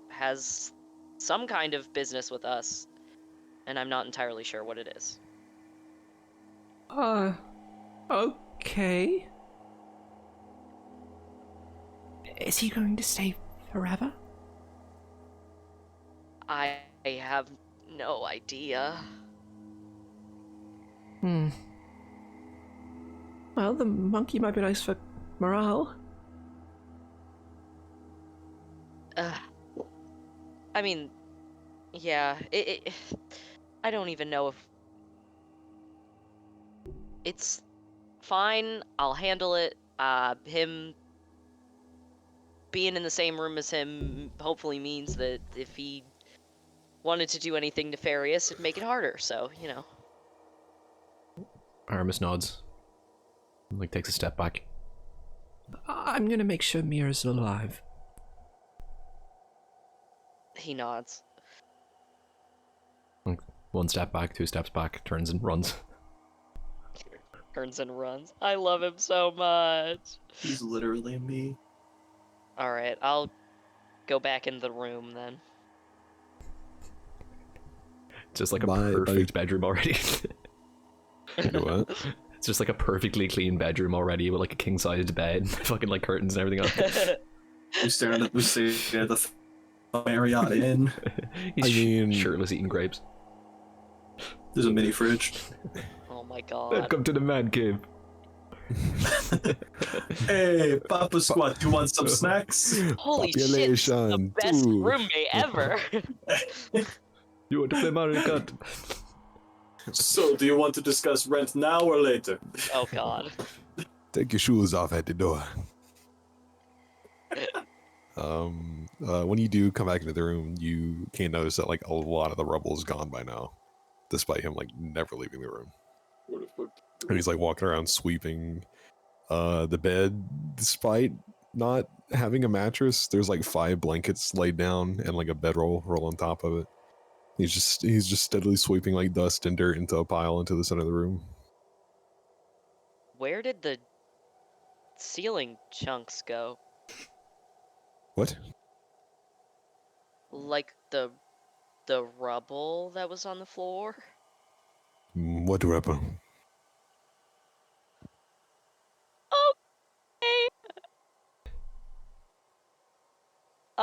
has some kind of business with us, and I'm not entirely sure what it is. Okay. Is he going to stay forever? I have no idea. Well, the monkey might be nice for morale. I mean, yeah, I don't even know if... It's fine, I'll handle it. Him being in the same room as him hopefully means that if he wanted to do anything nefarious, it'd make it harder, so, you know. Aramis nods. Like, takes a step back. I'm gonna make sure Mira's alive. He nods. Like, 1 step back, 2 steps back, turns and runs. Turns and runs. I love him so much. He's literally me. Alright, I'll go back in the room then. Just like a Bye, perfect bedroom already. You know what? It's just like a perfectly clean bedroom already with like a king-sized bed, fucking like curtains and everything on. We staring at the Marriott Inn. He's I mean- shirtless eating grapes. There's a mini fridge. Oh my god. Welcome to the man cave. Hey, Papa Squat, you want some snacks? Holy shit, this is the Population, best too. roommate ever. You want to play Mario Kart? So, do you want to discuss rent now or later? Oh god. Take your shoes off at the door. When you do come back into the room, you can notice that like a lot of the rubble is gone by now, despite him like never leaving the room. Where the fuck? And he's like walking around sweeping the bed, despite not having a mattress. There's like 5 blankets laid down and like a bedroll roll on top of it. He's just steadily sweeping like dust and dirt into a pile into the center of the room. Where did the ceiling chunks go? What? Like the rubble that was on the floor? What rebel?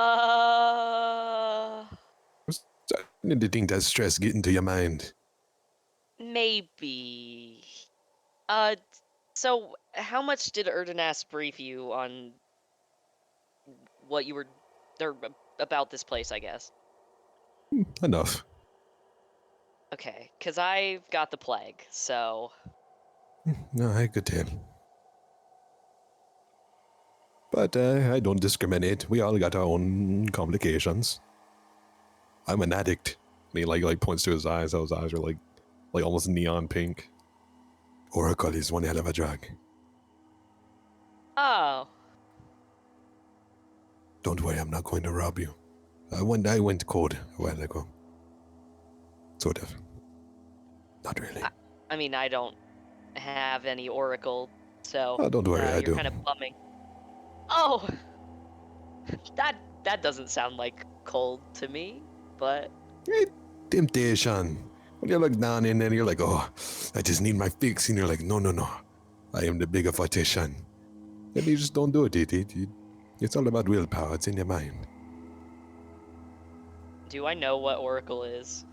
Okay. I need to think that stress getting to your mind. Maybe. So how much did Erdenas brief you on what you were there about this place, I guess? Enough. Okay, because I've got the plague, so... No, I could tell. But I don't discriminate. We all got our own complications. I'm an addict. And he like points to his eyes. Those eyes are like almost neon pink. Oracle is one hell of a drug. Oh. Don't worry, I'm not going to rob you. I went cold a while ago. Sort of. Not really. I mean, I don't have any Oracle, so... Oh, don't worry, I you're do. kind of bumming. Oh! That doesn't sound like cold to me, but... Temptation. When you look down in there, you're like, oh, I just need my fix. And you're like, no. I am the bigger physician. And you just don't do it. It's all about willpower. It's in your mind. Do I know what Oracle is?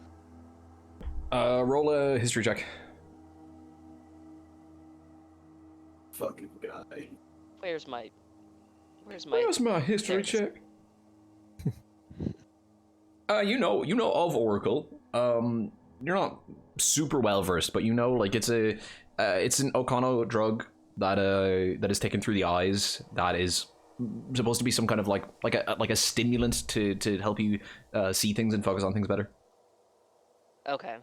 Roll a history check. Fucking guy. Where's my history There it is. check? You know of Oracle. You're not super well versed, but you know, like it's an Okono drug that is taken through the eyes. That is supposed to be some kind of like a stimulant to help you see things and focus on things better. Okay.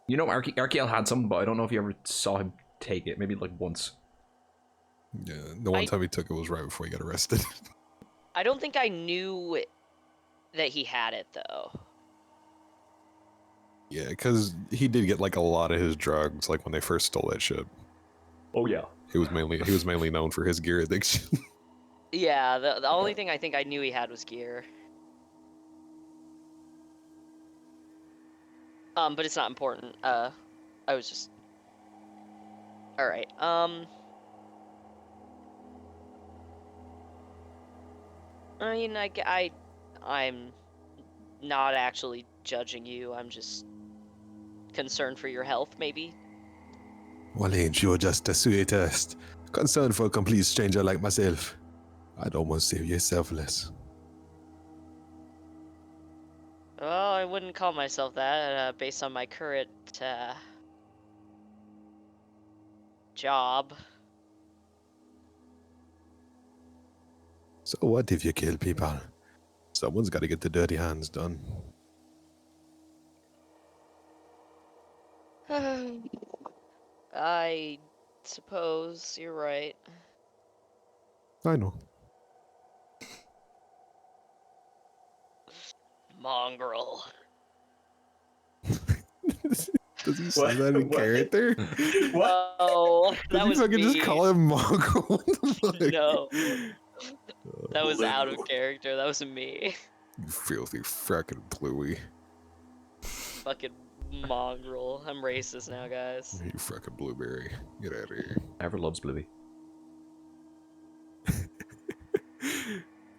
You know, Arkiel had some, but I don't know if you ever saw him take it. Maybe like once. Yeah, the one time he took it was right before he got arrested. I don't think I knew that he had it, though. Yeah, because he did get like a lot of his drugs like when they first stole that ship. Oh yeah. He was mainly known for his gear addiction. Yeah, the only thing I think I knew he had was gear. But it's not important. I was just... Alright, I mean, I'm not actually judging you. I'm just concerned for your health, maybe. Well, ain't you just a sweetest? Concerned for a complete stranger like myself. I'd almost say you're selfless. Well, I wouldn't call myself that, based on my current, job. So what if you kill people? Someone's got to get the dirty hands done. I suppose you're right. I know. Mongrel. Does he say What? that in What? character? What? Oh, that Does he was fucking me. just call him Mongrel? What the fuck? No. That was out of character. That was me. You filthy fracking bluey. Fucking mongrel. I'm racist now, guys. You fracking blueberry. Get out of here. Ever loves Bluey.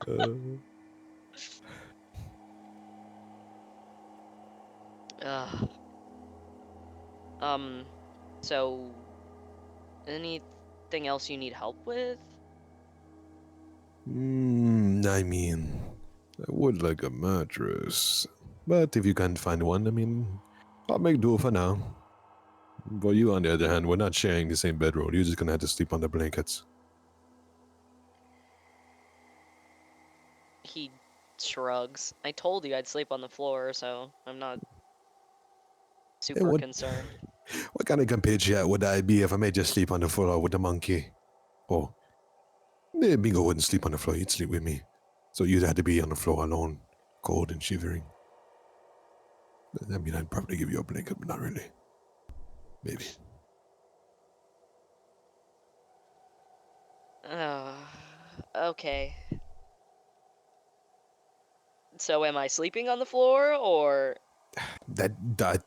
Ugh. So, anything else you need help with? I mean, I would like a mattress. But if you can't find one, I mean, I'll make do for now. For you, on the other hand, we're not sharing the same bedroll. You're just gonna have to sleep on the blankets. He shrugs. I told you I'd sleep on the floor, so I'm not super what- concerned. What kind of compatriot would I be if I made you sleep on the floor with the monkey? Oh, Bingo wouldn't sleep on the floor, he'd sleep with me. So you'd have to be on the floor alone, cold and shivering. I mean, I'd probably give you a blanket, but not really. Maybe. Okay. So am I sleeping on the floor, or... That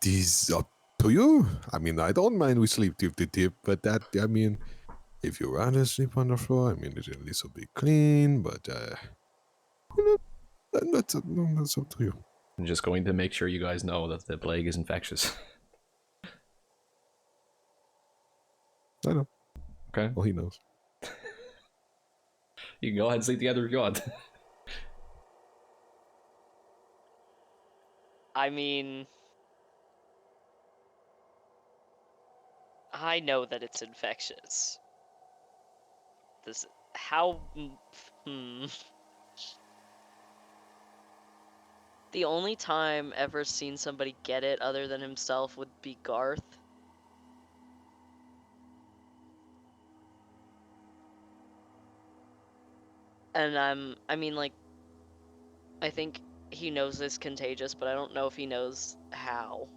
is up to you. I mean, I don't mind we sleep tip to tip, but that, I mean, if you rather sleep on the floor, I mean, at least it'll be clean, but, you know, that's up to you. I'm just going to make sure you guys know that the plague is infectious. I know. Okay? Well, he knows. You can go ahead and sleep together if you want. I mean... I know that it's infectious. This... How... The only time ever seen somebody get it other than himself would be Garth. And I mean, like, I think he knows it's contagious, but I don't know if he knows how.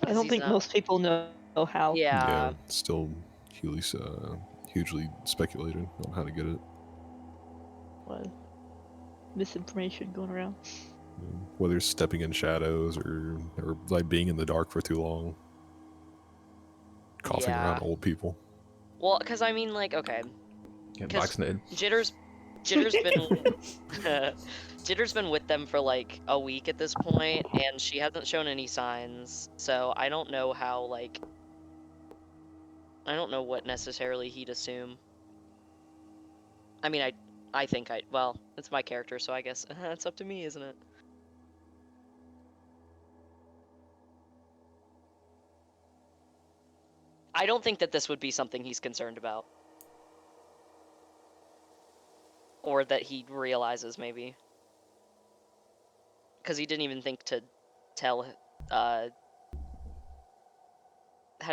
I don't he's think not- most people know how. Yeah. Still hugely speculated on how to get it. What misinformation going around. Whether it's stepping in shadows or like being in the dark for too long. Coughing Yeah. around old people. Well, because I mean, like, okay. Get 'Cause vaccinated. Jitter's been Jitter's been with them for like a week at this point, and she hasn't shown any signs. So I don't know how, like, I don't know what necessarily he'd assume. I mean, I think well, it's my character, so I guess it's up to me, isn't it? I don't think that this would be something he's concerned about. Or that he realizes, maybe. Because he didn't even think to tell, how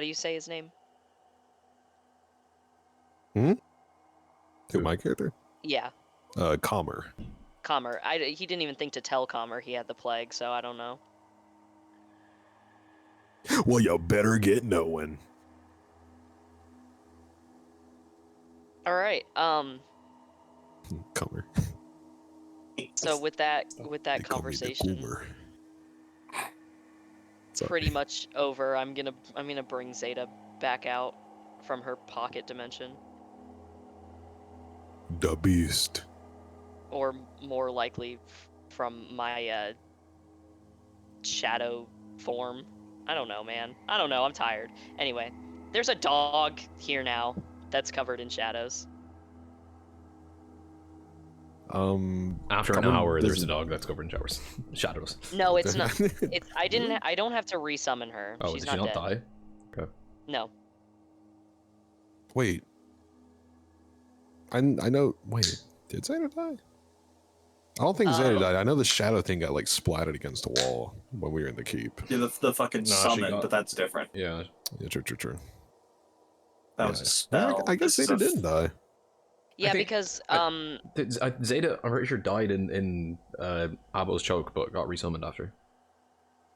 do you say his name? Who, my character? Yeah, Calmer. Comer. He didn't even think to tell Comer he had the plague, so I don't know. Well, you better get knowing. Alright, Calmer. so with that They call me the conversation Coomer. Sorry. pretty much over, I'm gonna bring Zeta back out from her pocket dimension. The Beast. Or more likely from my shadow form. I don't know, man. I don't know, I'm tired. Anyway, there's a dog here now that's covered in shadows. After an Common hour, there's a doesn't- dog that's covered in shadows. No, it's not. I don't have to resummon her. Oh, She's did she not dead. die? Okay. No. Wait. I know. Wait, did Zeta die? I don't think Zeta died. I know the shadow thing got like splattered against the wall when we were in the keep. Yeah, the fucking No, she summon, got- but that's different. Yeah. Yeah, true. That was a Yeah, spell. I guess This is Zeta a didn't die. Yeah, think- because Zeta, I'm pretty sure, died in Abo's choke, but got resummoned after.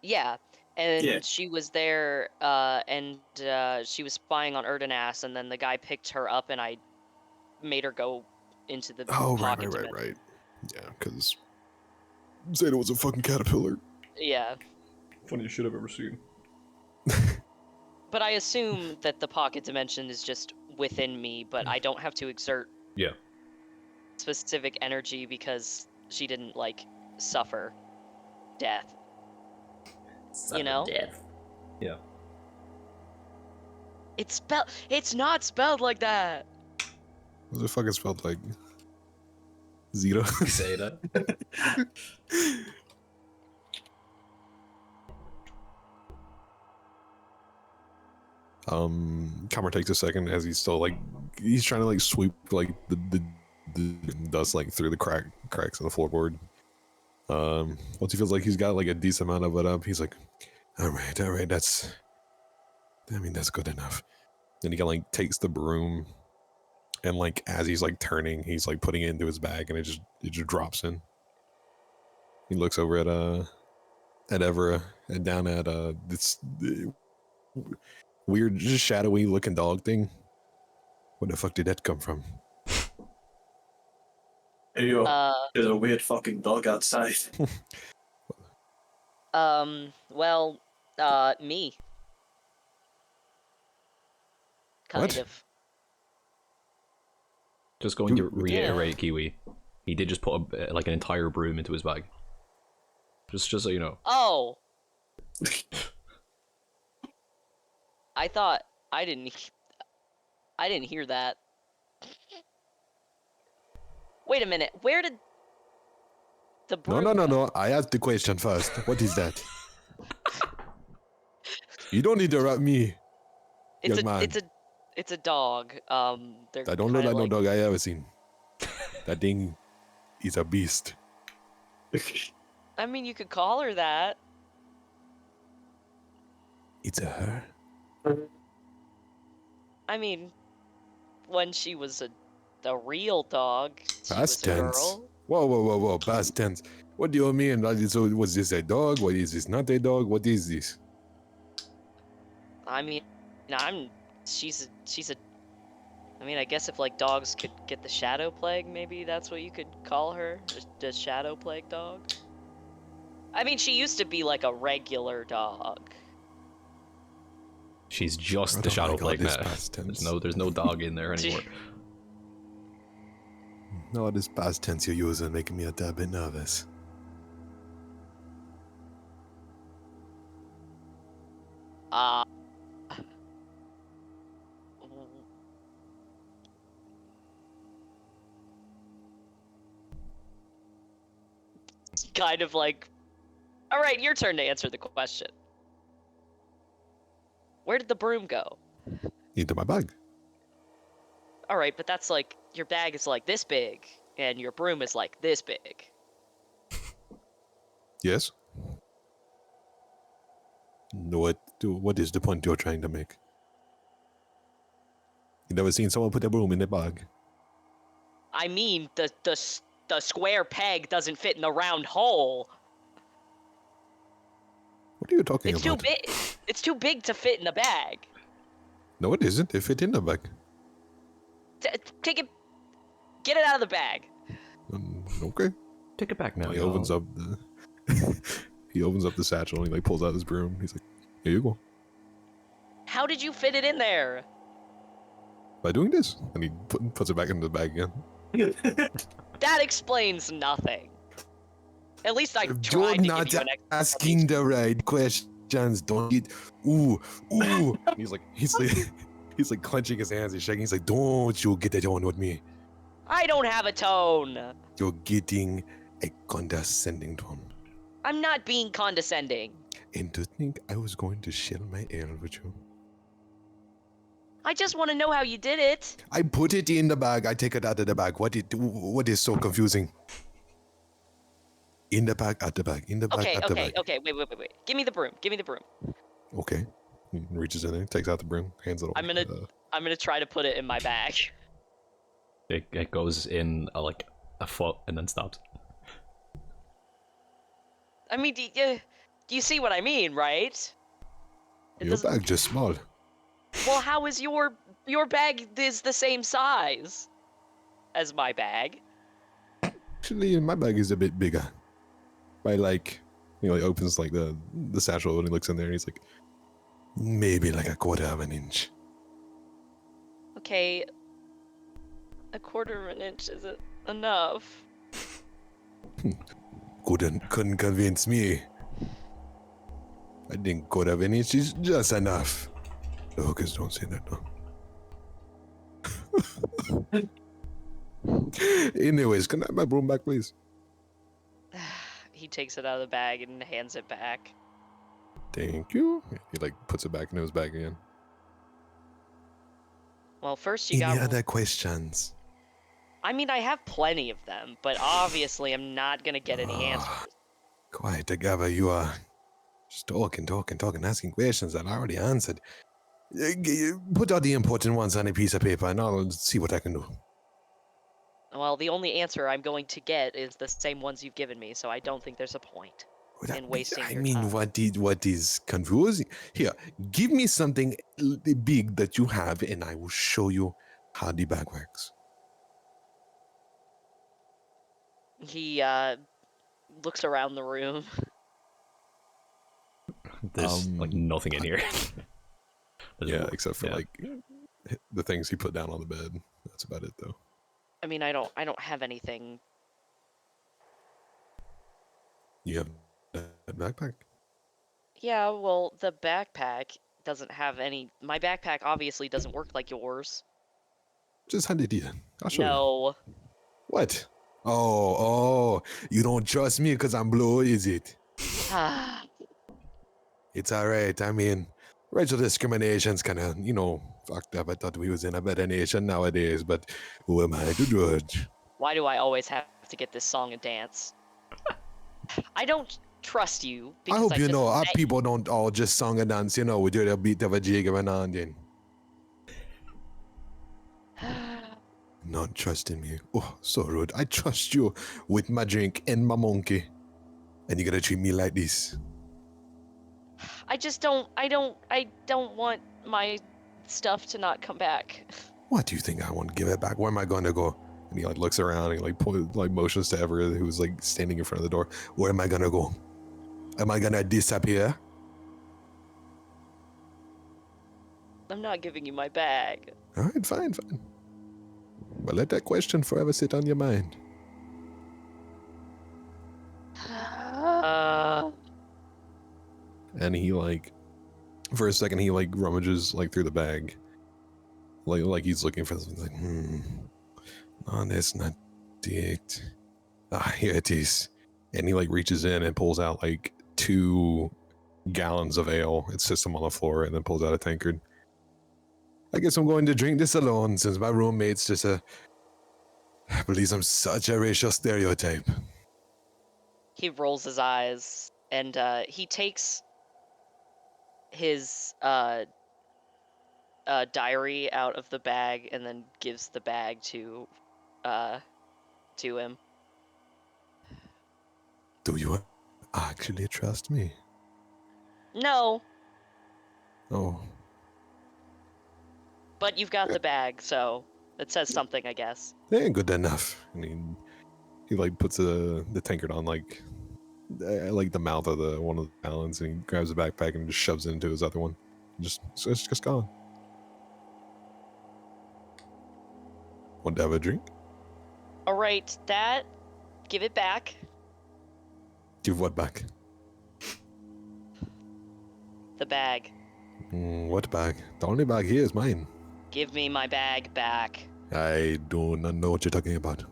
yeah, and Yeah. she was there, and she was spying on Erdenas, and then the guy picked her up, and I made her go into the Oh, pocket. right. Yeah, because Zeta was a fucking caterpillar. Yeah, Funniest shit I've ever seen. but I assume that the pocket dimension is just within me, but I don't have to exert Yeah. specific energy because she didn't like suffer death. You know? Yeah. It's not spelled like that. What the fuck is spelled like? Zeta. Zeta. Kamer takes a second as he's still like he's trying to like sweep like the dust like through the cracks in the floorboard. Once he feels like he's got like a decent amount of it up, he's like, all right, that's good enough. Then he kind of like takes the broom and like as he's like turning, he's like putting it into his bag and it just drops in. He looks over at at Evera and down at this weird, just shadowy looking dog thing. Where the fuck did that come from? Hey, yo, Uh, there's a weird fucking dog outside. well, me. Kind What? of. Just going to Dude, reiterate, Kiwi. He did just put like an entire broom into his bag. Just so you know. Oh! I thought I didn't hear that. Wait a minute. Where did the broom No. I asked the question first. What is that? You don't interrupt me. It's young man. it's a dog. They're I don't look kinda like no dog I ever seen. That thing is a beast. I mean, you could call her that. It's a her. I mean, when she was a real dog, she Past was a tense. girl. Whoa. Past tense. What do you mean? So was this a dog? What is this? Not a dog? What is this? I mean, she's a. I mean, I guess if like dogs could get the shadow plague, maybe that's what you could call her, the shadow plague dog. I mean, she used to be like a regular dog. She's just I the don't shadow like all plague this now. past tense. There's no dog in there anymore. No, this past tense you're using making me a tad bit nervous. Uh, kind of like, all right, your turn to answer the question. Where did the broom go? Into my bag. All right, but that's like, your bag is like this big, and your broom is like this big. Yes? What is the point you're trying to make? You never seen someone put a broom in their bag? I mean, the square peg doesn't fit in the round hole. What are you talking It's too about? big. It's too big to fit in the bag. No, it isn't. It fit in the bag. Take it. Get it out of the bag. Okay. Take it back now. He y'all. opens up the he opens up the satchel and he like pulls out his broom. He's like, "Here you go." How did you fit it in there? By doing this, and he puts it back into the bag again. That explains nothing. At least I You're tried to not give you an asking the right questions. Don't get ooh. he's like clenching his hands and shaking. He's like, "Don't you get that on with me? I don't have a tone. You're getting a condescending tone." I'm not being condescending. And to think I was going to share my ale with you. I just want to know how you did it. I put it in the bag. I take it out of the bag. What is so confusing? In the bag, out the bag. In the bag, out the bag. Okay. Wait. Give me the broom. Okay. He reaches in there, takes out the broom, hands it over. I'm gonna try to put it in my bag. It goes in like a foot and then stops. I mean, do you see what I mean, right? Your bag just small. Well, how is your bag is the same size as my bag? Actually, my bag is a bit bigger. By like, he opens like the satchel and he looks in there and he's like, maybe like a quarter of an inch. Okay, a quarter of an inch isn't enough. Couldn't convince me. I think quarter of an inch is just enough. The hookers don't say that though. Anyways, can I have my broom back, please? He takes it out of the bag and hands it back. Thank you. He like puts it back into his bag again. Well, first you got. Any other questions? I mean, I have plenty of them, but obviously I'm not gonna get any answers. Quiet together, you are just talking, asking questions that I already answered. Put out the important ones on a piece of paper and I'll see what I can do. Well, the only answer I'm going to get is the same ones you've given me, so I don't think there's a point. and wasting I your mean, time. what is confusing? Here, give me something big that you have, and I will show you how the bag works. He looks around the room. There's like nothing in here. Yeah, except for yeah. like the things he put down on the bed. That's about it, though. I mean, I don't have anything. You have that backpack. Yeah, well, the backpack doesn't have any. My backpack obviously doesn't work like yours. Just hand it here. I'll show you. No. What? Oh, you don't trust me because I'm blue, is it? Ah, It's alright. I mean, racial discrimination's kind of, fucked up. I thought we was in a better nation nowadays, but who am I to judge? why do I always have to get this song and dance? I don't trust you I because hope you just know our met people don't all just song and dance, with your beat of a jig every now and then. you. Not trusting me. Oh, so rude. I trust you with my drink and my monkey. And you gotta treat me like this. I just don't. I don't want my stuff to not come back. What do you think I want to give it back? Where am I going to go? And he looks around and motions to Everett, who's standing in front of the door. Where am I gonna go? Am I gonna disappear? I'm not giving you my bag. All right, fine. But let that question forever sit on your mind. And he for a second he rummages through the bag, like he's looking for something. No, that's not it. Ah, here it is. And he reaches in and pulls out 2 gallons of ale. It sits them on the floor and then pulls out a tankard. I guess I'm going to drink this alone since my roommate's just believes I'm such a racial stereotype. He rolls his eyes and he takes his diary out of the bag and then gives the bag to him. Do you actually trust me? No, Oh, but you've got the bag, so it says something, I guess. that ain't good enough. And he puts the tankard on the mouth of one of the gallons, and he grabs the backpack and just shoves it into his other one. It's just gone. Want to have a drink? All right, that. Give it back. Give what back? The bag. What bag? The only bag here is mine. Give me my bag back. I do not know what you're talking about.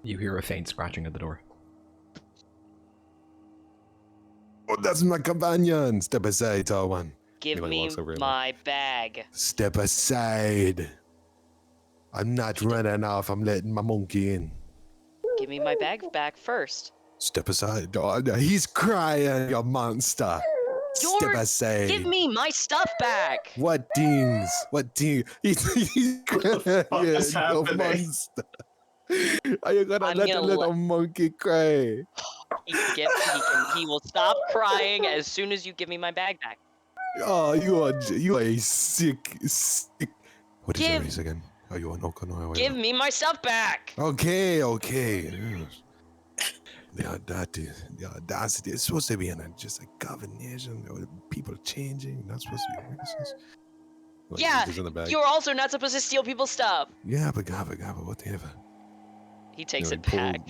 You hear a faint scratching at the door. Oh, that's my companion. Step aside, Tawan. Give me walks over and, my bag. Step aside. I'm not running off. I'm letting my monkey in. Give me my bag back first. Step aside. Oh, he's crying, you monster. Step aside. Give me my stuff back. What things? What things? He's crying, is you happening? monster. Are you gonna I'm let gonna a little monkey cry? He will stop crying as soon as you give me my bag back. Oh, you are a sick. What is your Give- race again? Are you an Okinawa? Give me my stuff back. Okay. Yes. The audacity. It's supposed to be just a governation. People changing. Not supposed to be racist. Yeah, reaches in the bag. you're also not supposed to steal people's stuff. Yeah, but whatever. He takes He, it back.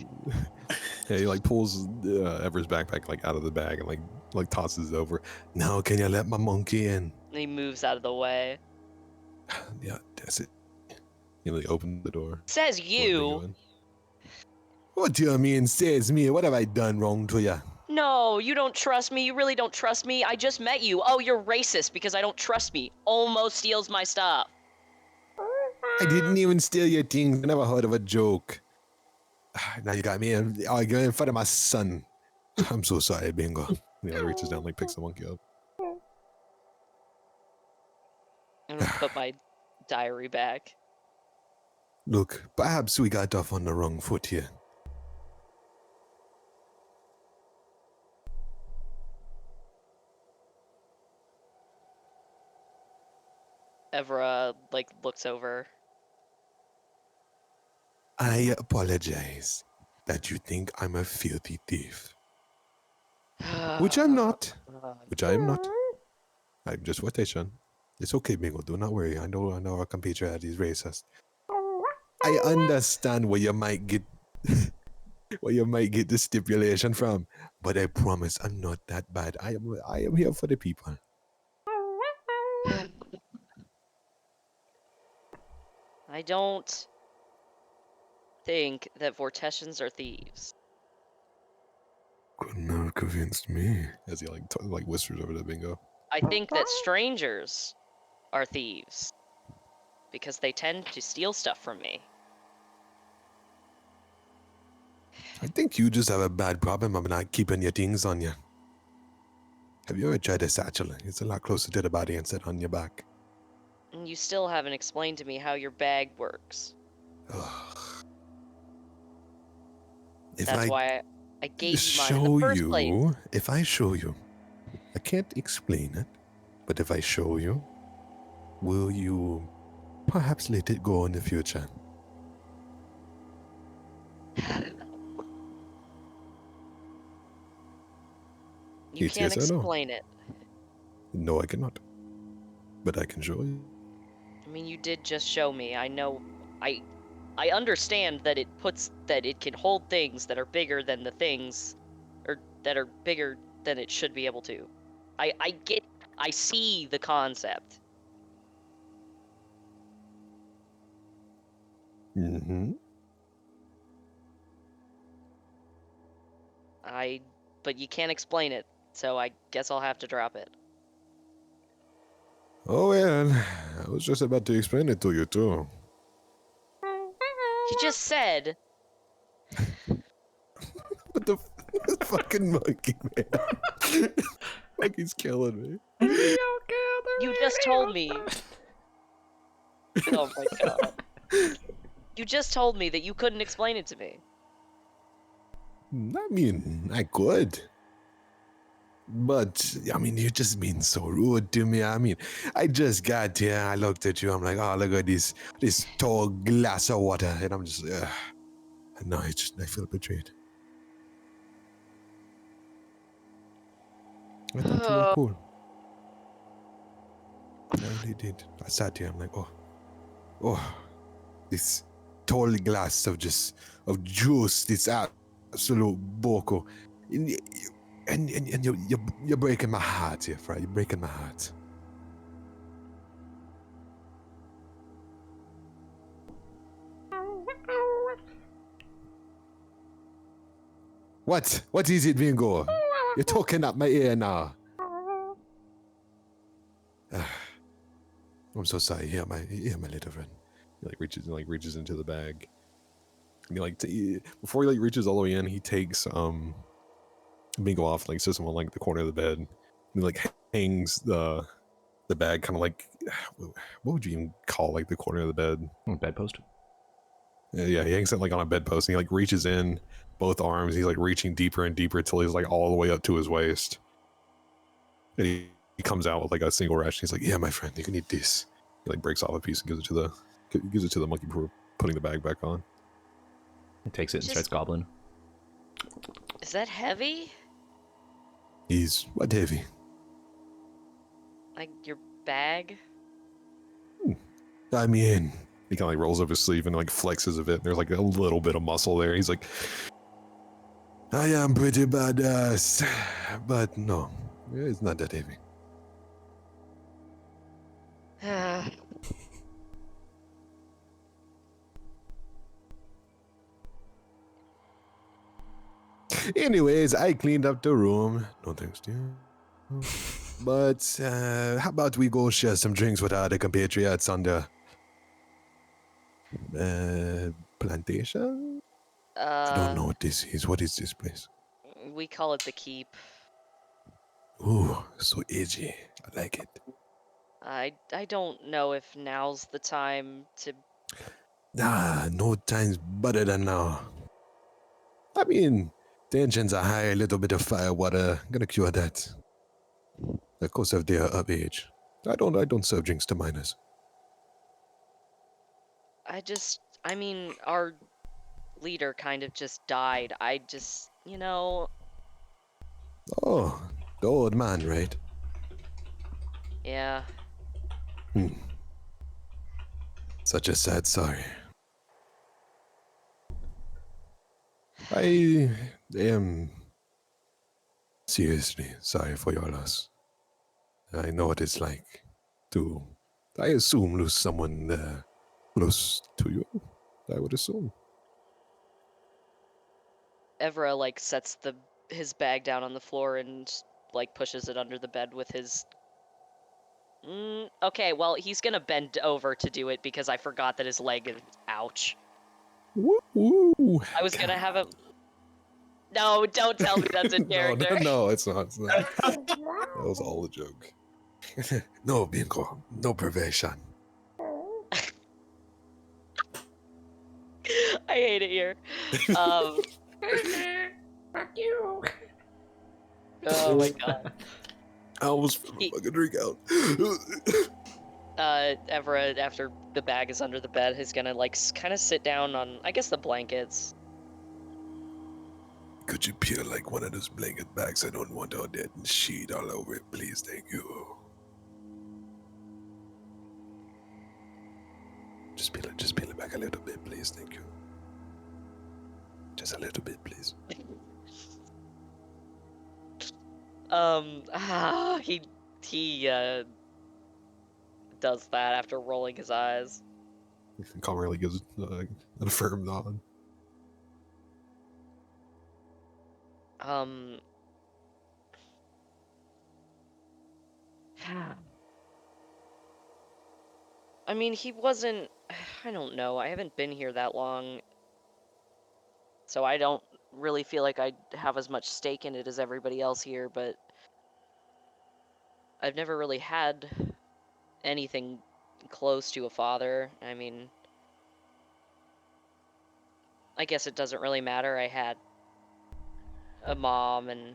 Yeah, he pulls Ever's backpack out of the bag and tosses it over. Now can you let my monkey in? And he moves out of the way. Yeah, that's it. He opens the door. Says Let me go you. in. What do you mean, says me? What have I done wrong to you? No, you don't trust me. You really don't trust me. I just met you. Oh, you're racist because I don't trust me. Almost steals my stuff. I didn't even steal your things. I never heard of a joke. Now you got me arguing in front of my son. I'm so sorry, Bingo. He reaches down, picks the monkey up. I'm gonna put my diary back. Look, perhaps we got off on the wrong foot here. Evra like looks over. I apologize that you think I'm a filthy thief. Which I'm not. Which I am not. I'm just rotation. It's okay, Bingo. Do not worry. I know our compatriot is racist. I understand where you might get the stipulation from, but I promise I'm not that bad. I am here for the people. I don't think that Vortessians are thieves. Couldn't have convinced me. As he like whispers over to Bingo. I think that strangers are thieves because they tend to steal stuff from me. I think you just have a bad problem of not keeping your things on you. Have you ever tried a satchel? It's a lot closer to the body instead on your back. And you still haven't explained to me how your bag works. That's why I gave you mine in the first place. If I show you, I can't explain it, but if I show you, will you perhaps let it go in the future? You It's can't yes or no. explain it. No, I cannot. But I can show you. I mean, you did just show me. I know. I understand that it can hold things that are bigger than the things, or that are bigger than it should be able to. I see the concept. Mm-hmm. But you can't explain it, so I guess I'll have to drop it. Oh, well, I was just about to explain it to you, too. He just said, What the fucking monkey, man? Monkey's killing me. you just told me. Oh my god. You just told me that you couldn't explain it to me. I mean, I could. But, I mean, you're just being so rude to me. I mean, I just got here, I looked at you, I'm like, oh, look at this tall glass of water. And I'm just, no, I feel betrayed. I thought you were cool. I really did. I sat here, I'm like, oh, this tall glass of juice, this absolute boko. And you're breaking my heart here, Fry. You're breaking my heart. What? What is it, Bingo? You're talking up my ear now. I'm so sorry. Here, my little friend. He reaches into the bag. And he before he reaches all the way in, he takes Bingo off, sits him on the corner of the bed. And he hangs the bag kind of what would you even call the corner of the bed? Bedpost. Yeah, he hangs it on a bedpost, and he reaches in both arms. He's reaching deeper and deeper till he's all the way up to his waist. And he comes out with a single ration. He's like, "Yeah, my friend, you can eat this." He breaks off a piece and gives it to the monkey before putting the bag back on. He takes it and starts gobbling. Is that heavy? He's what heavy? Like your bag? I mean, he kind of rolls up his sleeve and flexes a bit. And there's a little bit of muscle there. He's like, I am pretty badass, but no, it's not that heavy. Anyways, I cleaned up the room. No thanks to you. But how about we go share some drinks with our other compatriots on the plantation? I don't know what this is. What is this place? We call it the Keep. Ooh, so edgy. I like it. I don't know if now's the time to... No time's better than now. I mean, tensions are high, a little bit of fire water. Gonna cure that. Of course, if they are of age. I don't serve drinks to minors. I mean, our leader kind of just died. I just, Oh, the old man, right? yeah. Hmm. Such a sad story. I am seriously sorry for your loss. I know what it's like to, I assume, lose someone close to you. I would assume. Evra, like, sets his bag down on the floor and, like, pushes it under the bed with his... okay, well, he's gonna bend over to do it because I forgot that his leg is... Ouch. Woo woo. I was gonna have him... No, don't tell me that's in character. No, it's not. It's not. That was all a joke. No, Bingo. No perversion. I hate it here. Fuck you. Oh my god. I almost spilled my fucking drink out. Everett, after the bag is under the bed, is gonna, like, kind of sit down on, I guess, the blankets. Could you peel like one of those blanket bags? I don't want all that sheet all over it, please. Thank you. Just peel it back a little bit, please. Thank you. Just a little bit, please. He does that after rolling his eyes. Calm really gives an affirm nod. I mean, he wasn't... I don't know. I haven't been here that long. So I don't really feel like I have as much stake in it as everybody else here, but... I've never really had anything close to a father. I mean... I guess it doesn't really matter. I had a mom and...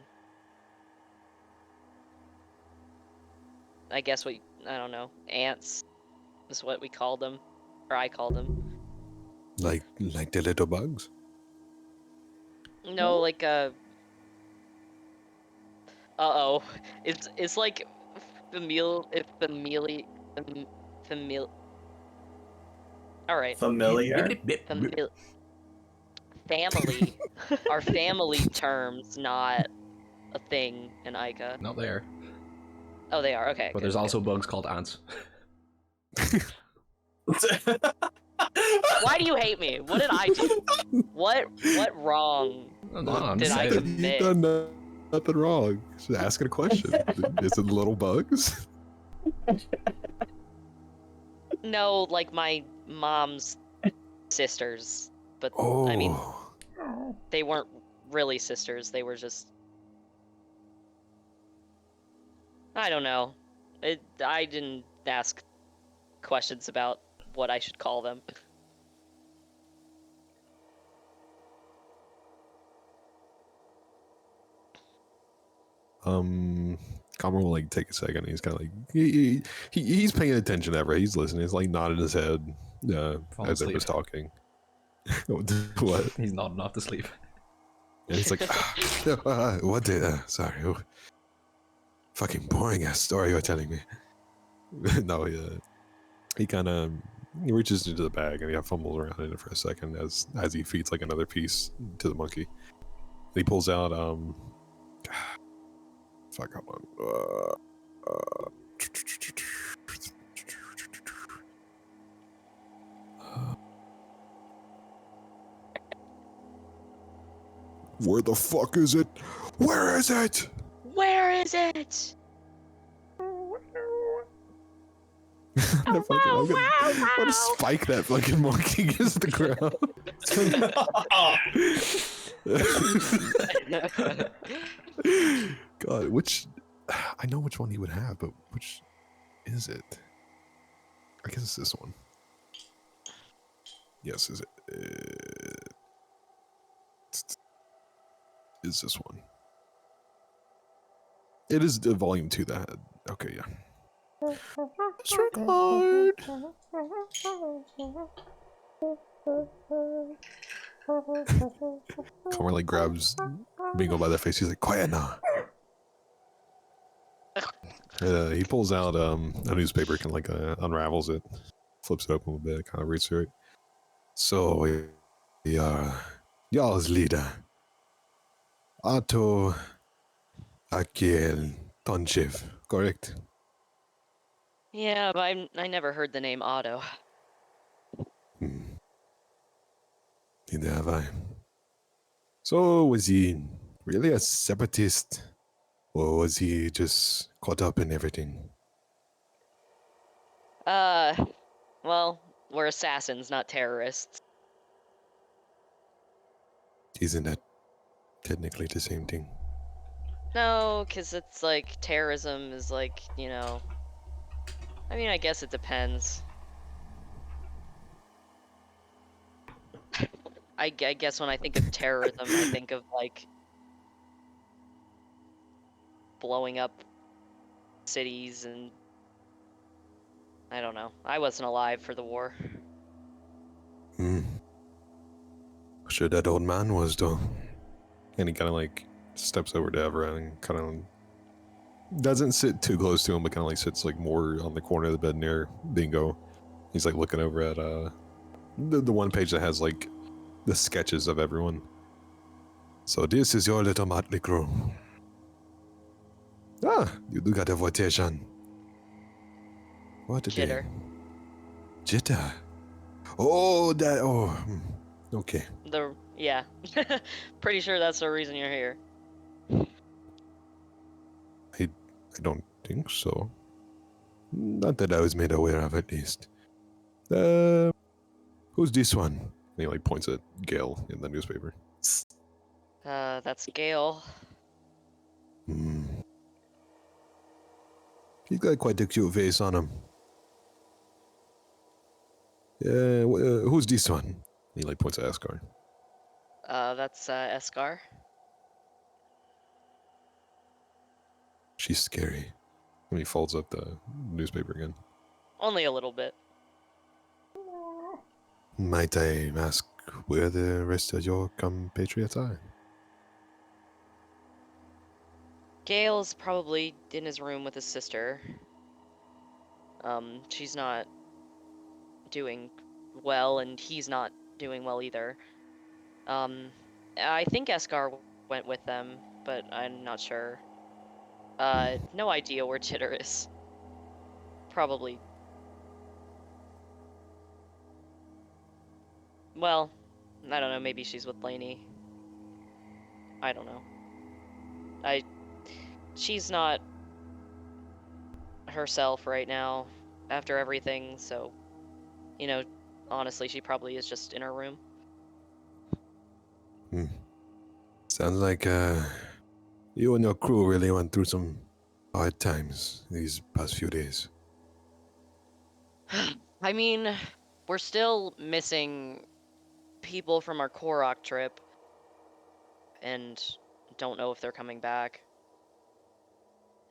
I guess I don't know, aunts is what we called them. Or I called them. Like the little bugs? No, like uh-oh. It's like family. Alright. Familiar? Family. Our family terms, not a thing in Ica. Not there. Oh, they are, okay. But good, there's good. also bugs called ants. Why do you hate me? What did I do? What wrong I'm did I saying. commit? You've done nothing wrong. Just asking a question. Is it little bugs? No, like my mom's sisters. But, Oh. I mean, they weren't really sisters. They were just... I don't know. I didn't ask questions about what I should call them. Comer will like take a second. He's kind of like he's paying attention. Ever he's listening. He's like nodding his head Falling as I was asleep. talking. What? He's nodding off to sleep. And he's like, what did? Sorry, fucking boring ass story you're telling me. No, he kind of reaches into the bag and he fumbles around in it for a second as he feeds like another piece to the monkey. And he pulls out fuck, come on. Where the fuck is it? Where is it? Where is it? I'm gonna spike that fucking monkey against the ground. God, I know which one he would have, but which is it? I guess it's this one. Yes, is it? Is this one? It is the volume 2 that had. Okay, yeah. Disregard. Comer like grabs Bingo by the face. He's like, "Quiet now." He pulls out a newspaper, kind of like unravels it, flips it open a bit, kind of reads through it. So we are y'all's leader, Otto Akil Tonchev, correct? Yeah, but I never heard the name Otto. Hmm. Neither have I. So was he really a separatist, or was he just caught up in everything? Well, we're assassins, not terrorists. Isn't that technically the same thing? No, because it's like terrorism is like, you know. I mean, I guess it depends. I guess when I think of terrorism, I think of like blowing up cities and I don't know. I wasn't alive for the war. Hmm. Sure that old man was, though. And he kind of like steps over to Evra and kind of doesn't sit too close to him, but kind of like sits like more on the corner of the bed near Bingo. He's like looking over at the one page that has like the sketches of everyone. So this is your little motley crew. Ah, you do got a votation. What a Jitter. day. Jitter. Oh, that. Oh, okay. Yeah. Pretty sure that's the reason you're here. I don't think so. Not that I was made aware of, at least. Who's this one? And he like points at Gale in the newspaper. That's Gale. Hmm. He's got quite a cute face on him. Who's this one? And he like points at Ascar. That's Eskar. She's scary. And he folds up the newspaper again. Only a little bit. Might I ask where the rest of your compatriots are? Gale's probably in his room with his sister. She's not doing well, and he's not doing well either. I think Eskar went with them, but I'm not sure. No idea where Jitter is. Probably. Well, I don't know, maybe she's with Lainey. I don't know. She's not herself right now after everything, so, you know, honestly, she probably is just in her room. Sounds like you and your crew really went through some hard times these past few days. I mean, we're still missing people from our Korok trip, and don't know if they're coming back.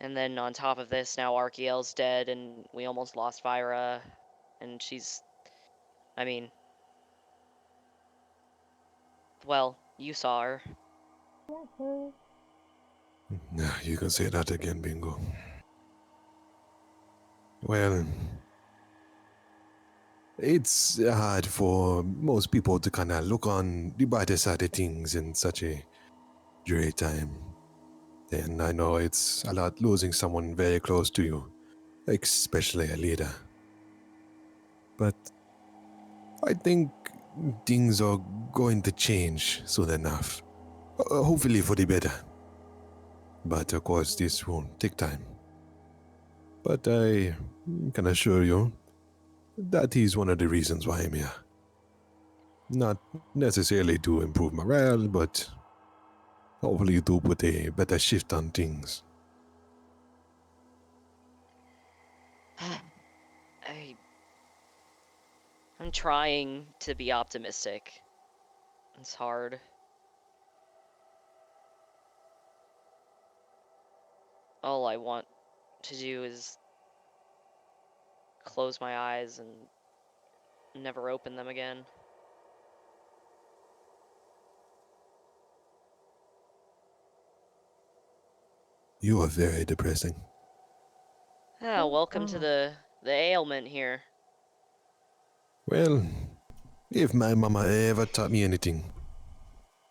And then on top of this, now Arkiel's dead, and we almost lost Vyra, and she's, I mean, well, you saw her. Yeah, you can say that again, Bingo. Well, it's hard for most people to kind of look on the brighter side of things in such a dreary time. And I know it's a lot losing someone very close to you, especially a leader. But I think things are going to change soon enough. Hopefully for the better. But of course, this will take time. But I can assure you that is one of the reasons why I'm here. Not necessarily to improve morale, but hopefully to put a better shift on things. I'm trying to be optimistic. It's hard. All I want to do is close my eyes and never open them again. You are very depressing. Ah, welcome to the ailment here. Well, if my mama ever taught me anything,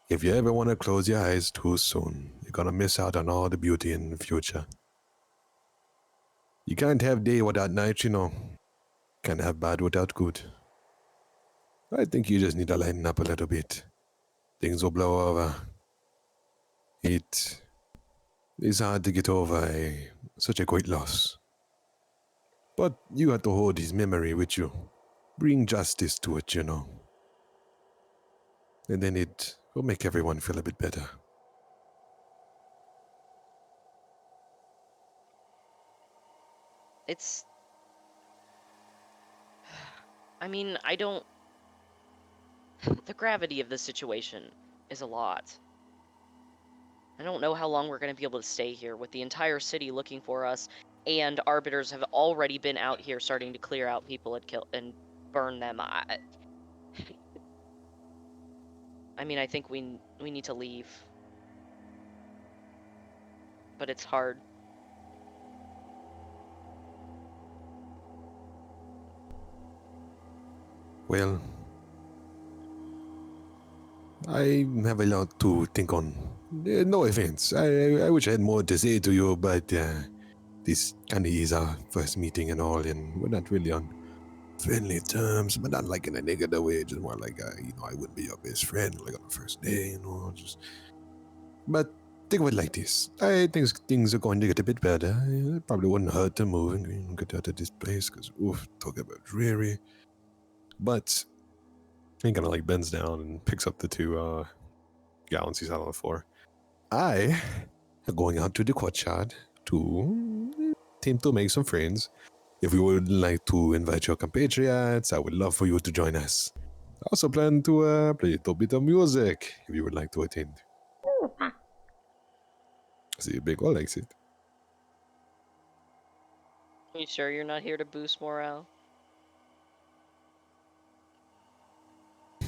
if you ever want to close your eyes too soon, you're gonna miss out on all the beauty in the future. You can't have day without night, you know. Can't have bad without good. I think you just need to lighten up a little bit. Things will blow over. It is hard to get over such a great loss. But you have to hold his memory with you. Bring justice to it, you know. And then it will make everyone feel a bit better. It's. I mean, I don't. The gravity of the situation is a lot. I don't know how long we're going to be able to stay here with the entire city looking for us, and arbiters have already been out here starting to clear out people and kill and burn them. I mean, I think we need to leave, but it's hard. Well, I have a lot to think on. No offense. I wish I had more to say to you, but this kind of is our first meeting and all, and we're not really on friendly terms, but not like in a negative way, just more like, I wouldn't be your best friend, like on the first day, just. But think of it like this. I think things are going to get a bit better. It probably wouldn't hurt to move and get out of this place, because, oof, talk about dreary. But he kind of like bends down and picks up the two gallons he's out on the floor. I am going out to the courtyard to attempt to make some friends. If you would like to invite your compatriots, I would love for you to join us. I also plan to play a little bit of music if you would like to attend. See, Big Ol likes it. You sure you're not here to boost morale?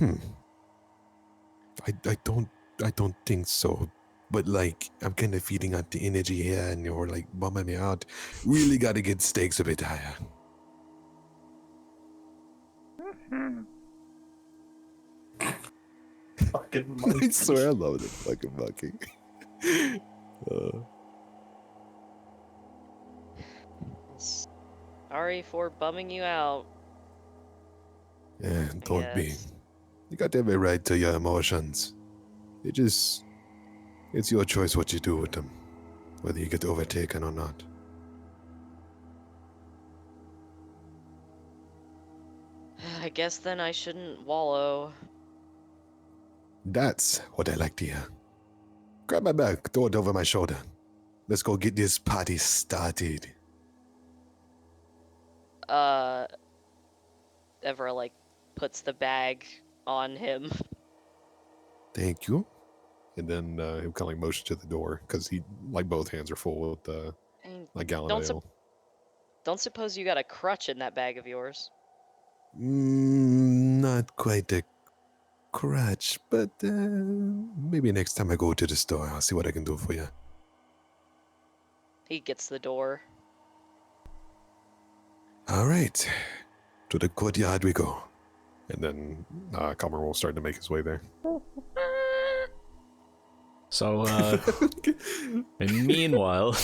I don't think so. But like, I'm kind of feeding out the energy here, and you're like bumming me out. Really got to get stakes a bit higher. Fucking I monkey. swear I love the fucking monkey. Sorry for bumming you out. Yeah, don't be. Yes. You got every right to your emotions. It's your choice what you do with them, whether you get overtaken or not. I guess then I shouldn't wallow. That's what I like to hear. Grab my bag, throw it over my shoulder. Let's go get this party started. Evra, like, puts the bag on him. Thank you. And then he'll kind of like motion to the door because he like both hands are full with And like gallon don't of ale. don't suppose you got a crutch in that bag of yours? Not quite a crutch, but maybe next time I go to the store, I'll see what I can do for you. He gets the door. All right, to the courtyard we go. And then Comer will start to make his way there. So, and meanwhile,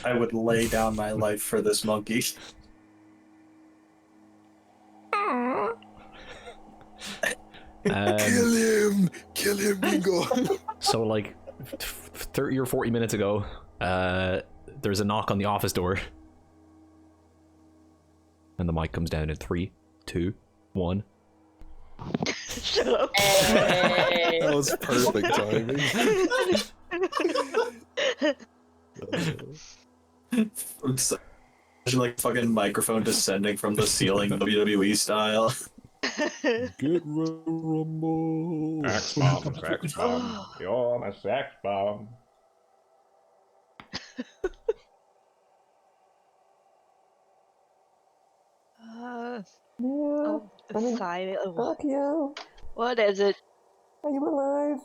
I would lay down my life for this monkey. Kill him, Bingo. so like 30 or 40 minutes ago, there's a knock on the office door. And the mic comes down in 3, 2, 1. Shut up. Hey! That was perfect timing. It's like fucking microphone descending from the ceiling, WWE style. Get rumble. Sex bomb, you're my sex bomb. Oh, sigh. Oh, Fuck you. what is it? Are you alive?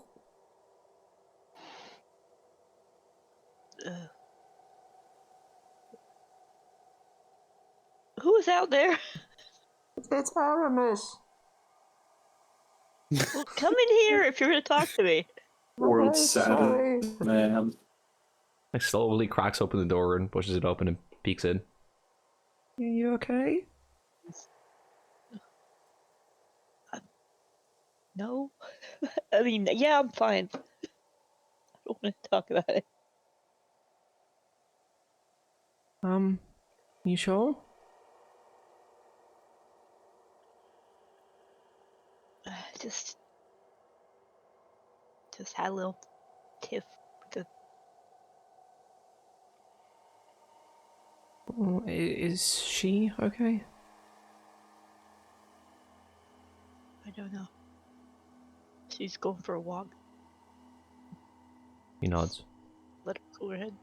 Who is out there? It's Aramis. Well, come in here if you're gonna talk to me. World Okay, sad sorry. man. Like slowly cracks open the door and pushes it open and peeks in. You okay? No. I mean, yeah, I'm fine. I don't want to talk about it. You sure? Just had a little tiff with the Is she okay? I don't know. She's going for a walk. He nods. Let her go ahead.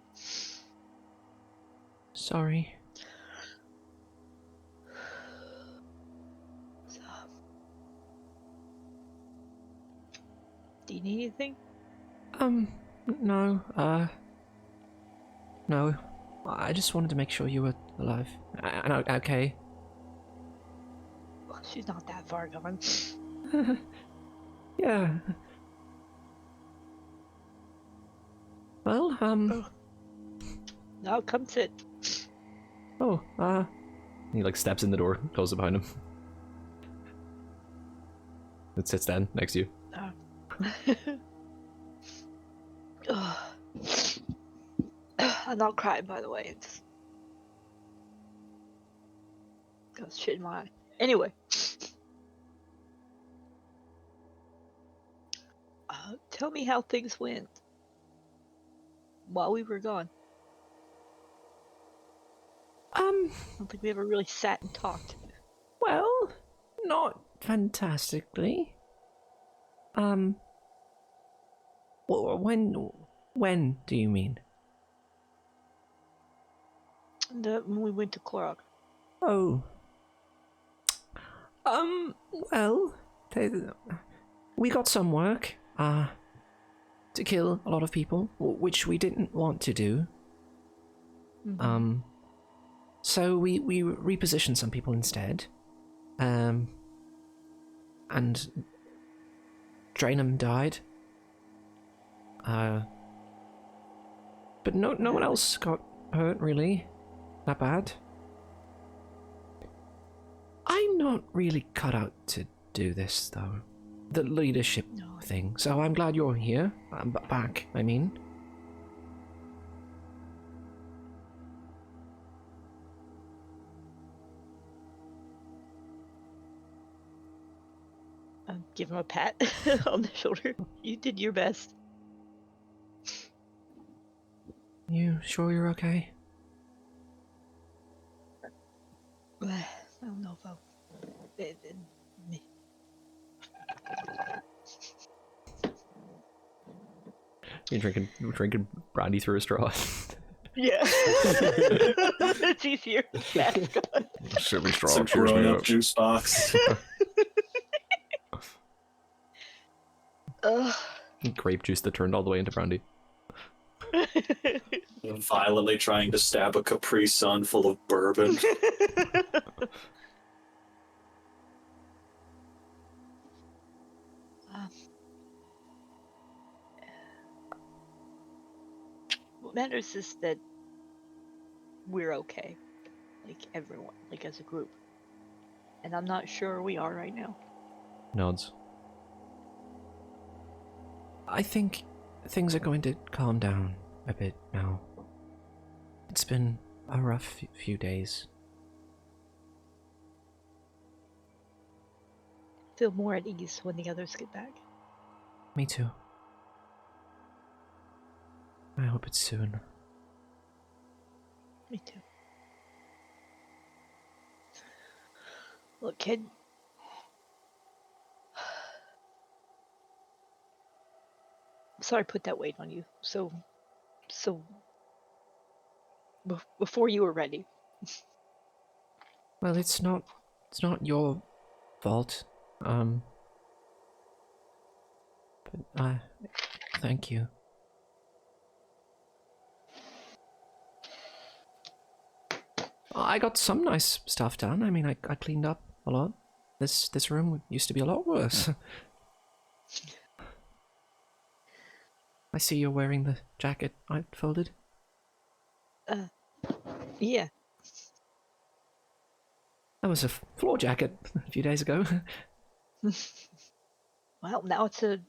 Sorry. So, do you need anything? No, no. I just wanted to make sure you were alive. And okay. Well, she's not that far gone. Yeah. Well, Now come sit. he like steps in the door, closes it behind him. It sits down next to you. I'm not crying, by the way. It's got shit in my eye. Anyway, tell me how things went while we were gone. I don't think we ever really sat and talked. Well, not fantastically. When do you mean? When we went to Korok. Oh. Well, we got some work, to kill a lot of people, which we didn't want to do. Mm-hmm. So we repositioned some people instead. And Draenum died. But no one else got hurt, really. Not bad. I'm not really cut out to do this, though. The leadership thing. So I'm glad you're here. I'm back, I mean. Give him a pat on the shoulder. You did your best. You sure you're okay? I don't know if I'll... You're drinking brandy through a straw. Yeah. It's easier. Fast. Shipping It's straw a cheers me grown-up up. juice box. Grape juice that turned all the way into brandy. Violently trying to stab a Capri Sun full of bourbon. What matters is that we're okay. Like everyone, like as a group. And I'm not sure we are right now. Nods. I think things are going to calm down a bit now. It's been a rough few days. Feel more at ease when the others get back. Me too. I hope it's soon. Me too. Look, kid. I'm sorry I put that weight on you. So before you were ready. Well, it's not your fault. But thank you. I got some nice stuff done. I mean, I cleaned up a lot. This room used to be a lot worse. I see you're wearing the jacket I folded. Yeah. That was a floor jacket a few days ago. Well, now it's a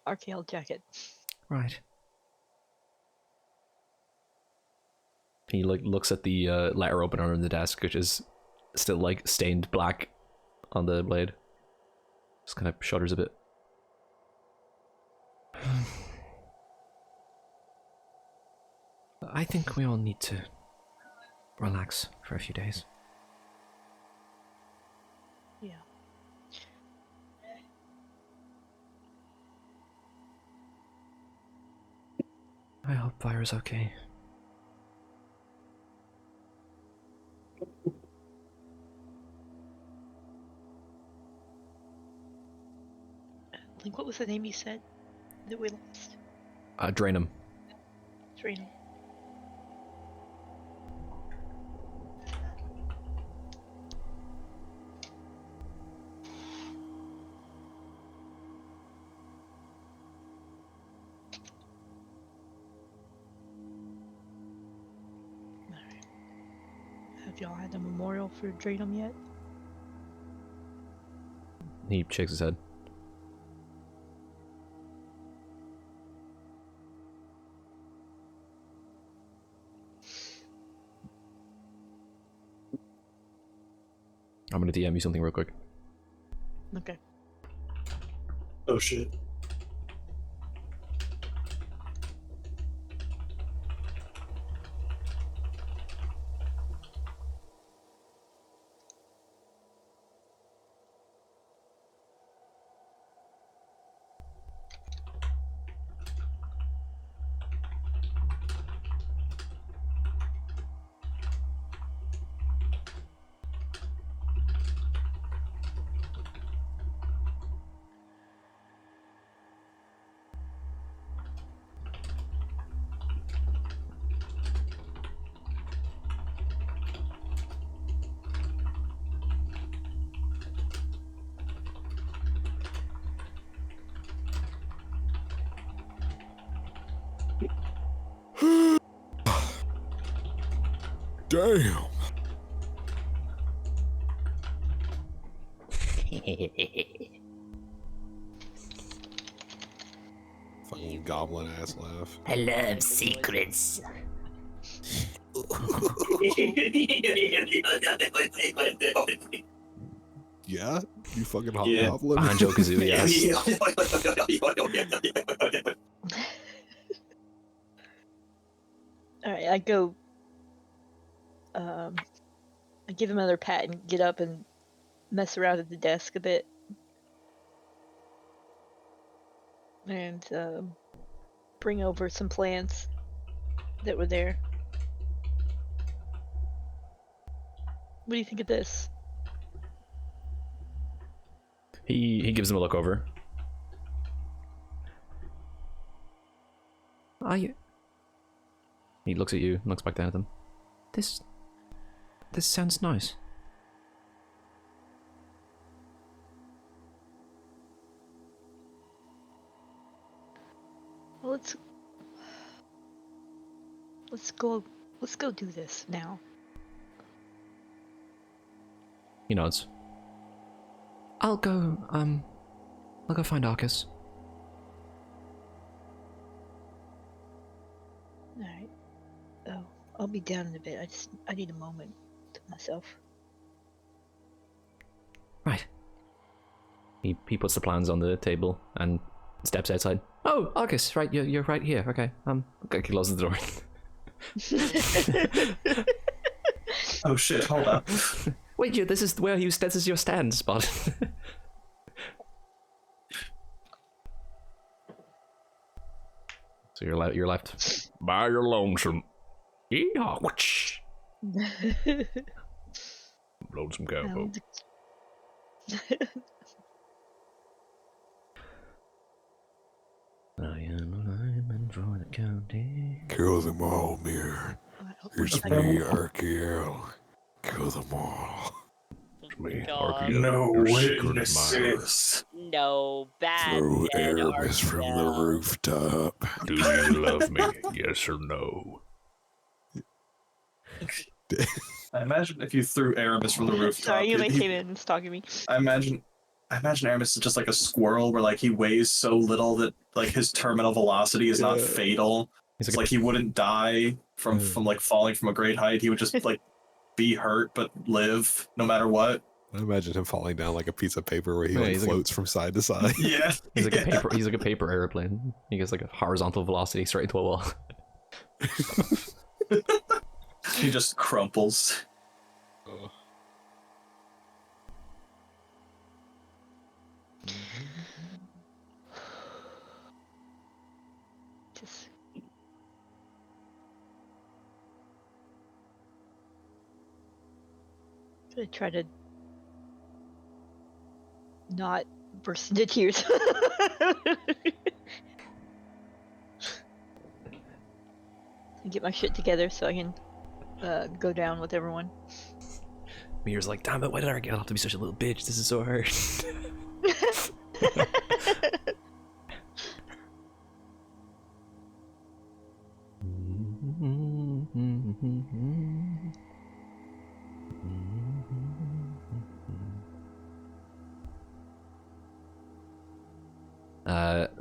RKL jacket. Right. He looks at the letter opener on the desk, which is still stained black on the blade. Just kind of shudders a bit. I think we all need to relax for a few days. Yeah. I hope Vira's okay. Like, what was the name you said that we lost? Drain him. Trina. Alright. Have y'all had a memorial for Draenum yet? He shakes his head. I'm gonna DM you something real quick. Okay. Oh shit. Damn. Fucking goblin ass laugh. I love secrets. Yeah? You fucking Yeah. hobgoblin? Banjo Kazooie, yes. Alright, I go. I give him another pat and get up and mess around at the desk a bit. And bring over some plants that were there. What do you think of this? He gives him a look over. He looks at you, looks back down at them. This sounds nice. Well, let's go do this now. He nods. I'll go find Arcus. Alright. Oh, I'll be down in a bit. I need a moment to myself. Right. He puts the plans on the table and steps outside. Oh, Arcus, right, you're right here. Okay. Okay, he closes the door. Oh shit, hold up. Wait, this is where this is your stand spot. So you're left by your lonesome. Yeehaw! Whoosh. Load some cowpoke. I am alignment for the county. Kill them all, mirror. It's me, Archaeal. Kill them all. Me, God. Archaea, No your secret admirer. witnesses. No, bad Throw dead Aramis from the Archaea. rooftop. Do you love me? Yes or no? I imagine if you threw Aramis from the rooftop. Sorry, you he- came in and was talking to me. I imagine Aramis is just like a squirrel, where like he weighs so little that like his terminal velocity is not Yeah. fatal. He's It's like, like he wouldn't die from Yeah. like falling from a great height. He would just like be hurt but live no matter what. I imagine him falling down like a piece of paper where he Yeah, like he's like a- floats from side to side. Yeah. he's like a paper. He's like a paper airplane. He gets like a horizontal velocity straight into a wall. He just crumples. Just gonna try to not burst into tears. And get my shit together so I can go down with everyone. Mir's like, damn it, why did Archaea have to be such a little bitch? This is so hard.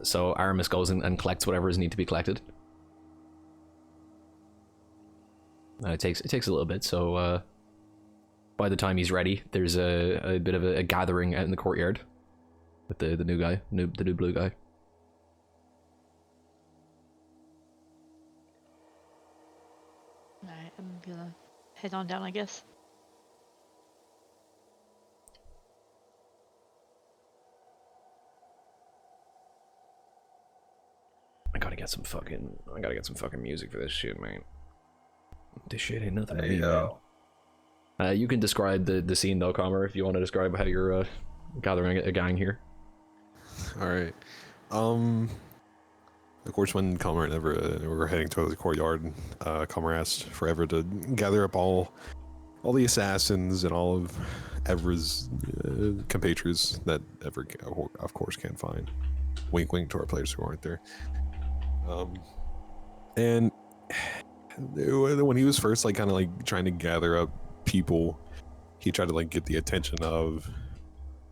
So Aramis goes and collects whatever is need to be collected. It takes a little bit, so by the time he's ready, there's a bit of a gathering out in the courtyard with the new guy, the new blue guy. Alright, I'm gonna head on down, I guess. I gotta get some fucking music for this shit, man. This shit ain't nothing to Hey, me, man. You can describe the scene though, Comer, if you want to describe how you're gathering a gang here. All right. Of course, when Comer and Ever were heading towards the courtyard, Comer asked for Ever to gather up all the assassins and all of Ever's compatriots that Ever, of course, can't find. Wink, wink to our players who aren't there. And when he was first, like, kind of like trying to gather up people, he tried to like get the attention of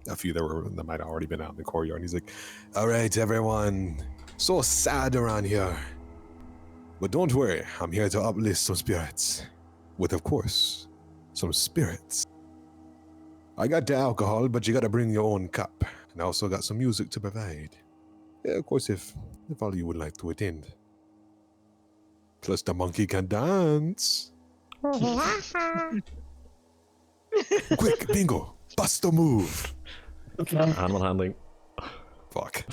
a few that might have already been out in the courtyard. And he's like, "All right, everyone, so sad around here, but don't worry, I'm here to uplift some spirits, with of course some spirits. I got the alcohol, but you gotta bring your own cup, and I also got some music to provide. Yeah, of course, if all of you would like to attend. Plus, the monkey can dance. Quick, bingo, bust a move." Animal handling. Fuck.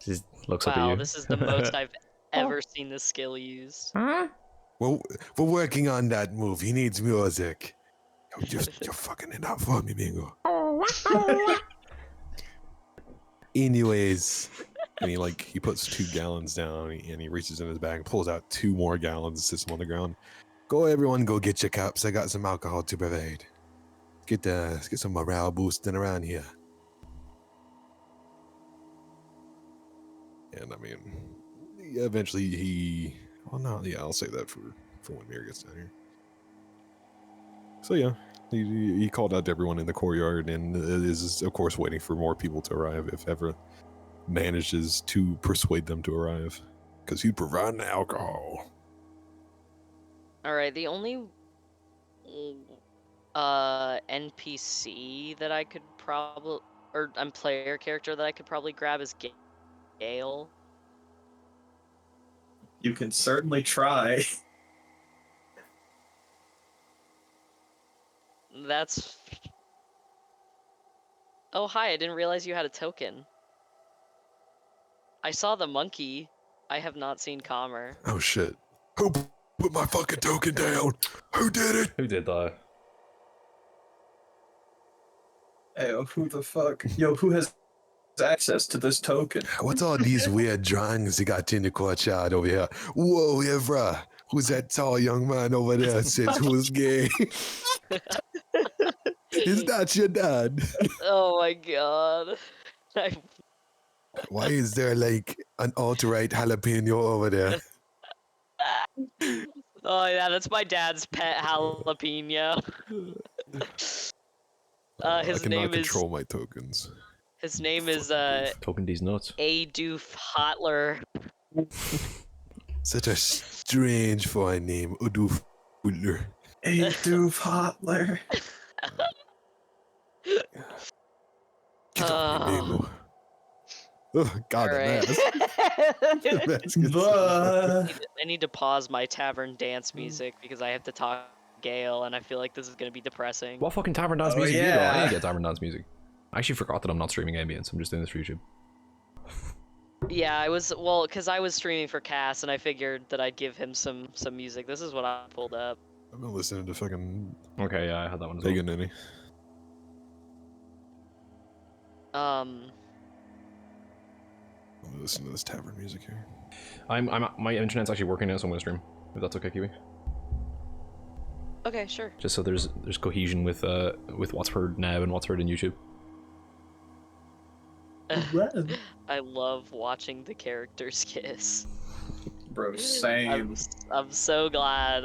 Just looks up at Wow, you. this is the most I've ever seen this skill used. Well, we're working on that move. He needs music. You're fucking it up for me, bingo. Anyways, and he puts 2 gallons down and he reaches in his bag and pulls out 2 more gallons and sits them on the ground. Go, everyone, go get your cups. I got some alcohol to provide. Let's get some morale boosting around here. And I mean, eventually I'll say that for when Mir gets down here. So yeah, he called out to everyone in the courtyard and is of course waiting for more people to arrive if ever manages to persuade them to arrive, because he'd provide the alcohol. Alright, the only NPC that I could probably, or player character that I could probably grab is Gale. You can certainly try. That's... Oh, hi, I didn't realize you had a token. I saw the monkey. I have not seen Comer. Oh shit. Who put my fucking token down? Who did it? Who did that? Hey, who the fuck? Yo, who has access to this token. What's all these weird drawings you got in the courtyard over here? Whoa, Evra. Who's that tall young man over there? Says who's gay? Is that your dad? Oh my god. Why is there like an alt-right jalapeno over there? Oh yeah, that's my dad's pet jalapeno. I His cannot name is control my tokens. Token these nuts. Adoof Hotler. Such a strange foreign name, Uduf Udler. A doof hotler. Get off me, Bingo. Oh, God, Alright. the mask is so- I need to pause my tavern dance music because I have to talk to Gale, and I feel like this is gonna be depressing. What fucking tavern dance Oh, music do you go? I yeah. need to get tavern dance music. I actually forgot that I'm not streaming ambience. I'm just doing this for YouTube. Yeah, I was because I was streaming for Cass, and I figured that I'd give him some music. This is what I pulled up. I've been listening to fucking Okay, yeah, I had that one as well. Pagan Ninny. I'm listening to this tavern music here. My internet's actually working now, so I'm gonna stream. If that's okay, Kiwi. Okay, sure. Just so there's cohesion with what's heard now and what's heard in YouTube. I love watching the characters kiss. Bro, same. I'm so glad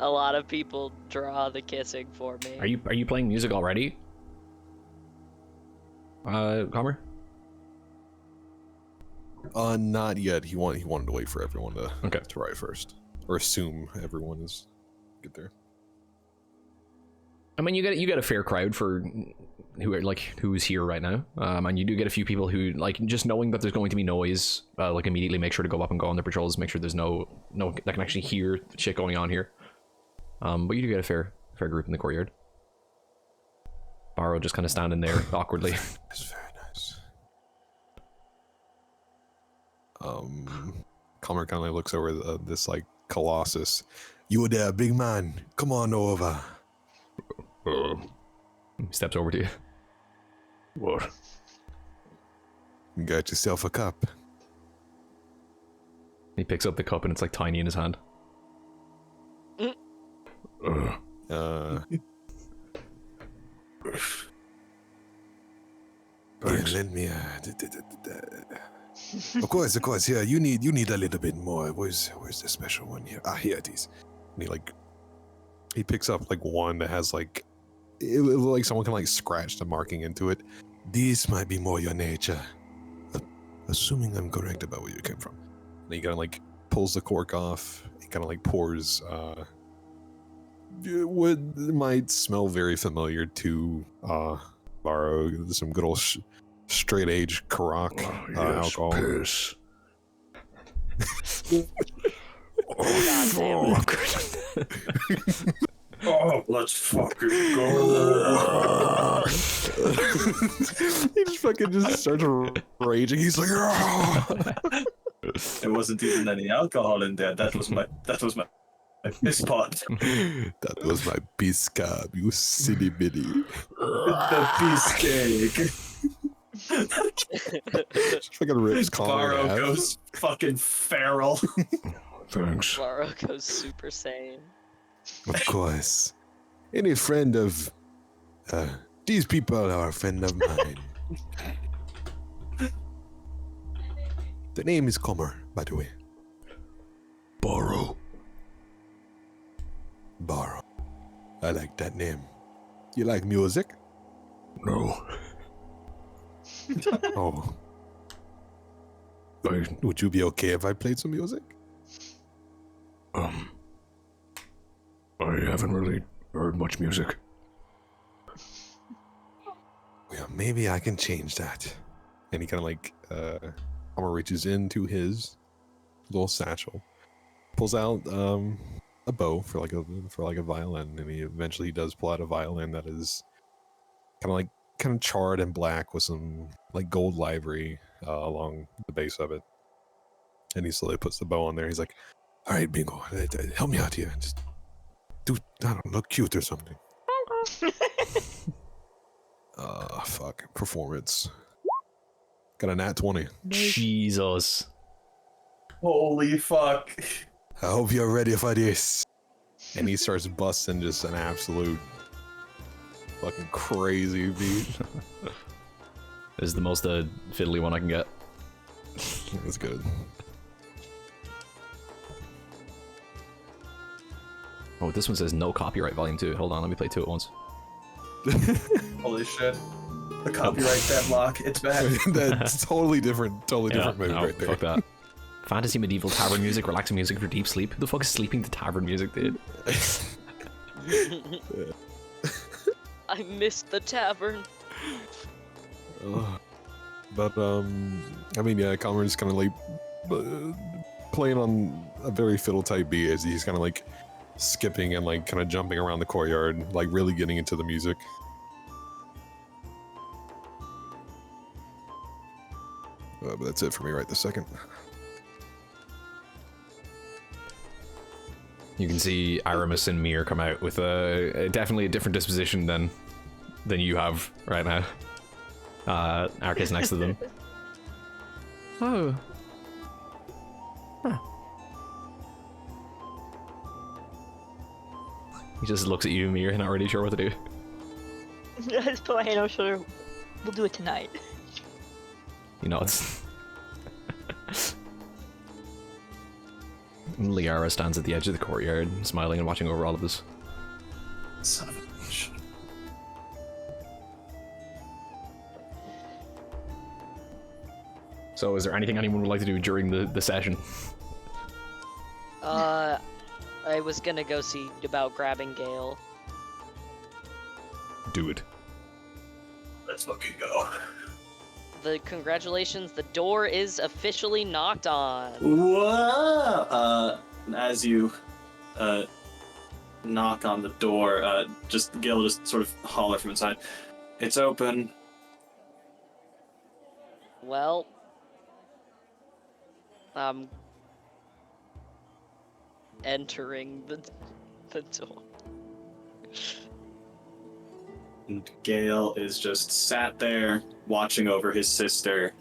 a lot of people draw the kissing for me. Are you playing music already? Comer? Not yet. He wanted to wait for everyone to Okay. to write first, or assume everyone is get there. I mean, you get a fair crowd for who's here right now, and you do get a few people who just knowing that there's going to be noise, immediately make sure to go up and go on their patrols, make sure there's no that can actually hear shit going on here. But you do get a fair group in the courtyard. Barrow just kind of standing there awkwardly. It's very nice. Comer kind of looks over this colossus. You there, big man? Come on over. Steps over to you. What? You got yourself a cup. He picks up the cup and it's tiny in his hand. Here, lend me Of course. Here, you need a little bit more. Where's the special one here? Ah, here it is. And he picks up one that has it looks like someone can scratch the marking into it. This might be more your nature. Assuming I'm correct about where you came from. And he kind of pulls the cork off. He kind of pours what might smell very familiar to Barrow. Some good old straight age Karak alcohol. Piss. Oh, let's fucking go. He just fucking starts raging. He's like, "Ah!" There wasn't even any alcohol in there. That was my piss pot. That was my piece cab, you silly bitty. The piece cake. Just fucking rips Connor in Barrow half. goes fucking feral. Thanks. Barrow goes Super Saiyan. Of course. Any friend of these people are a friend of mine. The name is Comer, by the way. Barrow. Barrow. I like that name. You like music? No. Oh. Would you be okay if I played some music? I haven't really heard much music. Well, maybe I can change that. And he kind of Comer reaches into his little satchel, pulls out a bow for a violin, and he eventually does pull out a violin that is kind of charred and black with some gold livery along the base of it. And he slowly puts the bow on there. He's like, "All right, Bingo, help me out here. Just do, I don't know, look cute or something." Fuck performance. Got a nat 20. Jesus. Holy fuck. I hope you're ready for this. And he starts busting just an absolute fucking crazy beat. This is the most fiddly one I can get. That's good. Oh, this one says no copyright volume 2. Hold on, let me play 2 at once. Holy shit. The copyright deadlock, it's back. That's totally different move no, right there. fuck that. Fantasy medieval tavern music, relaxing music for deep sleep. Who the fuck is sleeping to tavern music, dude? I missed the tavern. But I mean, yeah, Cameron's kind of like playing on a very fiddle type beat as he's kind of like skipping and like kind of jumping around the courtyard, like really getting into the music. But that's it for me right this second. You can see Aramis and Mir come out with definitely a different disposition than you have right now. Arcus next to them. Oh. Huh. He just looks at you, Mir, not really sure what to do. I just put my hand on his shoulder. We'll do it tonight. You know, it's... Liara stands at the edge of the courtyard, smiling and watching over all of this. Son of a bitch. So is there anything anyone would like to do during the session? I was gonna go see about grabbing Gale. Do it. Let's fucking go. Congratulations, the door is officially knocked on. Whoa! As you knock on the door, Gil just sort of holler from inside. It's open. Well, entering the door. And Gale is just sat there watching over his sister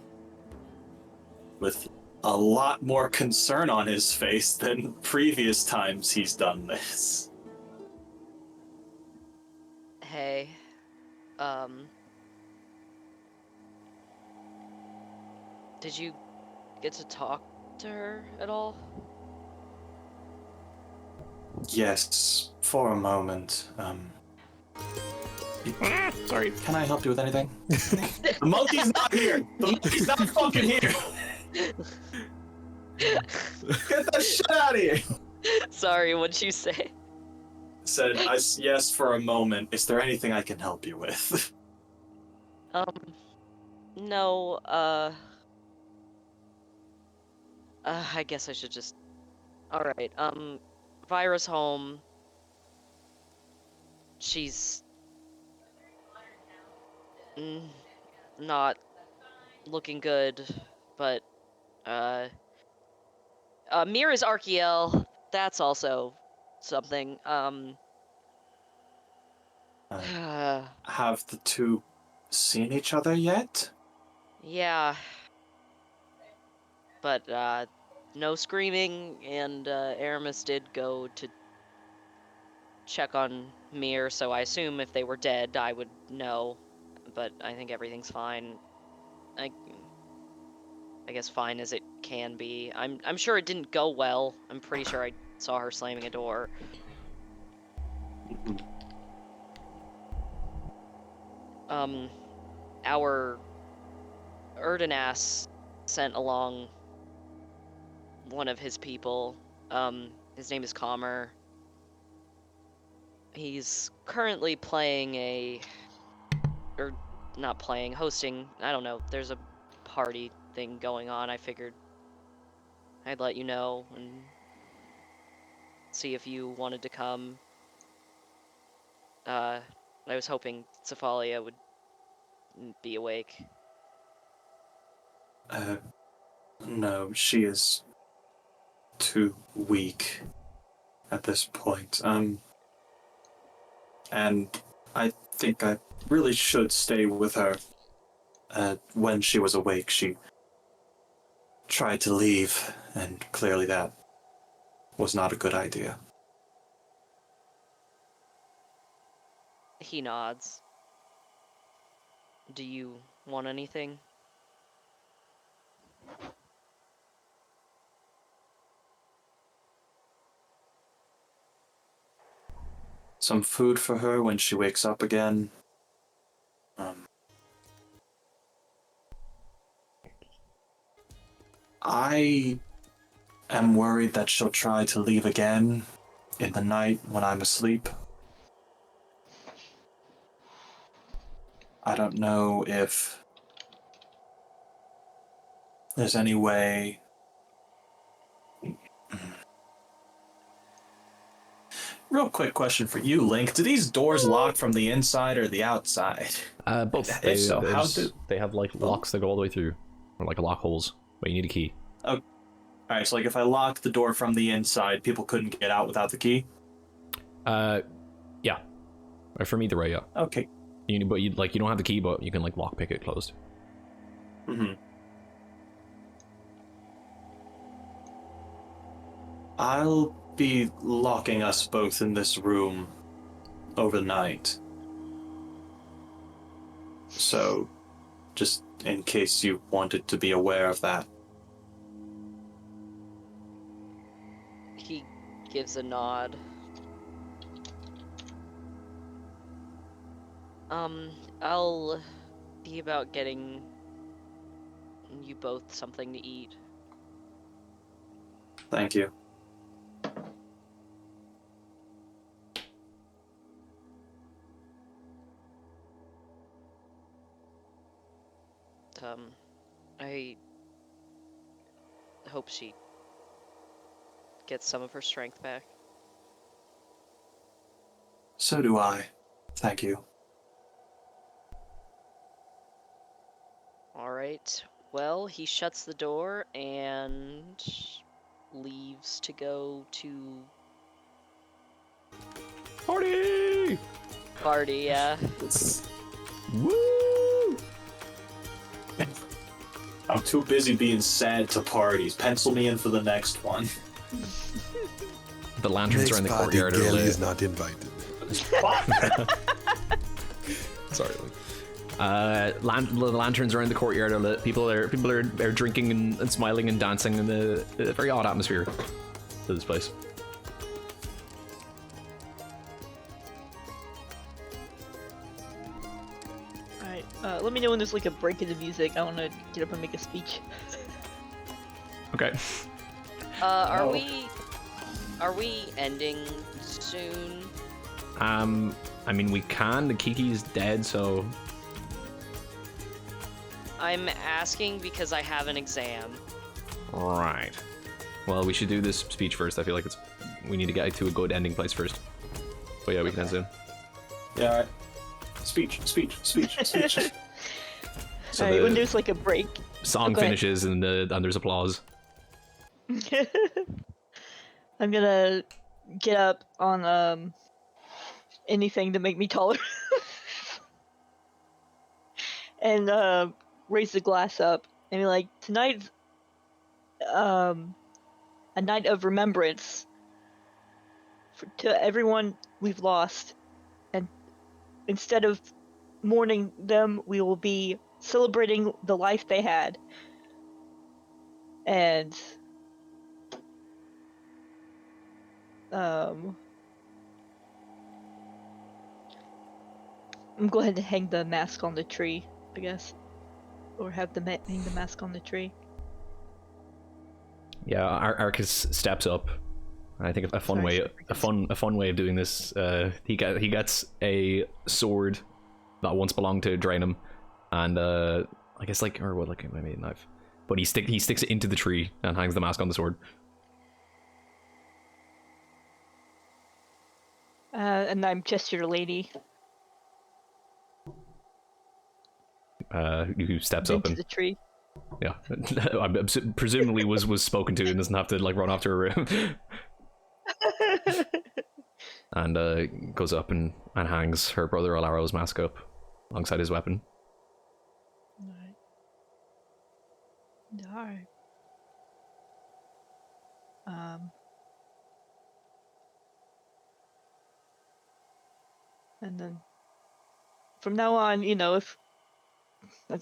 with a lot more concern on his face than previous times he's done this. Hey, did you get to talk to her at all? Yes, for a moment. Sorry. Can I help you with anything? The monkey's not here! The monkey's not fucking here! Get that shit out of here! Sorry, what'd you say? Said, yes, for a moment. Is there anything I can help you with? No, I guess I should just... Alright, Vira's home. She's... not looking good, but, Mir is Arkiel. That's also something, Have the two seen each other yet? yeah. But, no screaming, and, Aramis did go to check on Mir, so I assume if they were dead, I would know. But I think everything's fine. I guess fine as it can be. I'm sure it didn't go well. I'm pretty sure I saw her slamming a door. Our Erdenas sent along one of his people. His name is Calmer. He's currently hosting, I don't know, there's a party thing going on. I figured I'd let you know and see if you wanted to come. I was hoping Cephalia would be awake. No, she is too weak at this point. And I think I really should stay with her. when she was awake, she tried to leave, and clearly that was not a good idea. He nods. Do you want anything? Some food for her when she wakes up again. I am worried that she'll try to leave again in the night when I'm asleep. I don't know if there's any way. Real quick question for you, Link. Do these doors lock from the inside or the outside? Both. If so, how do... They have like locks that go all the way through, or like lock holes, but you need a key. Alright, so like if I locked the door from the inside, people couldn't get out without the key? Yeah. From either way, yeah. Okay. But you don't have the key, but you can like lockpick it closed. Mm-hmm. I'll be locking us both in this room overnight. So, just in case you wanted to be aware of that. He gives a nod. I'll be about getting you both something to eat. Thank you. I hope she gets some of her strength back. So do I. Thank you. Alright, well, he shuts the door and leaves to go to Party! party, yeah. Woo! I'm too busy being sad to parties. Pencil me in for the next one. The lanterns Next are in the party, courtyard. Gale Early. is not invited. Sorry. The lanterns are in the courtyard. Lit. People are drinking and smiling and dancing in the very odd atmosphere to this place. Alright, let me know when there's like a break in the music. I want to get up and make a speech. Okay. Are Oh. we ending soon? I mean, we can. The Kiki's dead, so I'm asking because I have an exam. right. Well, we should do this speech first. I feel like we need to get to a good ending place first. But yeah, we can end soon. Yeah, alright. Speech. So Alright, when the there's like a break. song go ahead. finishes and there's applause. I'm gonna get up on anything to make me taller. And raise the glass up and be like, tonight's a night of remembrance to everyone we've lost, and instead of mourning them, we will be celebrating the life they had. And I'm go ahead and hang the mask on the tree, I guess, or have them hang the mask on the tree. Yeah, Arcus steps up. I think a fun Sorry, way, a fun way of doing this. He gets a sword that once belonged to Draenum, and I guess maybe a knife. But he sticks it into the tree and hangs the mask on the sword. And I'm gesture lady Who steps up into and the tree. yeah, presumably was spoken to and doesn't have to like run off to her room. And goes up and hangs her brother Alaro's mask up alongside his weapon. Alright. Darn. And then from now on, if I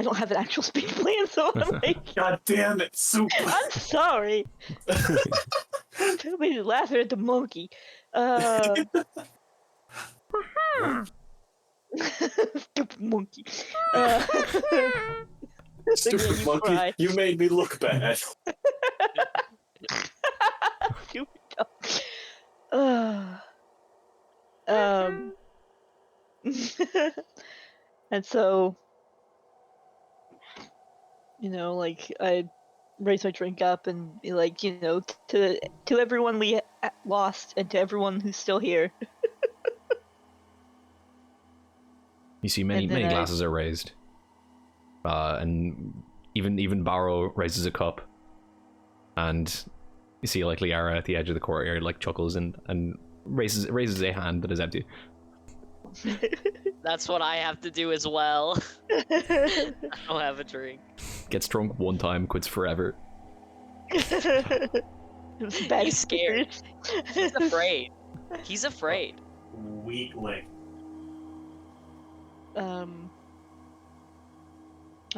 don't have an actual speech plan, so I'm like, God damn it, Soup! I'm sorry. Too many laughing at the monkey. Stupid monkey. Stupid you monkey, cry. you made me look bad. Stupid dog. And so, like I raise my drink up and be like, to everyone we lost and to everyone who's still here. You see many And then many glasses are raised, and even Barrow raises a cup, and you see like Liara at the edge of the courtyard like chuckles and raises a hand that is empty. That's what I have to do as well. I don't have a drink. Gets drunk one time, quits forever. It was a bad He's scared. experience. He's afraid. He's afraid. Weakling. And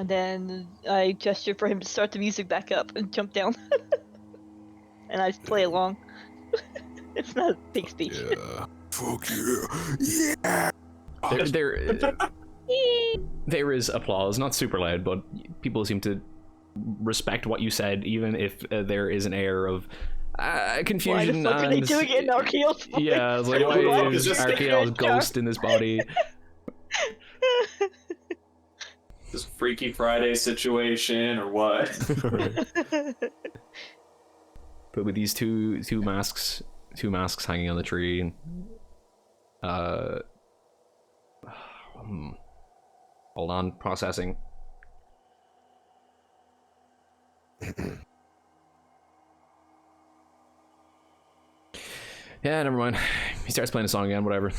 then I gesture for him to start the music back up and jump down. And I play along. It's not a big speech. Yeah. Fuck yeah. Yeah. There is applause, not super loud, but people seem to respect what you said, even if there is an air of confusion. Why the fuck are they and doing it in Archaeo's voice? yeah, it's like, why What is is this Archaeo's thing? ghost in this body? This Freaky Friday situation or what? But with these two masks hanging on the tree, and hold on, processing. Yeah, never mind. He starts playing a song again. Whatever.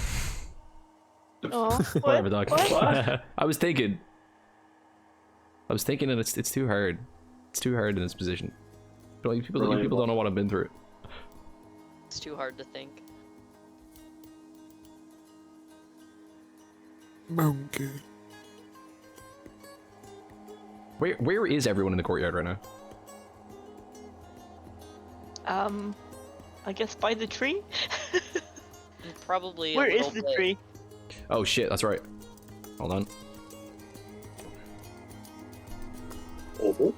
Oh, Whatever, dog. What? I was thinking, and it's too hard. It's too hard in this position. But like, people don't know what I've been through. It's too hard to think. Monkey. Where is everyone in the courtyard right now? I guess by the tree? Probably. Where a is little the bit. tree? Oh shit, that's right. Hold on. Oh.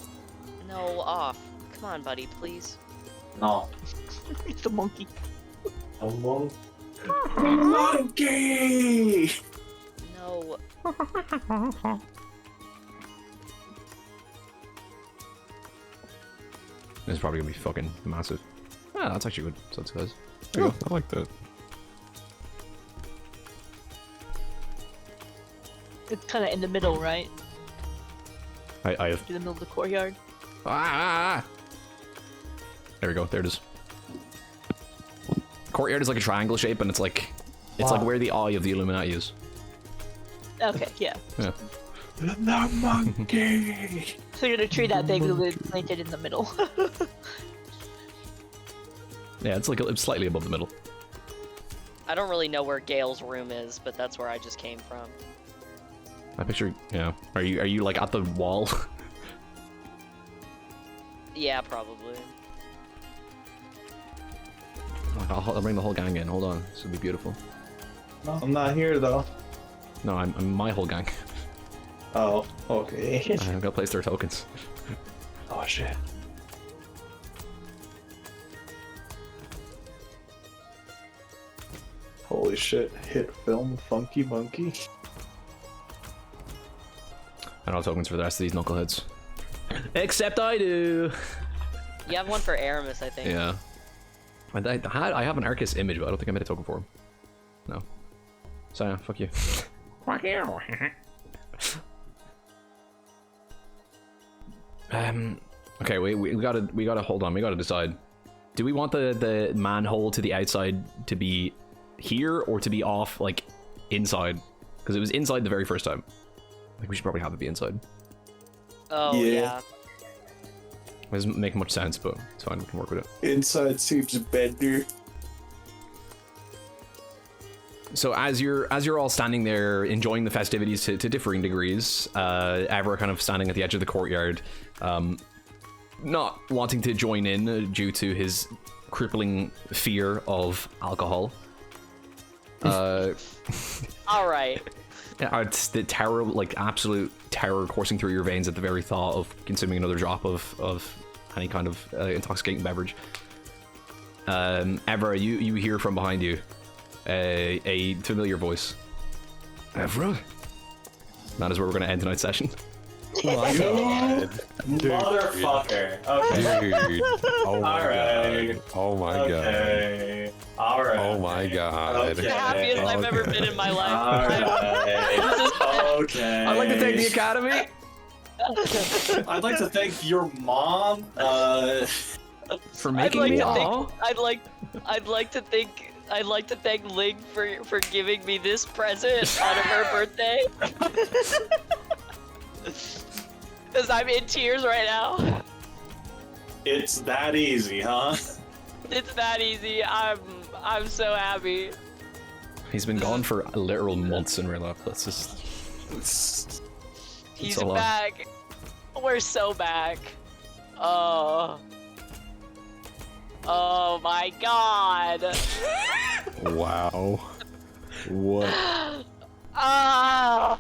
No, off. Come on, buddy, please. No. It's a monkey. Monkey! No. It's probably gonna be fucking massive. Ah, that's actually good. So that's good. There you go. I like that. It's kind of in the middle, right? I have. In the middle of the courtyard. Ah! There we go. There it is. Courtyard is like a triangle shape, and it's like where the eye of the Illuminati is. Okay, yeah. Yeah. The monkey! So you're gonna tree that big will be planted in the middle. Yeah, it's like it's slightly above the middle. I don't really know where Gail's room is, but that's where I just came from. I picture. Yeah. Are you like at the wall? Yeah, probably. I'll bring the whole gang in. Hold on. This will be beautiful. No, I'm not here though. No, I'm my whole gang. Oh, okay. I've got to place their tokens. Oh shit. Holy shit, hit film Funky Monkey. I don't have tokens for the rest of these knuckleheads. Except I do! You have one for Aramis, I think. Yeah. I have an Arcus image, but I don't think I made a token for him. No. So yeah, fuck you. Okay, we gotta hold on, we gotta decide. Do we want the manhole to the outside to be here or to be off, like, inside? Because it was inside the very first time. I think we should probably have it be inside. Oh, Yeah. yeah. doesn't make much sense, but it's fine. We can work with it. Inside seems better. So as you're all standing there enjoying the festivities to differing degrees, Ever kind of standing at the edge of the courtyard, not wanting to join in due to his crippling fear of alcohol. All right. It's the terror, like absolute terror coursing through your veins at the very thought of consuming another drop of any kind of intoxicating beverage. Ever, you hear from behind you a familiar voice. Evra? That is where we're going to end tonight's session. Oh my god. Motherfucker. Okay. Dude. Oh my Alright. god. Oh my god. Okay. Alright. Oh my god. The happiest I've ever been in my life. Alright. Okay. I'd like to thank the Academy. I'd like to thank your mom. For I'd making like me to all. think, I'd like to thank Ling for giving me this present on her birthday. Cause I'm in tears right now. It's that easy, huh? It's that easy. I'm so happy. He's been gone for literal months in real life. That's just... He's a lot. back. We're so back. Oh. Oh my god. Wow. What? Ah.